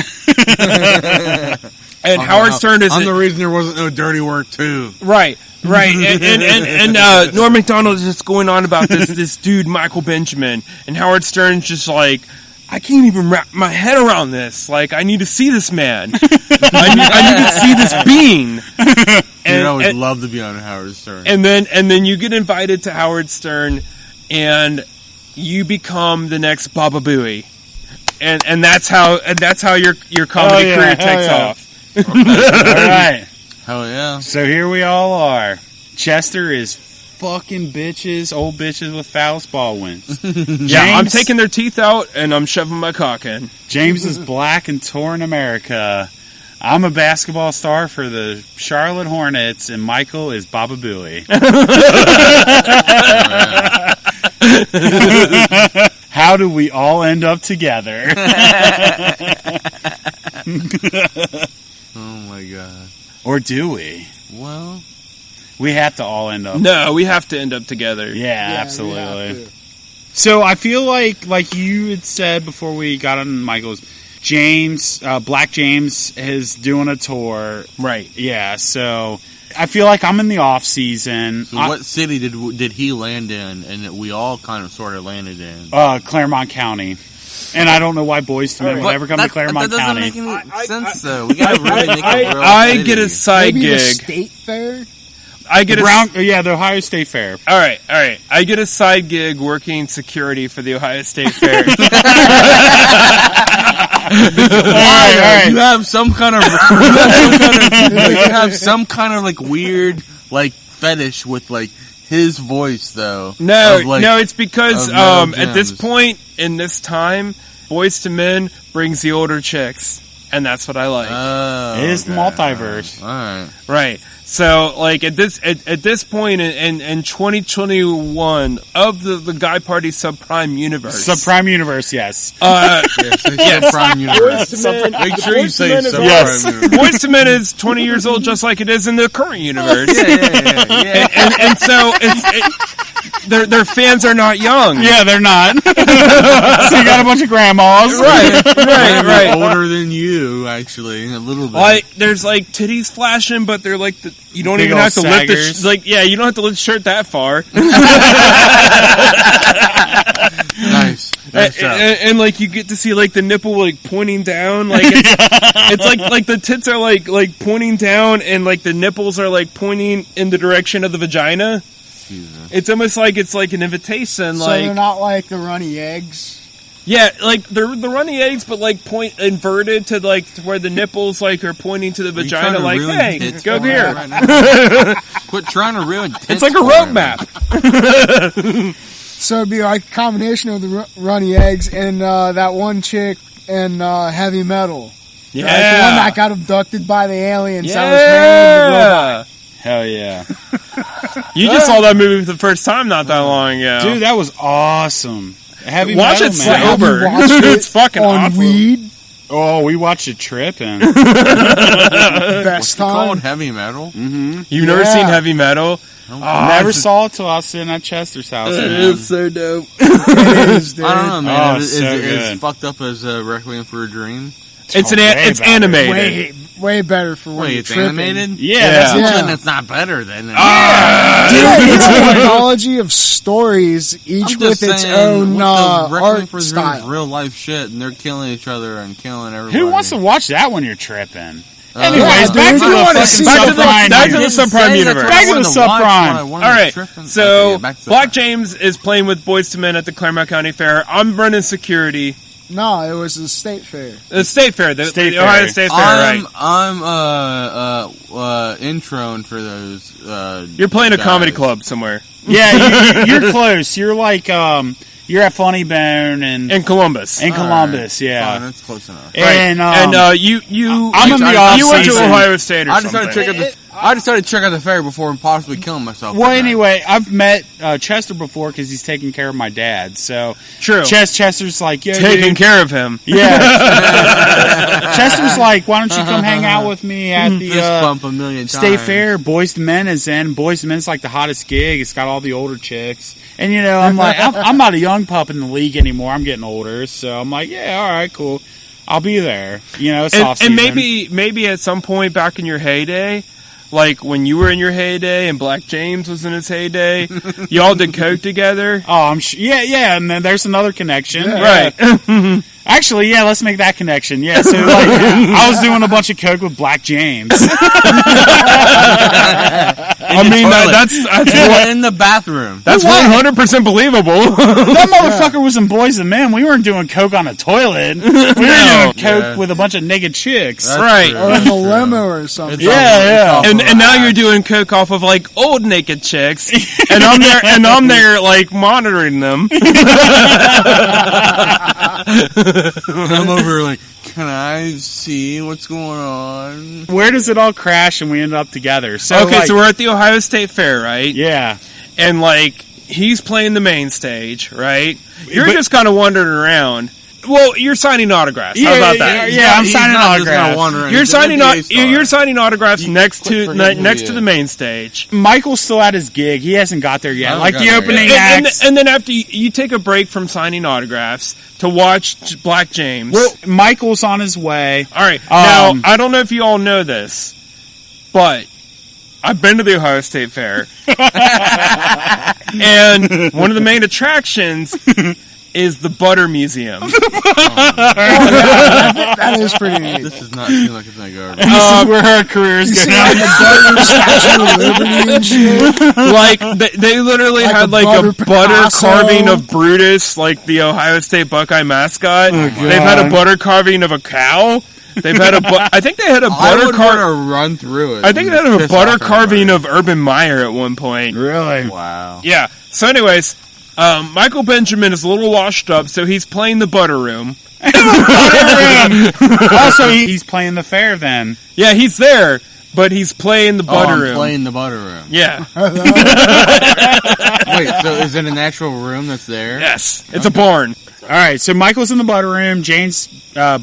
And Howard Stern is... I'm the reason there wasn't no Dirty Work 2. Right. And Norm Macdonald is just going on about this dude, Michael Benjamin. And Howard Stern's just like, I can't even wrap my head around this. Like, I need to see this man. I need to see this being. And I would love to be on Howard Stern. And then you get invited to Howard Stern, and you become the next Baba Booey. And that's how your comedy career takes off. All right. Hell yeah. So here we all are. Chester is fucking bitches, old bitches with phallus ball wins. Yeah, I'm taking their teeth out and I'm shoving my cock in. James is black and torn America. I'm a basketball star for the Charlotte Hornets, and Michael is Baba Booey. How do we all end up together? Oh my god. Or do we? So I feel like you had said before we got on Michael's, Black James is doing a tour. Right. Yeah, so I feel like I'm in the off season. So what city did he land in, and that we all kind of sort of landed in? Claremont County. And I don't know why Boyz II Men would ever come to Claremont that doesn't County. make any sense, though. We gotta really make a real I city. get a side Maybe the gig. state fair? I get the Ohio State Fair. All right. I get a side gig working security for the Ohio State Fair. All right. You have some kind of like weird like fetish with like his voice though. No, of, like, no, it's because of Metal at this Gems. point in this time, Boyz II Men brings the older chicks, and that's what I like. Oh, It is the multiverse. All right. Right. So, like at this point in 2021 of the Guy Party Subprime universe, Yes. Yes. Prime Universe. Make sure you say Subprime Yes. Universe. Boyz II Men is 20 years old, just like it is in the current universe. Yeah. And so their fans are not young. Yeah, they're not. So you got a bunch of grandmas. Right. Older than you, actually, a little bit. Like there's like titties flashing, but they're like you don't Big even old have to lift the saggers. you don't have to lift the shirt that far. Nice. And like you get to see like the nipple like pointing down, like it's like the tits are like pointing down, and like the nipples are like pointing in the direction of the vagina. Jesus. It's almost like it's like an invitation, So like they're not like the runny eggs? yeah, like they're the runny eggs, but like point inverted to like to where the nipples like are pointing to the Are you trying vagina, to like ruin hey, tits go for me here. right now? Quit trying to ruin tits. It's like a for road me. map. So it'd be like a combination of the runny eggs and that one chick in heavy metal. Yeah, Like the one that got abducted by the aliens. That was married to the robot. Hell yeah. You just saw that movie for the first time not that long ago. Dude, that was awesome. Heavy Watch metal, it man. sober. Have you watched It's it fucking on awful. weed? Oh, we watched it tripping. Best Called time. heavy metal. You've never Yeah. seen heavy metal? Never saw it till I was sitting at Chester's house. man. It's so dope. It is, dude. I don't know, man. Oh, Is so it good. as fucked up as Requiem for a Dream? It's way it's better. animated. Way better for when Wait, you're it's tripping. animated? Yeah, that's Yeah. Then it's not better then. Dude, it's an anthology of stories, each I'm with just its saying, own what the Requiem art for a Dream is style. real life shit, and they're killing each other and killing everybody. Who wants to watch that when you're tripping? Uh, Anyways, yeah, back dude, to you the wanna fucking see- back to the subprime. subprime universe. Back to the subprime. All right, so Black James is playing with Boyz II Men at the Claremont County Fair. I'm running security. No, it was a state fair. The State Fair, the State Ohio Fair. State Fair, right? I'm introing for those. You're playing a guys. comedy club somewhere Yeah, you're close. You're like, you're at Funny Bone and in Columbus. Columbus, Fine, yeah. that's close enough. And, you I'm in the off you went to season. Ohio State or I something. decided to check out the fair before possibly killing myself. Well, that night. anyway, I've met Chester before because he's taking care of my dad. So True. Chester's like, yo, Taking dude. care of him. Yeah. Chester's like, why don't you come hang out with me at the Fist bump a million State times. Fair? Boyz II Men is in. Boyz II Men's like the hottest gig. It's got all the older chicks. And, you know, I'm like, I'm not a young pup in the league anymore. I'm getting older. So I'm like, yeah, all right, cool. I'll be there. You know, it's off And season. maybe at some point back in your heyday, like when you were in your heyday and Black James was in his heyday, y'all did coke together. Oh, I'm sure. Yeah, and then there's another connection. Right. Actually, yeah, let's make that connection. Yeah, so like, I was doing a bunch of coke with Black James. I mean, that's in the bathroom. that's 100% believable. That motherfucker was in Boyz II Men. We weren't doing coke on a toilet. We were doing coke with a bunch of naked chicks. That's Right. true. Or in the limo or something. It's Yeah, all- yeah. it's all And now right. you're doing coke off of like old naked chicks, and I'm there like monitoring them. I'm over like, can I see what's going on? Where does it all crash and we end up together? So Okay, like, so we're at the Ohio State Fair, right? yeah. And like he's playing the main stage, right? You're But- just kind of wandering around. Well, you're signing autographs. How about that? Yeah, I'm signing autographs. You're signing autographs next to the main stage. Michael's still at his gig. He hasn't got there yet. Like the opening acts. And then after you take a break from signing autographs to watch Black James. Well, Michael's on his way. All right. Now, I don't know if you all know this, but I've been to the Ohio State Fair. And one of the main attractions is the Butter Museum. That is pretty neat. This does not seem like it's going to go over. This is where her career is going. Like the butter Statue of Liberty and shit. Like they literally Like had a like butter a butter Picasso. carving of Brutus, like the Ohio State Buckeye mascot. They've had a butter carving of a cow. They've had I think they had a I butter would want to run through it. I think they had a Piss butter off carving everybody. of Urban Meyer at one point. Really? Wow. Yeah. So, anyways, Michael Benjamin is a little washed up, so he's playing the butter room. Also, he's playing the fair then. Yeah, he's there, but he's playing the butter I'm room. playing the butter room. Yeah. Wait, so is it an actual room that's there? Yes. It's a barn. All right, so Michael's in the butter room.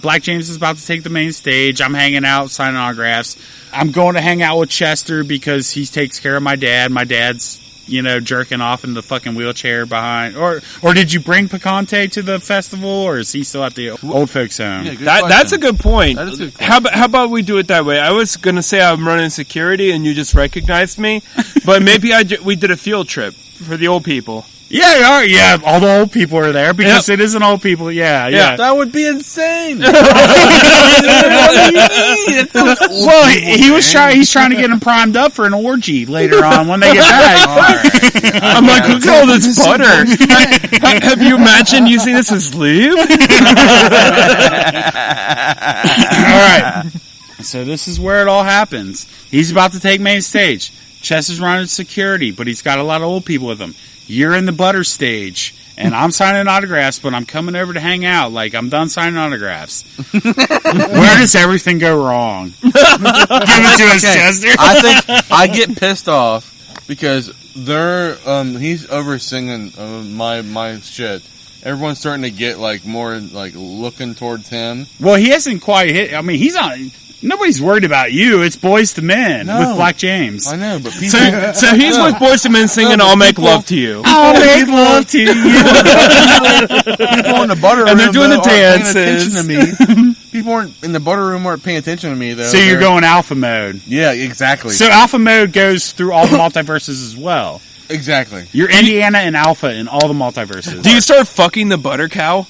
Black James is about to take the main stage. I'm hanging out, signing autographs. I'm going to hang out with Chester because he takes care of my dad. My dad's, jerking off in the fucking wheelchair behind. Or did you bring Picante to the festival, or is he still at the old folks' home? Yeah, good That's a question. good point. That is a good question. How about we do it that way? I was going to say I'm running security and you just recognized me, but maybe we did a field trip for the old people. Yeah, all the old people are there because it isn't old people. Yeah. That would be insane. Well, he's trying to get them primed up for an orgy later on when they get back. I'm like, look at all this butter. Have you imagined using this as lube? All right. So this is where it all happens. He's about to take main stage. Chester's running security, but he's got a lot of old people with him. You're in the butter stage, and I'm signing autographs, but I'm coming over to hang out. Like, I'm done signing autographs. Where does everything go wrong? Give it to us, Chester. I think I get pissed off because he's over singing my shit. Everyone's starting to get more looking towards him. Well, he hasn't quite hit. I mean, he's on. Nobody's worried about you. It's Boyz II Men with Black James. I know, but people. So he's with Boyz II Men singing "I'll Make Love to You." I'll make love to you. People in the butter room, And they're doing the dances. dances. Paying attention to me. People in the butter room weren't paying attention to me though. So you're going alpha mode. Yeah, exactly. So alpha mode goes through all the multiverses as well. Exactly. You're Indiana and Alpha in all the multiverses. Do you start fucking the butter cow?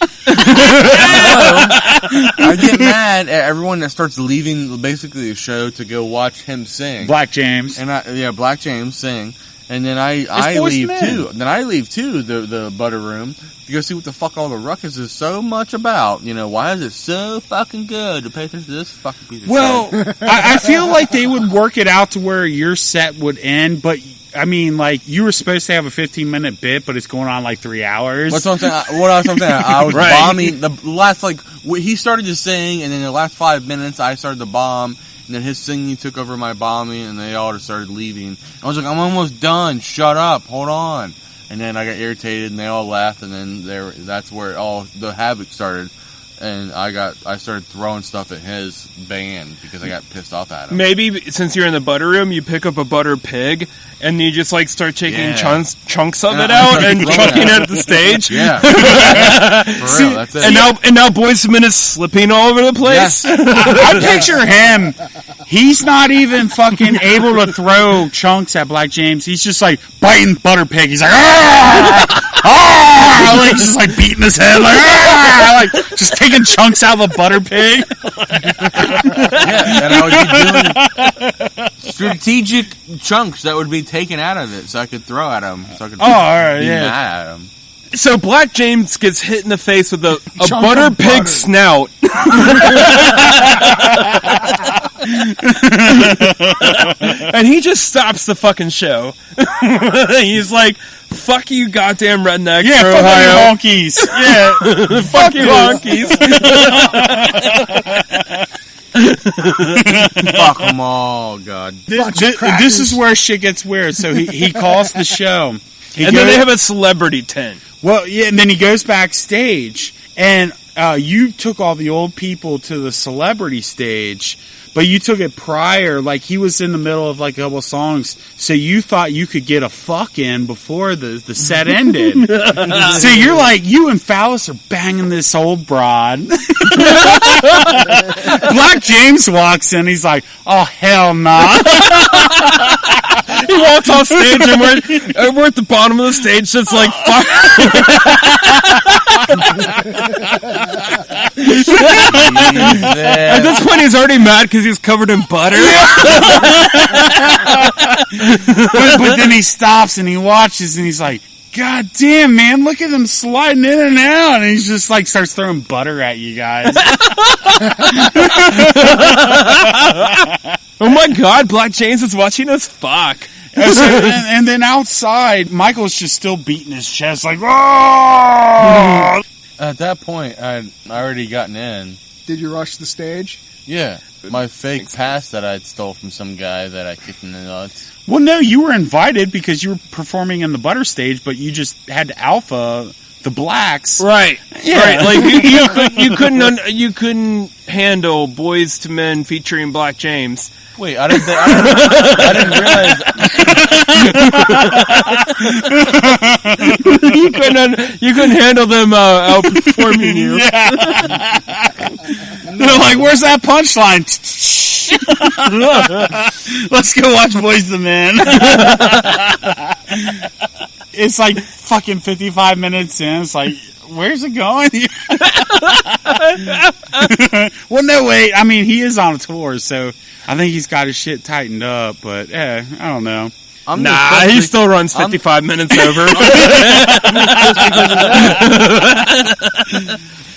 I get mad at everyone that starts leaving basically the show to go watch him sing. Black James. And Black James sing. And then I Boyz II leave Men. too. Then I leave too the butter room to go see what the fuck all the ruckus is so much about. Why is it so fucking good to pay attention to this fucking piece of shit? I feel like they would work it out to where your set would end, but I mean, you were supposed to have a 15-minute bit, but it's going on 3 hours. What's what I'm saying? I was Right. bombing the last he started to sing, and then the last 5 minutes I started to bomb, and then his singing took over my bombing, and they all just started leaving. I was like, I'm almost done. Shut up. Hold on. And then I got irritated, and they all left, and then that's where all the havoc started. And I started throwing stuff at his band because I got pissed off at him. Maybe since you're in the butter room, you pick up a butter pig and you just start taking chunks of it out and chucking it at the stage. Yeah, for real. That's it. And now Boyz II Men is slipping all over the place. Yes. I picture him. He's not even fucking able to throw chunks at Black James. He's just biting butter pig. He's like, just beating his head, just taking chunks out of the butter pig. Yeah, and I would be doing strategic chunks that would be taken out of it, so I could throw at him. So I could all right, be yeah. mad at him. So Black James gets hit in the face with a Chunk butter of pig butter. snout. And he just stops the fucking show. He's like, fuck you goddamn rednecks. Yeah, for fuck you Ohio. honkies. Yeah. Fuck you honkies. Fuck them all, God. This is where shit gets weird. So he calls the show. And then they have a celebrity tent. Well, yeah, and then he goes backstage, and you took all the old people to the celebrity stage, but you took it prior, like he was in the middle of like a couple songs, so you thought you could get a fuck in before the set ended. So you're like, you and Phallus are banging this old broad. Black James walks in, he's like, oh hell nah. He walks off stage and we're at the bottom of the stage, so it's like, fuck. At this point, he's already mad because he's covered in butter. but then he stops and he watches and he's like, God damn, man, look at them sliding in and out. And he's just like, starts throwing butter at you guys. Oh my God, Black James is watching us fuck. And then outside, Michael's just still beating his chest like, oh! At that point, I'd already gotten in. Did you rush the stage? Yeah. My fake pass that I'd stole from some guy that I kicked in the nuts. Well, no, you were invited because you were performing in the butter stage, but you just had to alpha the blacks. Right. Yeah. Right. Like, you couldn't handle Boyz II Men featuring Black James. Wait, I didn't realize. you couldn't handle them outperforming you. Yeah. They're like, where's that punchline? Let's go watch Boyz II Men. It's like fucking 55 minutes in. It's like, where's it going? Well, no, wait. I mean, he is on a tour, so I think he's got his shit tightened up, but I don't know. He still runs 55 minutes over.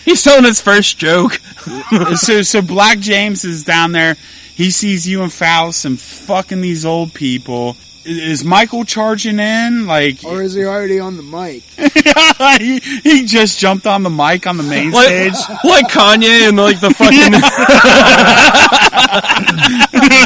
He's telling his first joke. So Black James is down there. He sees you and Faust and fucking these old people. Is Michael charging in? Like, or is he already on the mic? he just jumped on the mic on the main stage, like Kanye and like the fucking.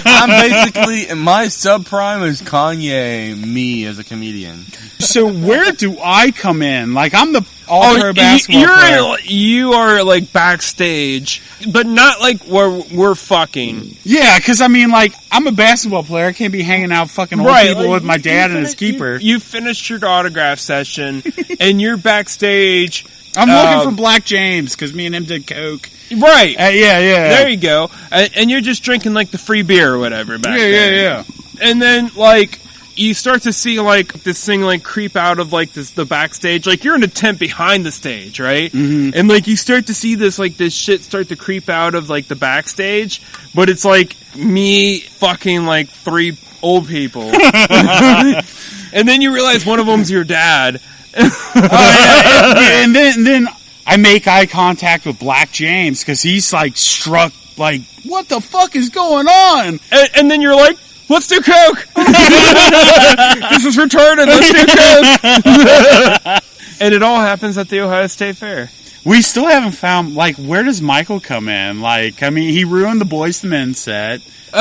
I'm basically, my subprime is Kanye, me as a comedian. So where do I come in? Like, I'm the all-pro basketball player. You are like backstage, but not like where we're fucking. Yeah, because I mean, like, I'm a basketball player. I can't be hanging out fucking old people with my dad and his keeper. You finished your autograph session, and you're backstage. I'm looking for Black James because me and him did coke. Right. Yeah. There you go. And you're just drinking like the free beer or whatever back there. Yeah. And then like you start to see like this thing like creep out of like the backstage. Like you're in a tent behind the stage, right? Mm-hmm. And like you start to see this like this shit start to creep out of like the backstage, but it's like me fucking like 3 old people. And then you realize one of them's your dad. And then I make eye contact with Black James because he's like struck like, what the fuck is going on? And then you're like, let's do coke. This is retarded. Let's do coke. And it all happens at the Ohio State Fair. We still haven't found, like, where does Michael come in? Like, I mean, he ruined the Boyz II Men set. So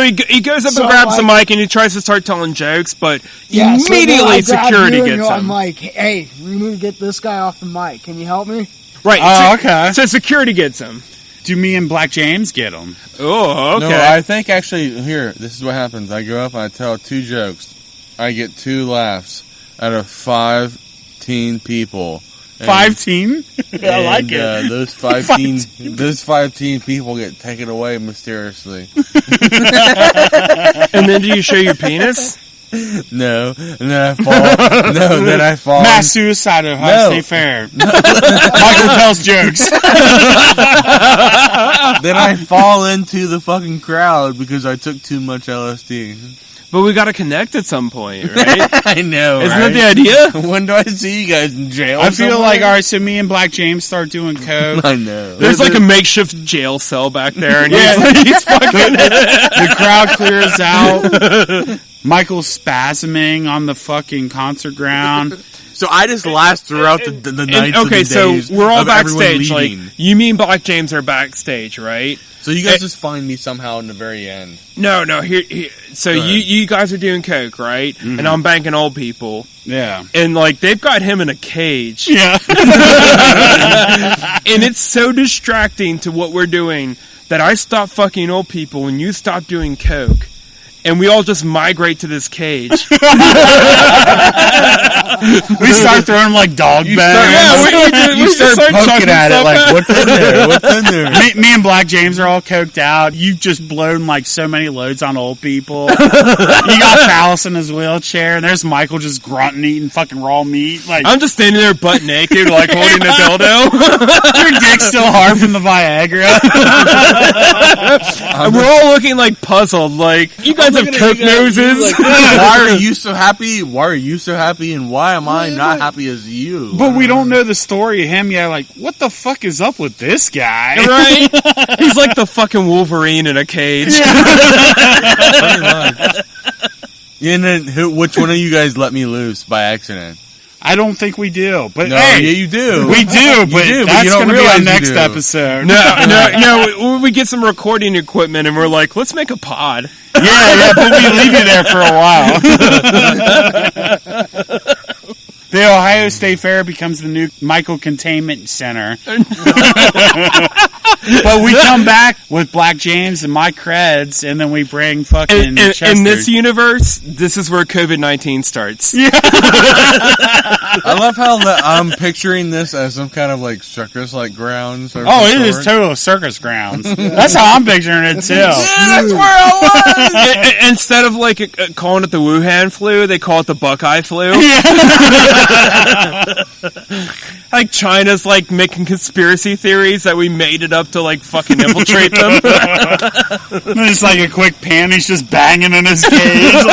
he goes up and grabs the mic and he tries to start telling jokes, but immediately security gets him. I'm like, hey, we need to get this guy off the mic. Can you help me? Right. Okay. So security gets him. Do me and Black James get him? Oh, okay. No, I think actually, this is what happens. I go up and I tell 2 jokes. I get 2 laughs out of 5 teen people. 5 teen? I like it. Those 5 teen people get taken away mysteriously. And then do you show your penis? No, and then I fall. Mass suicide at Ohio State Fair. Michael tells jokes. Then I fall into the fucking crowd because I took too much LSD. But we got to connect at some point, right? I know, Isn't right? that the idea? When do I see you guys in jail? I feel like, all right, so me and Black James start doing coke. I know. There's like a makeshift jail cell back there, and he's fucking. The crowd clears out. Michael's spasming on the fucking concert ground. So I just last throughout the nights okay, and the days so we're all of everyone backstage. Like, leaving. you mean Black James are backstage, right? So you guys just find me somehow in the very end. No. Here so you guys are doing coke, right? Mm-hmm. And I'm banking old people. Yeah. And, like, they've got him in a cage. Yeah. And it's so distracting to what we're doing that I stop fucking old people and you stop doing coke. And we all just migrate to this cage. We start throwing them like dog You bags. You start poking at it like, what's in there? What's in there? Me and Black James are all coked out. You've just blown like so many loads on old people. You got Phallus in his wheelchair, and there's Michael just grunting, eating fucking raw meat. Like, I'm just standing there butt naked, like holding a dildo. your dick's still hard from the Viagra. And we're all looking like puzzled, like, you guys have coke noses. Why are you so happy? Why are you so happy? And why am I not happy as you? But we don't know the story of him yet. Like, what the fuck is up with this guy? Right? He's like the fucking Wolverine in a cage. Pretty much. And then which one of you guys let me loose by accident? I don't think we do. But No, hey, yeah, you do. we do. But do, but that's you don't going to be realize our you next do. episode. No. We get some recording equipment and we're like, let's make a pod. Yeah, but we leave you there for a while. The Ohio State Fair becomes the new Michael Containment Center. But we come back with Black James and my creds, and then we bring fucking Chester. In this universe, this is where COVID-19 starts. Yeah. I love how I'm picturing this as some kind of like circus-like grounds. Oh, it is total circus grounds. That's how I'm picturing it, too. That's where I was! Instead of like calling it the Wuhan flu, they call it the Buckeye flu. Like China's like making conspiracy theories that we made it up to like fucking infiltrate them. It's like a quick pan. He's just banging in his cage.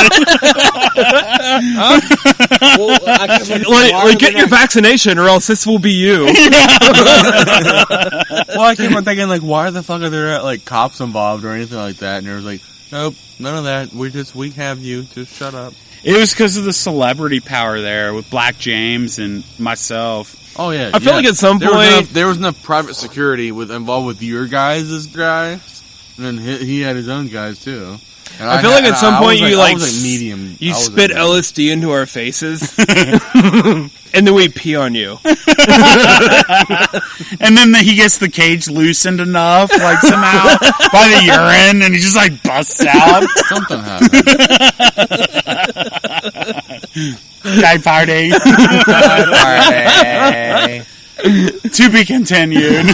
Like, get your vaccination or else this will be you. Well, I keep on thinking, like, why the fuck are there like cops involved or anything like that? And there was like, nope, none of that. We have you. Just shut up. It was because of the celebrity power there with Black James and myself. Oh yeah, I feel like at some point there was enough private security involved with your guys' guys, and then he had his own guys too. And I feel like at some point you like medium. You spit LSD into our faces, and then we pee on you. And then he gets the cage loosened enough, like somehow by the urine, and he just like busts out. Something happened. Guy party. To be continued.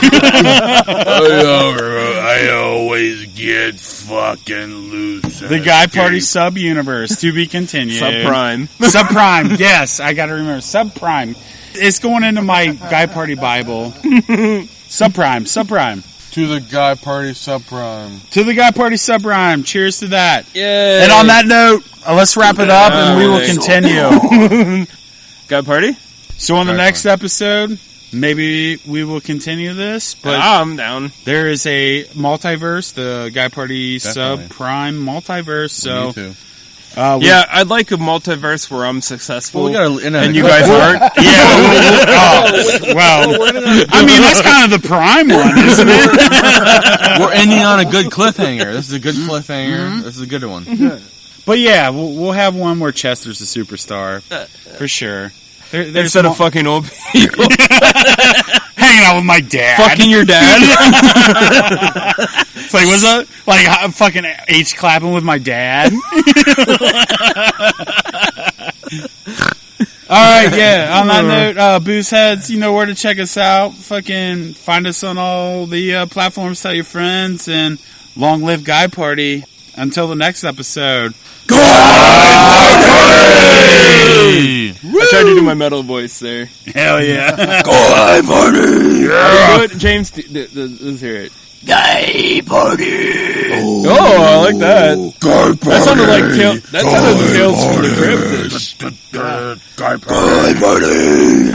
I always get fucking loose. The Guy Party sub-universe. To be continued. Subprime. Subprime. Yes, I gotta remember. Subprime. It's going into my Guy Party Bible. Subprime. To the Guy Party subprime. To the Guy Party subprime. Cheers to that. Yay. And on that note, let's wrap it up and we will continue. Guy Party? So on the next episode, maybe we will continue this, but I'm down. there is a multiverse, the Guy Party Definitely. subprime multiverse. So Me too. Yeah, I'd like a multiverse where I'm successful Well, we gotta, and you guys aren't. well, I mean that's kind of the prime one, isn't it? We're ending on a good cliffhanger. This is a good cliffhanger. Mm-hmm. This is a good one. But yeah, we'll have one where Chester's a superstar for sure. There's Instead of fucking old people. hanging out with my dad. Fucking your dad. It's like, what's up? Like, I'm fucking H clapping with my dad. Alright, yeah. On that note, Booze Heads, you know where to check us out. Fucking find us on all the platforms, tell your friends, and long live Guy Party. Until the next episode. I tried to do my metal voice there. Hell yeah. Guy Party! Do it, James, let's hear it. Guy Party! Oh, I like that. Guy Party! That sounded like Tales from the Crypt. Guy Party!